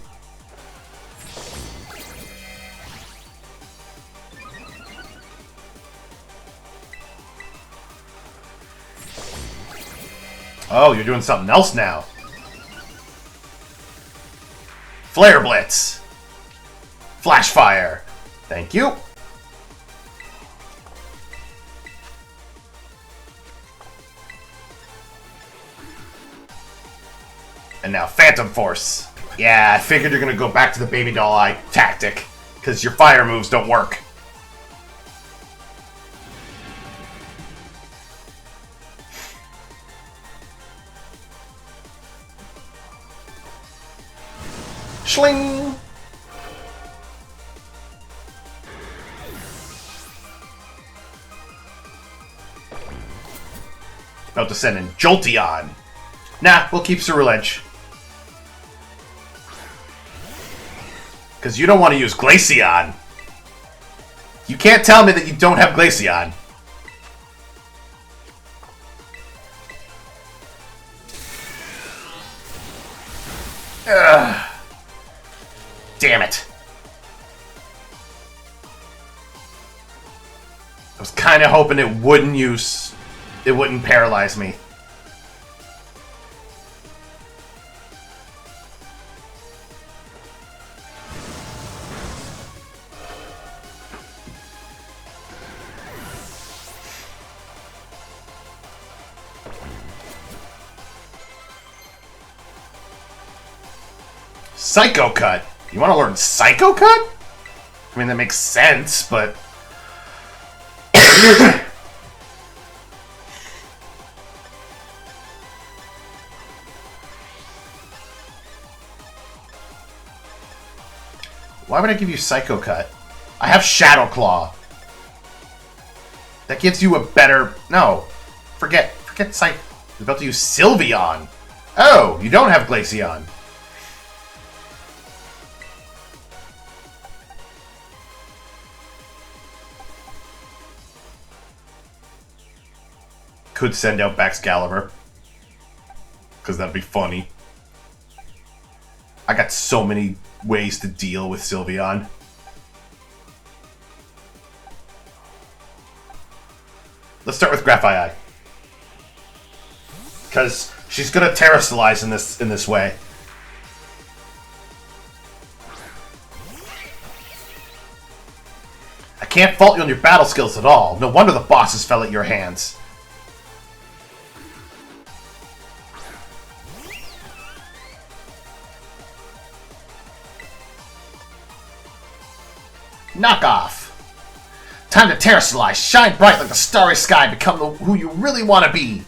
Oh, you're doing something else now. Flare Blitz. Flash Fire. Thank you. And now Phantom Force. Yeah, I figured you're going to go back to the Baby Doll Eye tactic, because your fire moves don't work. Schling! About to send in Jolteon. Nah, we'll keep Ceruledge. Because you don't want to use Glaceon. You can't tell me that you don't have Glaceon. Ugh. Damn it. I was kind of hoping it wouldn't paralyze me. Psycho Cut? You want to learn Psycho Cut? I mean, that makes sense, but... Why would I give you Psycho Cut? I have Shadow Claw. That gives you a better... No. Forget Psycho... I was about to use Sylveon. Oh, you don't have Glaceon. Could send out Baxcalibur. Because that'd be funny. I got so many ways to deal with Sylveon. Let's start with Grafaiai. Because she's gonna Terrasilize in this way. I can't fault you on your battle skills at all. No wonder the bosses fell at your hands. Knock off. Time to Terrasilize. Shine bright like the starry sky. Become who you really want to be.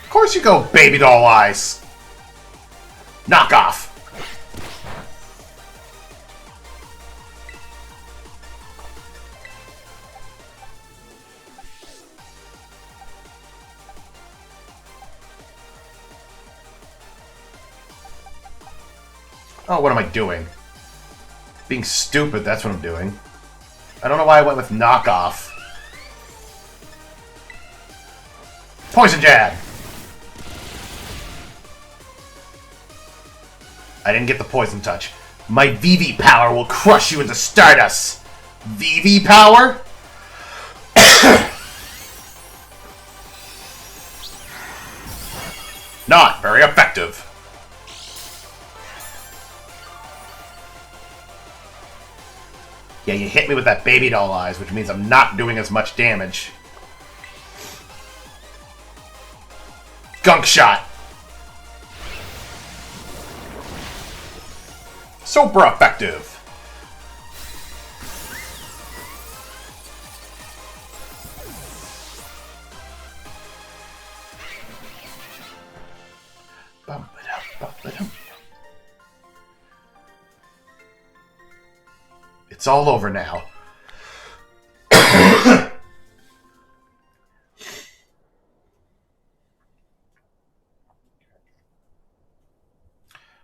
Of course you go, baby doll eyes. Knock off. Oh, what am I doing? Being stupid, that's what I'm doing. I don't know why I went with knockoff. Poison Jab! I didn't get the poison touch. My VV power will crush you into stardust! VV power? Not very effective. Yeah, you hit me with that baby doll eyes, which means I'm not doing as much damage. Gunk Shot! Super effective! It's all over now.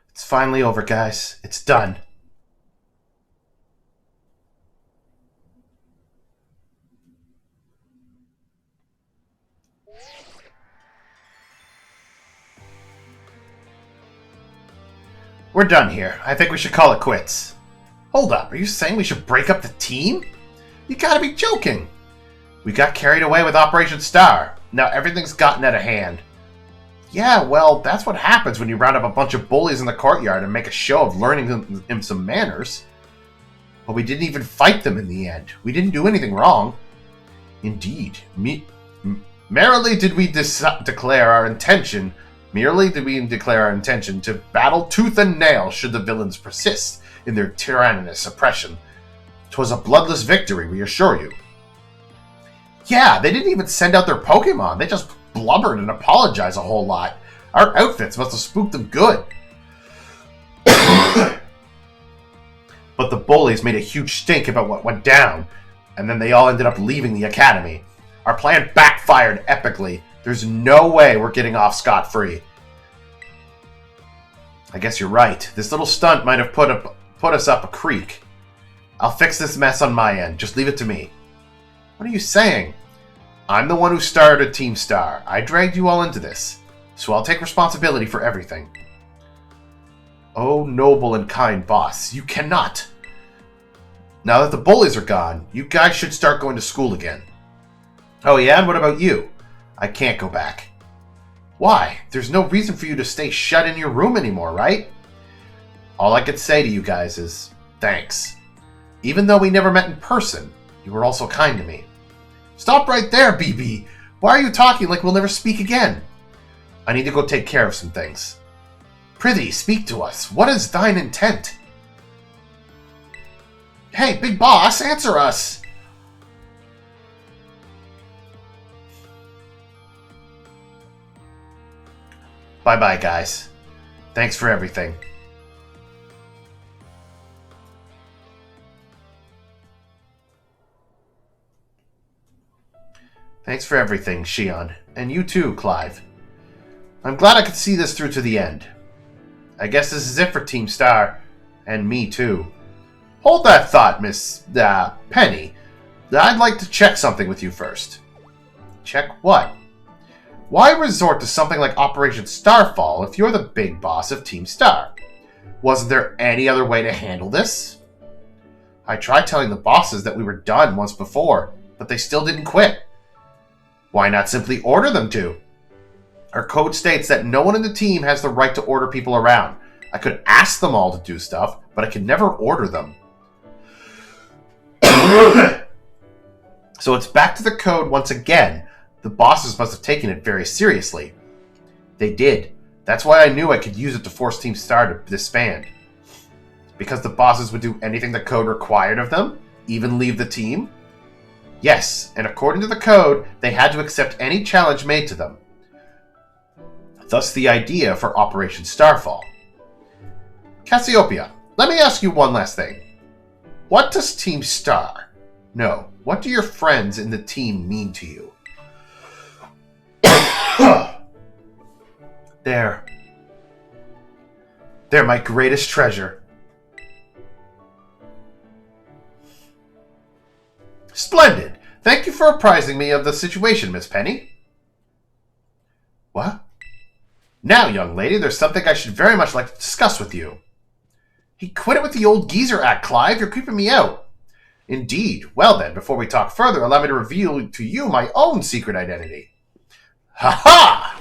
It's finally over, guys. It's done. We're done here. I think we should call it quits. Hold up, are you saying we should break up the team? You gotta be joking. We got carried away with Operation Star. Now everything's gotten out of hand. Yeah, well, that's what happens when you round up a bunch of bullies in the courtyard and make a show of learning them some manners. But we didn't even fight them in the end. We didn't do anything wrong. Indeed. Merrily did we declare our intention Merely did we declare our intention to battle tooth and nail should the villains persist in their tyrannous oppression. 'Twas a bloodless victory, we assure you. Yeah, they didn't even send out their Pokemon. They just blubbered and apologized a whole lot. Our outfits must have spooked them good. But the bullies made a huge stink about what went down, and then they all ended up leaving the academy. Our plan backfired epically. There's no way we're getting off scot-free. I guess you're right. This little stunt might have put us up a creek. I'll fix this mess on my end. Just leave it to me. What are you saying? I'm the one who started Team Star. I dragged you all into this, so I'll take responsibility for everything. Oh, noble and kind boss, you cannot. Now that the bullies are gone, you guys should start going to school again. Oh yeah, and what about you? I can't go back. Why? There's no reason for you to stay shut in your room anymore, right? All I could say to you guys is, thanks. Even though we never met in person, you were also kind to me. Stop right there, BB! Why are you talking like we'll never speak again? I need to go take care of some things. Prithee, speak to us. What is thine intent? Hey, big boss, answer us! Bye-bye, guys. Thanks for everything. Thanks for everything, Shion. And you too, Clive. I'm glad I could see this through to the end. I guess this is it for Team Star. And me too. Hold that thought, Miss Penny. I'd like to check something with you first. Check what? Why resort to something like Operation Starfall if you're the big boss of Team Star? Wasn't there any other way to handle this? I tried telling the bosses that we were done once before, but they still didn't quit. Why not simply order them to? Our code states that no one in the team has the right to order people around. I could ask them all to do stuff, but I could never order them. So it's back to the code once again. The bosses must have taken it very seriously. They did. That's why I knew I could use it to force Team Star to disband. Because the bosses would do anything the code required of them? Even leave the team? Yes, and according to the code, they had to accept any challenge made to them. Thus the idea for Operation Starfall. Cassiopeia, let me ask you one last thing. What does Team Star? No, what do your friends in the team mean to you? They're my greatest treasure. Splendid! Thank you for apprising me of the situation, Miss Penny. What? Now, young lady, there's something I should very much like to discuss with you. He quit it with the old geezer act, Clive. You're creeping me out. Indeed. Well then, before we talk further, allow me to reveal to you my own secret identity. Ha-ha!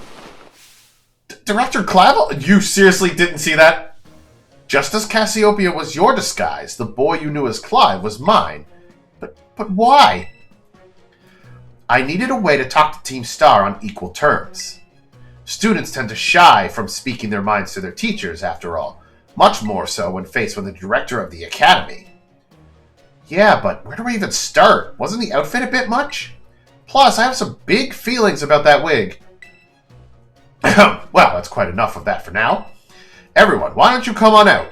Director Clavel? You seriously didn't see that? Just as Cassiopeia was your disguise, the boy you knew as Clive was mine. But why? I needed a way to talk to Team Star on equal terms. Students tend to shy from speaking their minds to their teachers, after all. Much more so when faced with the director of the academy. Yeah, but where do I even start? Wasn't the outfit a bit much? Plus, I have some big feelings about that wig. Well, that's quite enough of that for now. Everyone, why don't you come on out?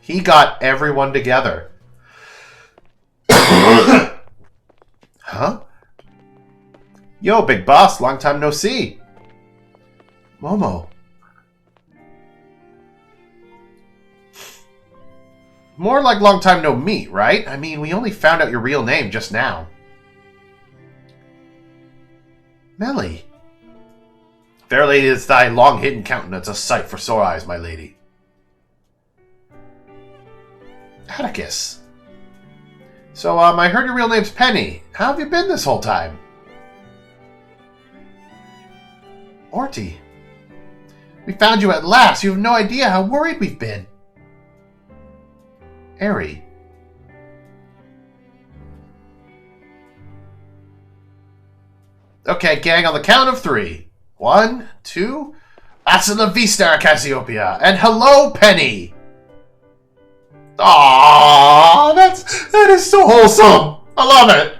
He got everyone together. Huh? Yo, big boss, long time no see. Momo. More like long time no meet, right? I mean, we only found out your real name just now. Melly. Verily is thy long-hidden countenance a sight for sore eyes, my lady. Atticus. So, I heard your real name's Penny. How have you been this whole time? Orty. We found you at last. You have no idea how worried we've been. Eri. Okay, gang, on the count of 3. 1, 2... Hasta la vista, Cassiopeia! And hello, Penny! Aww, that is so wholesome! I love it!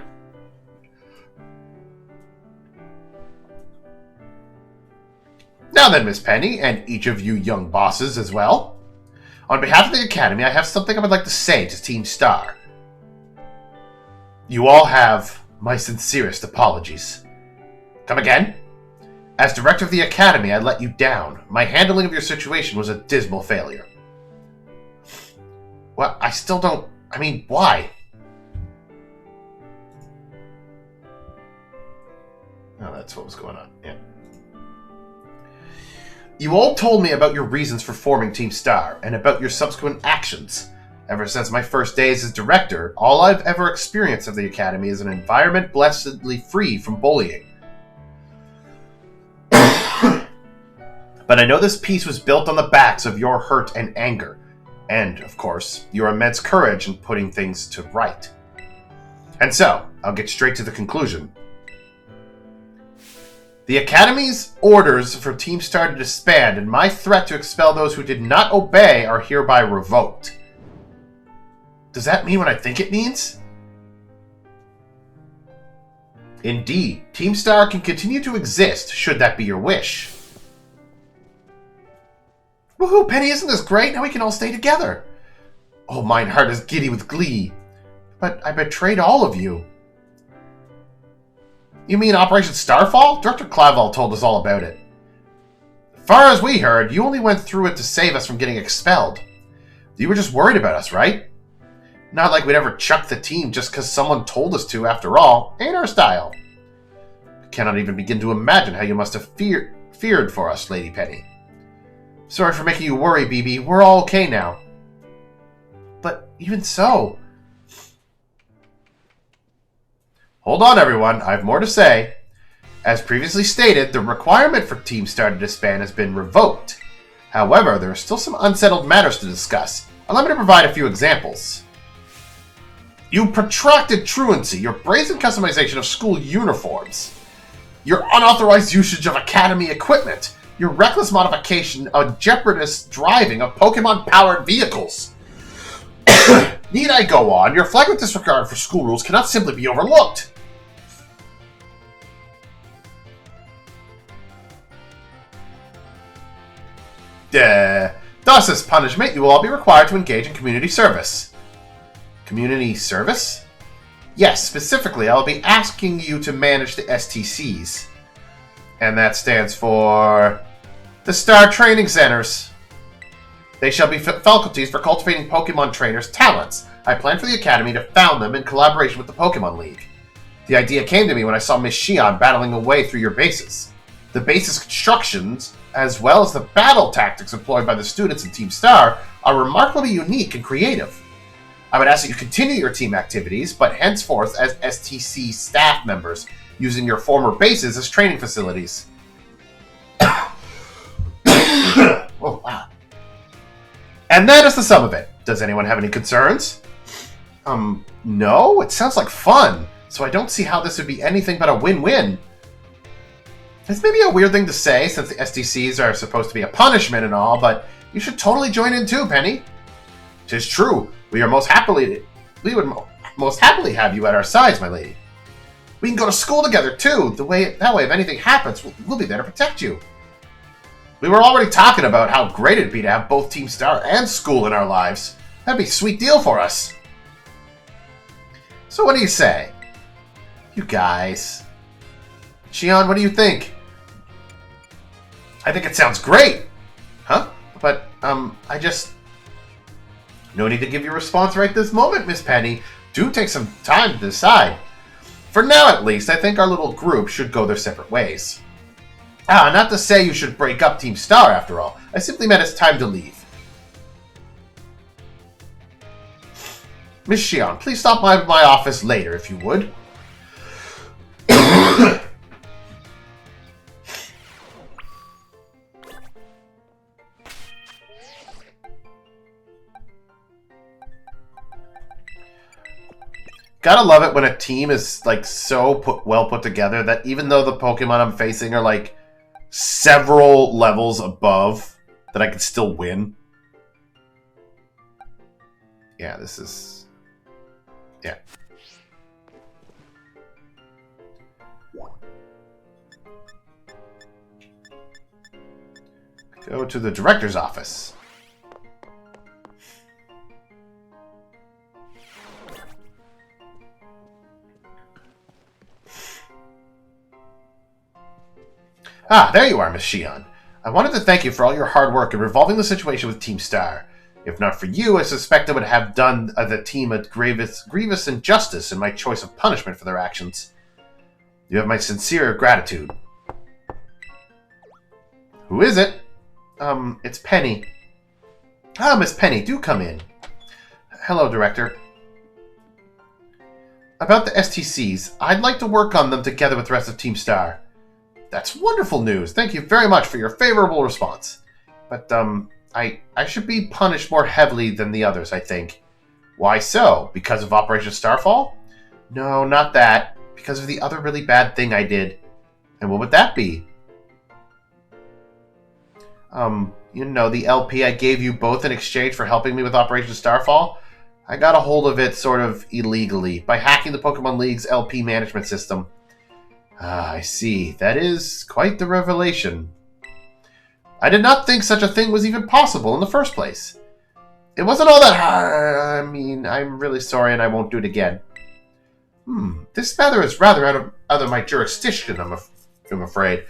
Now then, Miss Penny, and each of you young bosses as well. On behalf of the Academy, I have something I would like to say to Team Star. You all have my sincerest apologies. Come again? As director of the Academy, I let you down. My handling of your situation was a dismal failure. Well, I still don't... I mean, why? Oh, that's what was going on. Yeah. You all told me about your reasons for forming Team Star, and about your subsequent actions. Ever since my first days as director, all I've ever experienced of the Academy is an environment blessedly free from bullying. But I know this peace was built on the backs of your hurt and anger, and, of course, your immense courage in putting things to right. And so, I'll get straight to the conclusion. The Academy's orders for Team Star to disband and my threat to expel those who did not obey are hereby revoked. Does that mean what I think it means? Indeed, Team Star can continue to exist, should that be your wish. Woohoo, Penny, isn't this great? Now we can all stay together. Oh, mine heart is giddy with glee. But I betrayed all of you. You mean Operation Starfall? Director Clavel told us all about it. As far as we heard, you only went through it to save us from getting expelled. You were just worried about us, right? Not like we'd ever chuck the team just because someone told us to, after all. Ain't our style. I cannot even begin to imagine how you must have feared for us, Lady Penny. Sorry for making you worry, BB. We're all okay now. But even so... Hold on, everyone. I have more to say. As previously stated, the requirement for Team Star to disband has been revoked. However, there are still some unsettled matters to discuss. Allow me to provide a few examples. You protracted truancy, your brazen customization of school uniforms, your unauthorized usage of Academy equipment, your reckless modification of jeopardous driving of Pokemon-powered vehicles. Need I go on? Your flagrant disregard for school rules cannot simply be overlooked. Thus, as punishment, you will all be required to engage in community service. Community service? Yes, specifically, I will be asking you to manage the STCs. And that stands for... the Star Training Centers. They shall be faculties for cultivating Pokemon trainers' talents. I plan for the Academy to found them in collaboration with the Pokemon League. The idea came to me when I saw Miss Xion battling away through your bases. The base's constructions, as well as the battle tactics employed by the students in Team Star, are remarkably unique and creative. I would ask that you continue your team activities, but henceforth as STC staff members, using your former bases as training facilities. Oh, wow. And that is the sum of it. Does anyone have any concerns? No? It sounds like fun, so I don't see how this would be anything but a win-win. This may be a weird thing to say, since the STCs are supposed to be a punishment and all, but you should totally join in too, Penny. 'Tis true. We would most happily have you at our sides, my lady. We can go to school together too. That way, if anything happens, we'll be there to protect you. We were already talking about how great it'd be to have both Team Star and school in our lives. That'd be a sweet deal for us. So what do you say? You guys. Xion, what do you think? I think it sounds great. Huh? But, I just... No need to give you a response right this moment, Miss Penny. Do take some time to decide. For now, at least, I think our little group should go their separate ways. Not to say you should break up Team Star, after all. I simply meant it's time to leave. Miss Xion, please stop by my office later, if you would. Gotta love it when a team is like so well put together that even though the Pokemon I'm facing are like several levels above, that I can still win. Yeah, this is... Yeah. Go to the director's office. Ah, there you are, Miss Shion. I wanted to thank you for all your hard work in resolving the situation with Team Star. If not for you, I suspect I would have done the team a grievous injustice in my choice of punishment for their actions. You have my sincere gratitude. Who is it? It's Penny. Ah, Miss Penny, do come in. Hello, Director. About the STCs, I'd like to work on them together with the rest of Team Star. That's wonderful news. Thank you very much for your favorable response. But, I should be punished more heavily than the others, I think. Why so? Because of Operation Starfall? No, not that. Because of the other really bad thing I did. And what would that be? You know, the LP I gave you both in exchange for helping me with Operation Starfall? I got a hold of it sort of illegally, by hacking the Pokemon League's LP management system. Ah, I see. That is quite the revelation. I did not think such a thing was even possible in the first place. It wasn't all that hard. I mean, I'm really sorry and I won't do it again. This matter is rather out of my jurisdiction, I'm afraid.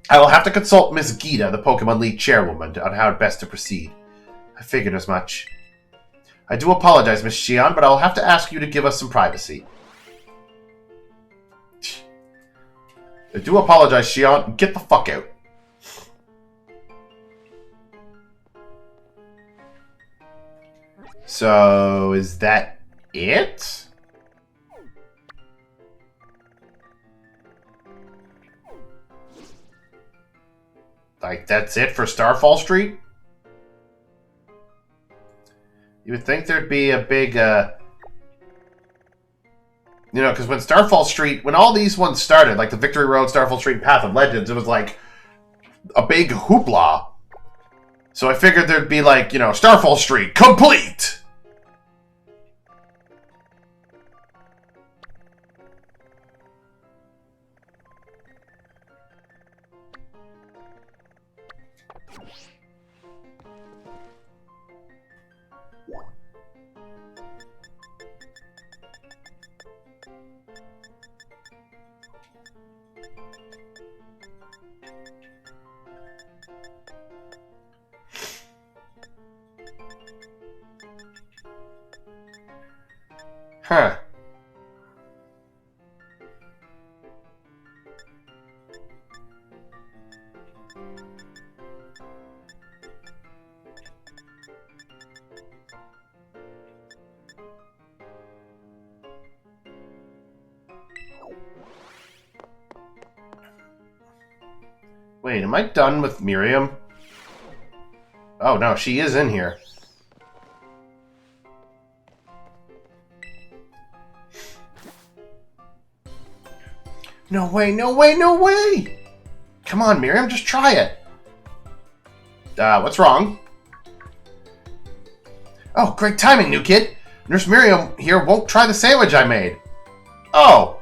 I will have to consult Miss Gita, the Pokemon League chairwoman, on how best to proceed. I figured as much. I do apologize, Miss Shion, but I will have to ask you to give us some privacy. I do apologize, Shion. Get the fuck out. So, is that it? Like, that's it for Starfall Street? You would think there'd be a big, you know, because when Starfall Street, when all these ones started, like the Victory Road, Starfall Street, and Path of Legends, it was like a big hoopla. So I figured there'd be like, you know, Starfall Street, complete! Huh. Wait, am I done with Miriam? Oh no, she is in here. No way, no way, no way! Come on, Miriam, just try it. What's wrong? Oh, great timing, new kid. Nurse Miriam here won't try the sandwich I made. Oh.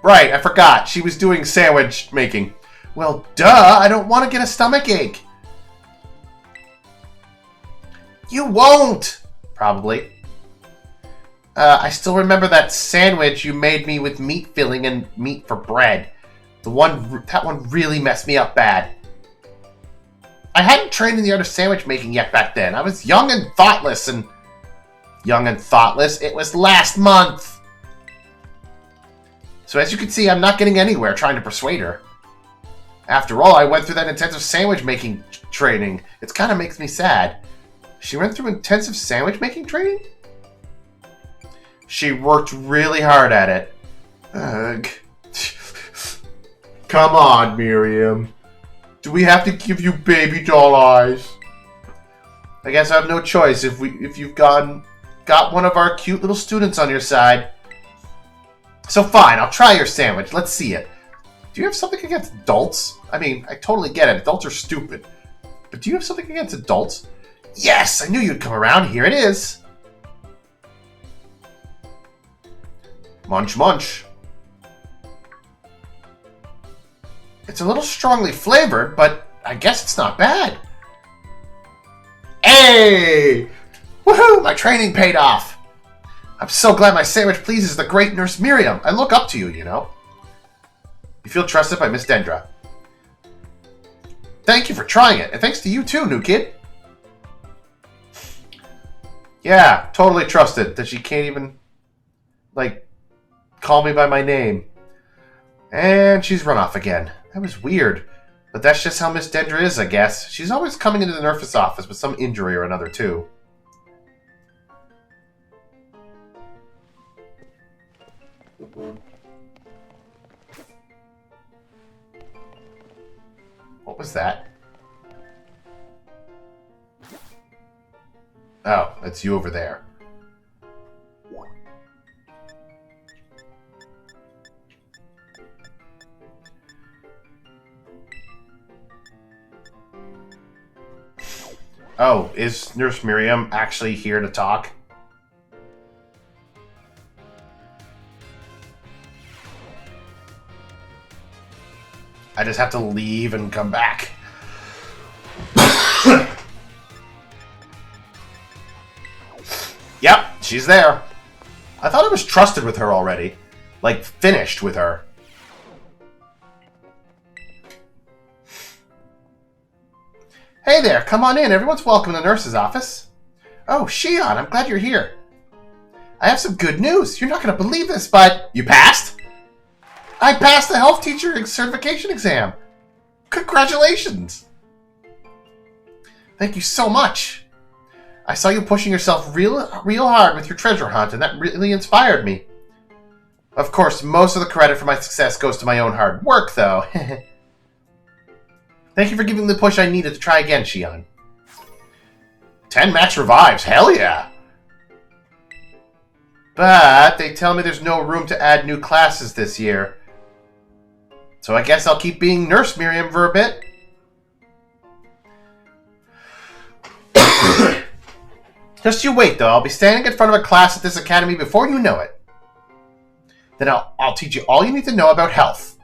Right, I forgot. She was doing sandwich making. Well, duh, I don't want to get a stomach ache. You won't! Probably. I still remember that sandwich you made me with meat filling and meat for bread. That one really messed me up bad. I hadn't trained in the art of sandwich making yet back then. I was young and thoughtless and... Young and thoughtless? It was last month! So as you can see, I'm not getting anywhere trying to persuade her. After all, I went through that intensive sandwich making training. It kind of makes me sad. She went through intensive sandwich making training? She worked really hard at it. Ugh. Come on, Miriam. Do we have to give you baby doll eyes? I guess I have no choice if you've gone got one of our cute little students on your side. So fine, I'll try your sandwich. Let's see it. Do you have something against adults? I mean, I totally get it. Adults are stupid. But do you have something against adults? Yes, I knew you'd come around. Here it is. Munch, munch. It's a little strongly flavored, but I guess it's not bad. Hey! Woohoo! My training paid off. I'm so glad my sandwich pleases the great Nurse Miriam. I look up to you, you know. You feel trusted by Miss Dendra. Thank you for trying it, and thanks to you too, new kid. Yeah, totally trusted that she can't even, call me by my name. And she's run off again. That was weird. But that's just how Miss Dendra is, I guess. She's always coming into the nurse's office with some injury or another, too. What was that? Oh, it's you over there. Oh, is Nurse Miriam actually here to talk? I just have to leave and come back. Yep, she's there. I thought I was trusted with her already. Finished with her. Hey there, come on in. Everyone's welcome in the nurse's office. Oh, Shion, I'm glad you're here. I have some good news. You're not going to believe this, but... You passed? I passed the health teacher certification exam. Congratulations. Thank you so much. I saw you pushing yourself real hard with your treasure hunt, and that really inspired me. Of course, most of the credit for my success goes to my own hard work, though. Thank you for giving the push I needed to try again, Shion. 10 max revives, hell yeah! But they tell me there's no room to add new classes this year. So I guess I'll keep being Nurse Miriam for a bit. Just you wait, though. I'll be standing in front of a class at this academy before you know it. Then I'll teach you all you need to know about health.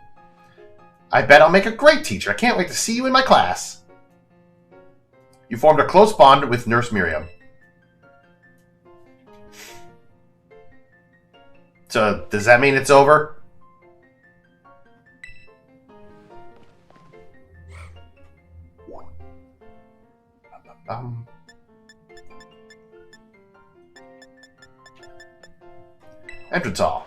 I bet I'll make a great teacher. I can't wait to see you in my class. You formed a close bond with Nurse Miriam. So, does that mean it's over? Entrance hall.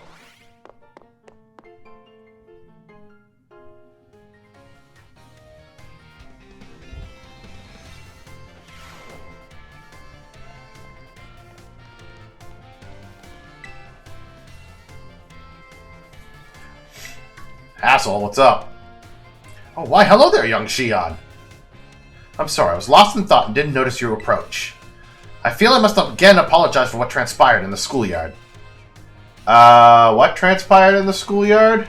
Asshole, what's up? Oh, why, hello there, young Shion. I'm sorry, I was lost in thought and didn't notice your approach. I feel I must again apologize for what transpired in the schoolyard. What transpired in the schoolyard?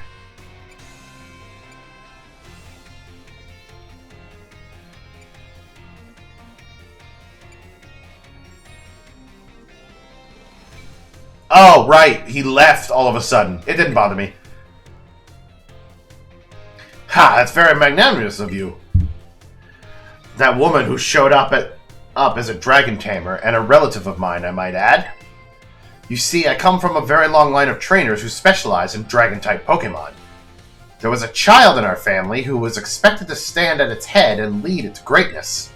Oh, right, he left all of a sudden. It didn't bother me. Ha, that's very magnanimous of you. That woman who showed up as a dragon tamer, and a relative of mine, I might add. You see, I come from a very long line of trainers who specialize in dragon-type Pokemon. There was a child in our family who was expected to stand at its head and lead it to greatness.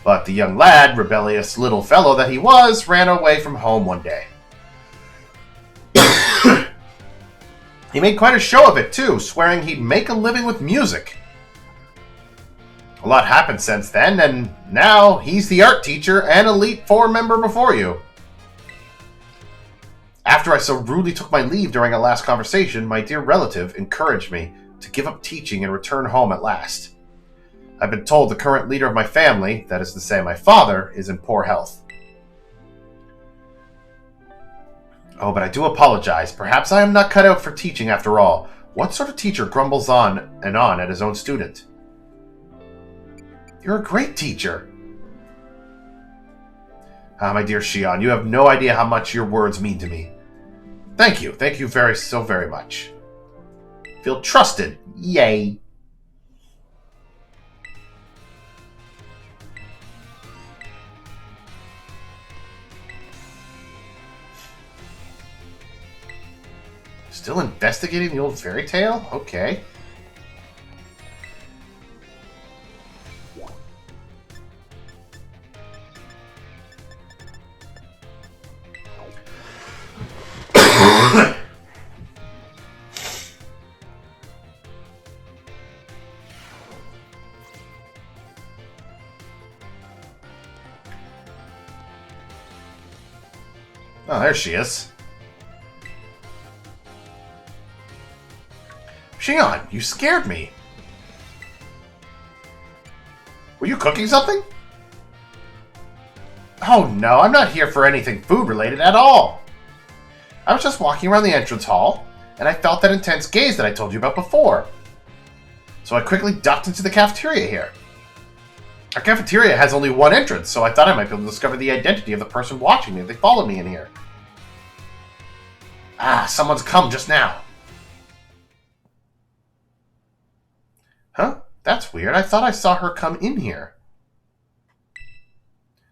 But the young lad, rebellious little fellow that he was, ran away from home one day. He made quite a show of it, too, swearing he'd make a living with music. A lot happened since then, and now he's the art teacher and Elite Four member before you. After I so rudely took my leave during our last conversation, my dear relative encouraged me to give up teaching and return home at last. I've been told the current leader of my family, that is to say my father, is in poor health. Oh, but I do apologize. Perhaps I am not cut out for teaching after all. What sort of teacher grumbles on and on at his own student? You're a great teacher. Ah, my dear Shion, you have no idea how much your words mean to me. Thank you. Thank you so very much. Feel trusted. Yay. Still investigating the old fairy tale? Okay. Oh, there she is. Shion, you scared me. Were you cooking something? Oh no, I'm not here for anything food related at all. I was just walking around the entrance hall, and I felt that intense gaze that I told you about before. So I quickly ducked into the cafeteria here. Our cafeteria has only one entrance, so I thought I might be able to discover the identity of the person watching me if they followed me in here. Ah, someone's come just now. Huh? That's weird. I thought I saw her come in here.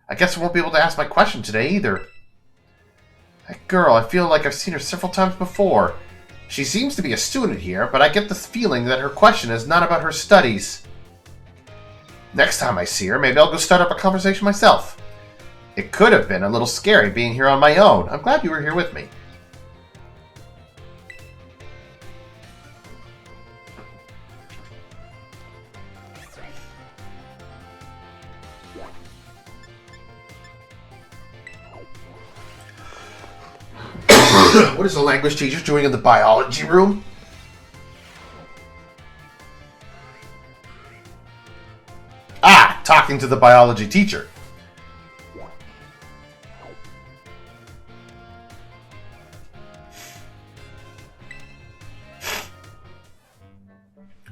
I guess I won't be able to ask my question today either. That girl, I feel like I've seen her several times before. She seems to be a student here, but I get the feeling that her question is not about her studies. Next time I see her, maybe I'll go start up a conversation myself. It could have been a little scary being here on my own. I'm glad you were here with me. What is the language teacher doing in the biology room? Ah, talking to the biology teacher.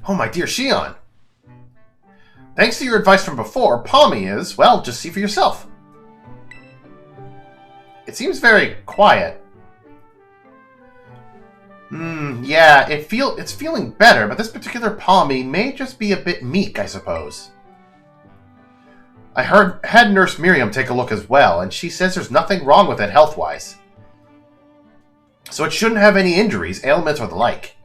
Oh, my dear Shion. Thanks to your advice from before, Palmy is, well, just see for yourself. It seems very quiet. Yeah, it's feeling better, but this particular Palmy may just be a bit meek, I suppose. I had Nurse Miriam take a look as well, and she says there's nothing wrong with it health-wise. So it shouldn't have any injuries, ailments, or the like.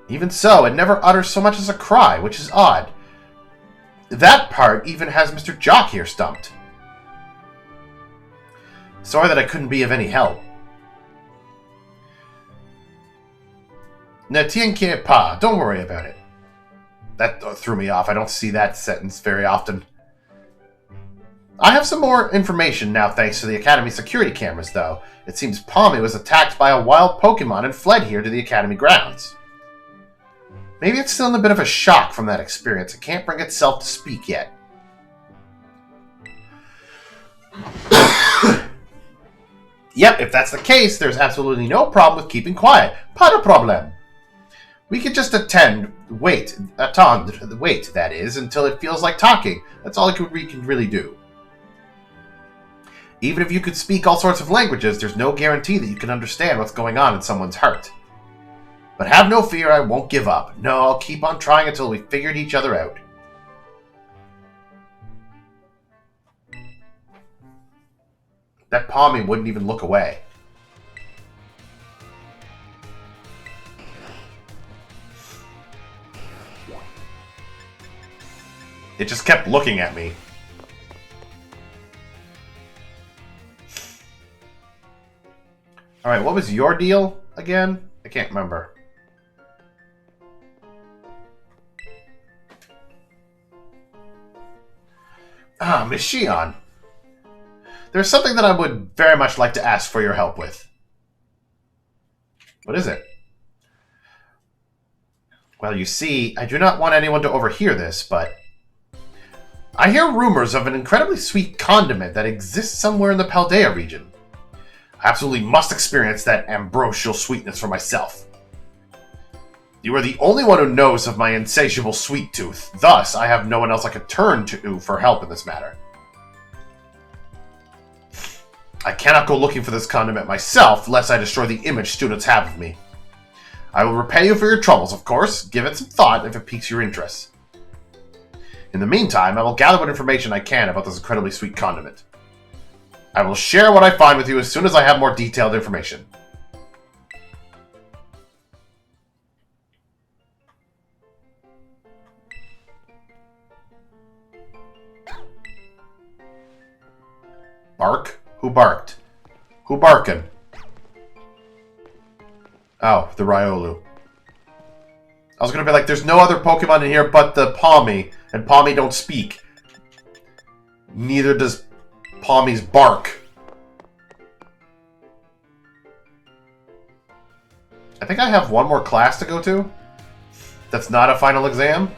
Even so, it never utters so much as a cry, which is odd. That part even has Mr. Jock here stumped. Sorry that I couldn't be of any help. Ne t'inquiète pas, don't worry about it. That threw me off. I don't see that sentence very often. I have some more information now thanks to the Academy security cameras, though. It seems Palmy was attacked by a wild Pokemon and fled here to the Academy grounds. Maybe it's still in a bit of a shock from that experience. It can't bring itself to speak yet. Yep, if that's the case, there's absolutely no problem with keeping quiet. Pas de problème. We could just wait, that is, until it feels like talking. That's all we can really do. Even if you could speak all sorts of languages, there's no guarantee that you can understand what's going on in someone's heart. But have no fear, I won't give up. No, I'll keep on trying until we've figured each other out. That Palmy wouldn't even look away. It just kept looking at me. Alright, what was your deal again? I can't remember. Ah, Miss Shion. There's something that I would very much like to ask for your help with. What is it? Well, you see, I do not want anyone to overhear this, but I hear rumors of an incredibly sweet condiment that exists somewhere in the Paldea region. I absolutely must experience that ambrosial sweetness for myself. You are the only one who knows of my insatiable sweet tooth. Thus, I have no one else I could turn to for help in this matter. I cannot go looking for this condiment myself, lest I destroy the image students have of me. I will repay you for your troubles, of course. Give it some thought if it piques your interest. In the meantime, I will gather what information I can about this incredibly sweet condiment. I will share what I find with you as soon as I have more detailed information. Bark? Who barked? Who barkin'? Oh, the Riolu. I was gonna be like, there's no other Pokemon in here but the Pawmi, and Pawmi don't speak. Neither does Pawmi's bark. I think I have one more class to go to. That's not a final exam.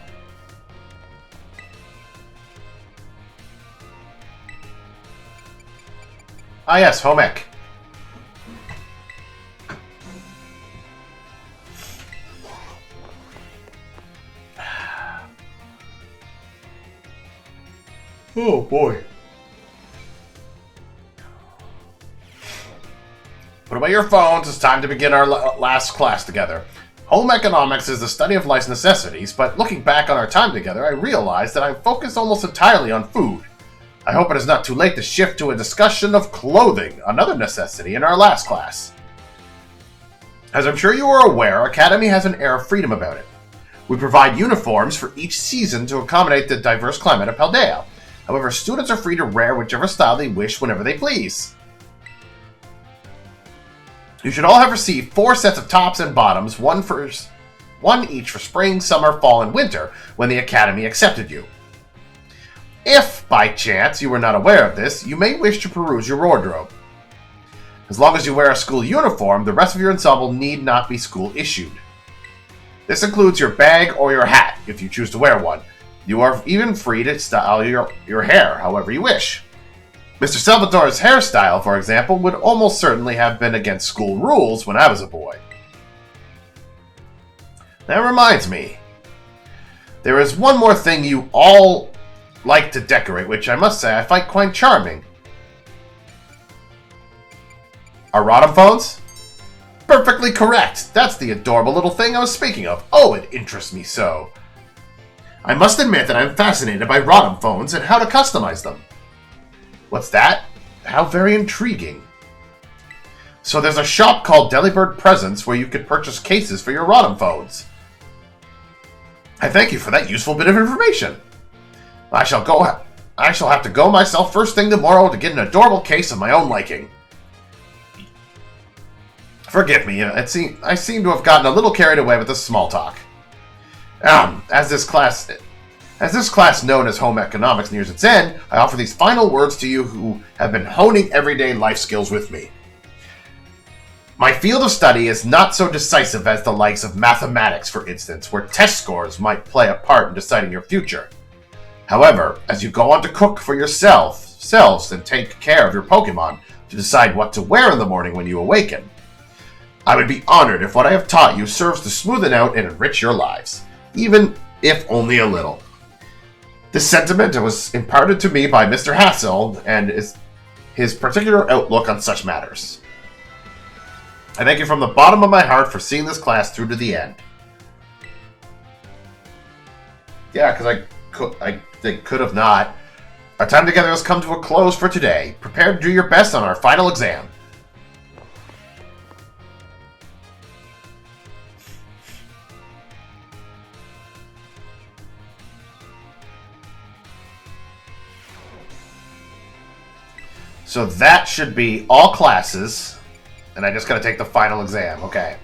Ah yes, home ec. Oh boy. Put away your phones, it's time to begin our last class together. Home economics is the study of life's necessities, but looking back on our time together, I realized that I'm focused almost entirely on food. I hope it is not too late to shift to a discussion of clothing, another necessity in our last class. As I'm sure you are aware, Academy has an air of freedom about it. We provide uniforms for each season to accommodate the diverse climate of Paldea. However, students are free to wear whichever style they wish whenever they please. You should all have received 4 sets of tops and bottoms, one each for spring, summer, fall, and winter, when the Academy accepted you. If, by chance, you were not aware of this, you may wish to peruse your wardrobe. As long as you wear a school uniform, the rest of your ensemble need not be school-issued. This includes your bag or your hat, if you choose to wear one. You are even free to style your hair however you wish. Mr. Salvatore's hairstyle, for example, would almost certainly have been against school rules when I was a boy. That reminds me. There is one more thing you all like to decorate, which I must say I find quite charming. Our Rotom phones? Perfectly correct! That's the adorable little thing I was speaking of. Oh, it interests me so. I must admit that I'm fascinated by Rotom phones and how to customize them. What's that? How very intriguing. So there's a shop called Delibird Presents where you could purchase cases for your Rotom phones. I thank you for that useful bit of information. I shall have to go myself first thing tomorrow to get an adorable case of my own liking. Forgive me, I seem to have gotten a little carried away with this small talk. As this class known as Home Economics nears its end, I offer these final words to you who have been honing everyday life skills with me. My field of study is not so decisive as the likes of mathematics, for instance, where test scores might play a part in deciding your future. However, as you go on to cook for yourselves and take care of your Pokemon to decide what to wear in the morning when you awaken, I would be honored if what I have taught you serves to smoothen out and enrich your lives, even if only a little. This sentiment was imparted to me by Mr. Hassel and is his particular outlook on such matters. I thank you from the bottom of my heart for seeing this class through to the end. Yeah, because I could have not. Our time together has come to a close for today. Prepare to do your best on our final exam. So that should be all classes, and I just gotta take the final exam, okay.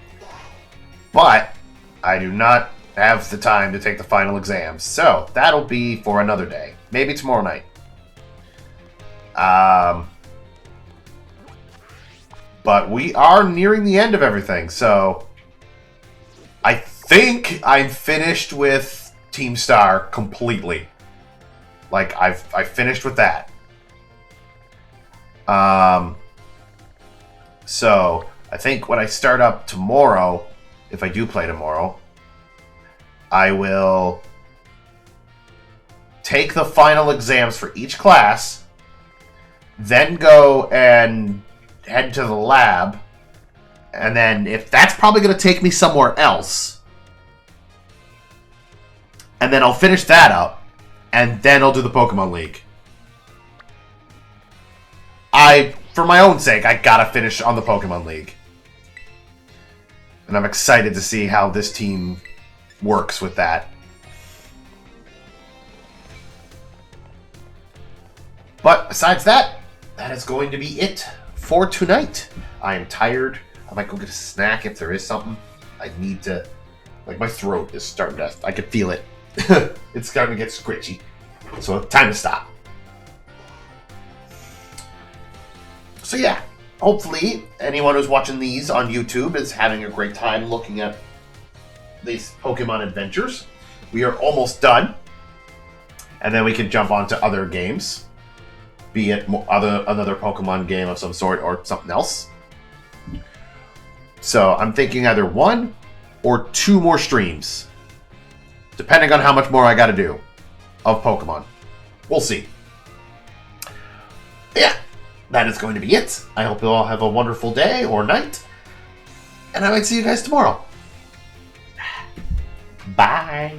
But I do not have the time to take the final exam, so that'll be for another day. Maybe tomorrow night. But we are nearing the end of everything, so I think I'm finished with Team Star completely. Like, I've finished with that. So I think when I start up tomorrow, if I do play tomorrow, I will take the final exams for each class, then go and head to the lab, and then if that's probably going to take me somewhere else, and then I'll finish that up, and then I'll do the Pokemon League. For my own sake, I gotta finish on the Pokemon League. And I'm excited to see how this team works with that. But besides that, that is going to be it for tonight. I am tired. I might go get a snack if there is something. I need to... Like, my throat is starting to... I can feel it. It's starting to get scritchy. So, time to stop. So yeah, hopefully anyone who's watching these on YouTube is having a great time looking at these Pokemon adventures. We are almost done. And then we can jump on to other games. Be it another Pokemon game of some sort or something else. So I'm thinking either 1 or 2 more streams. Depending on how much more I gotta do of Pokemon. We'll see. Yeah. That is going to be it. I hope you all have a wonderful day or night. And I might see you guys tomorrow. Bye.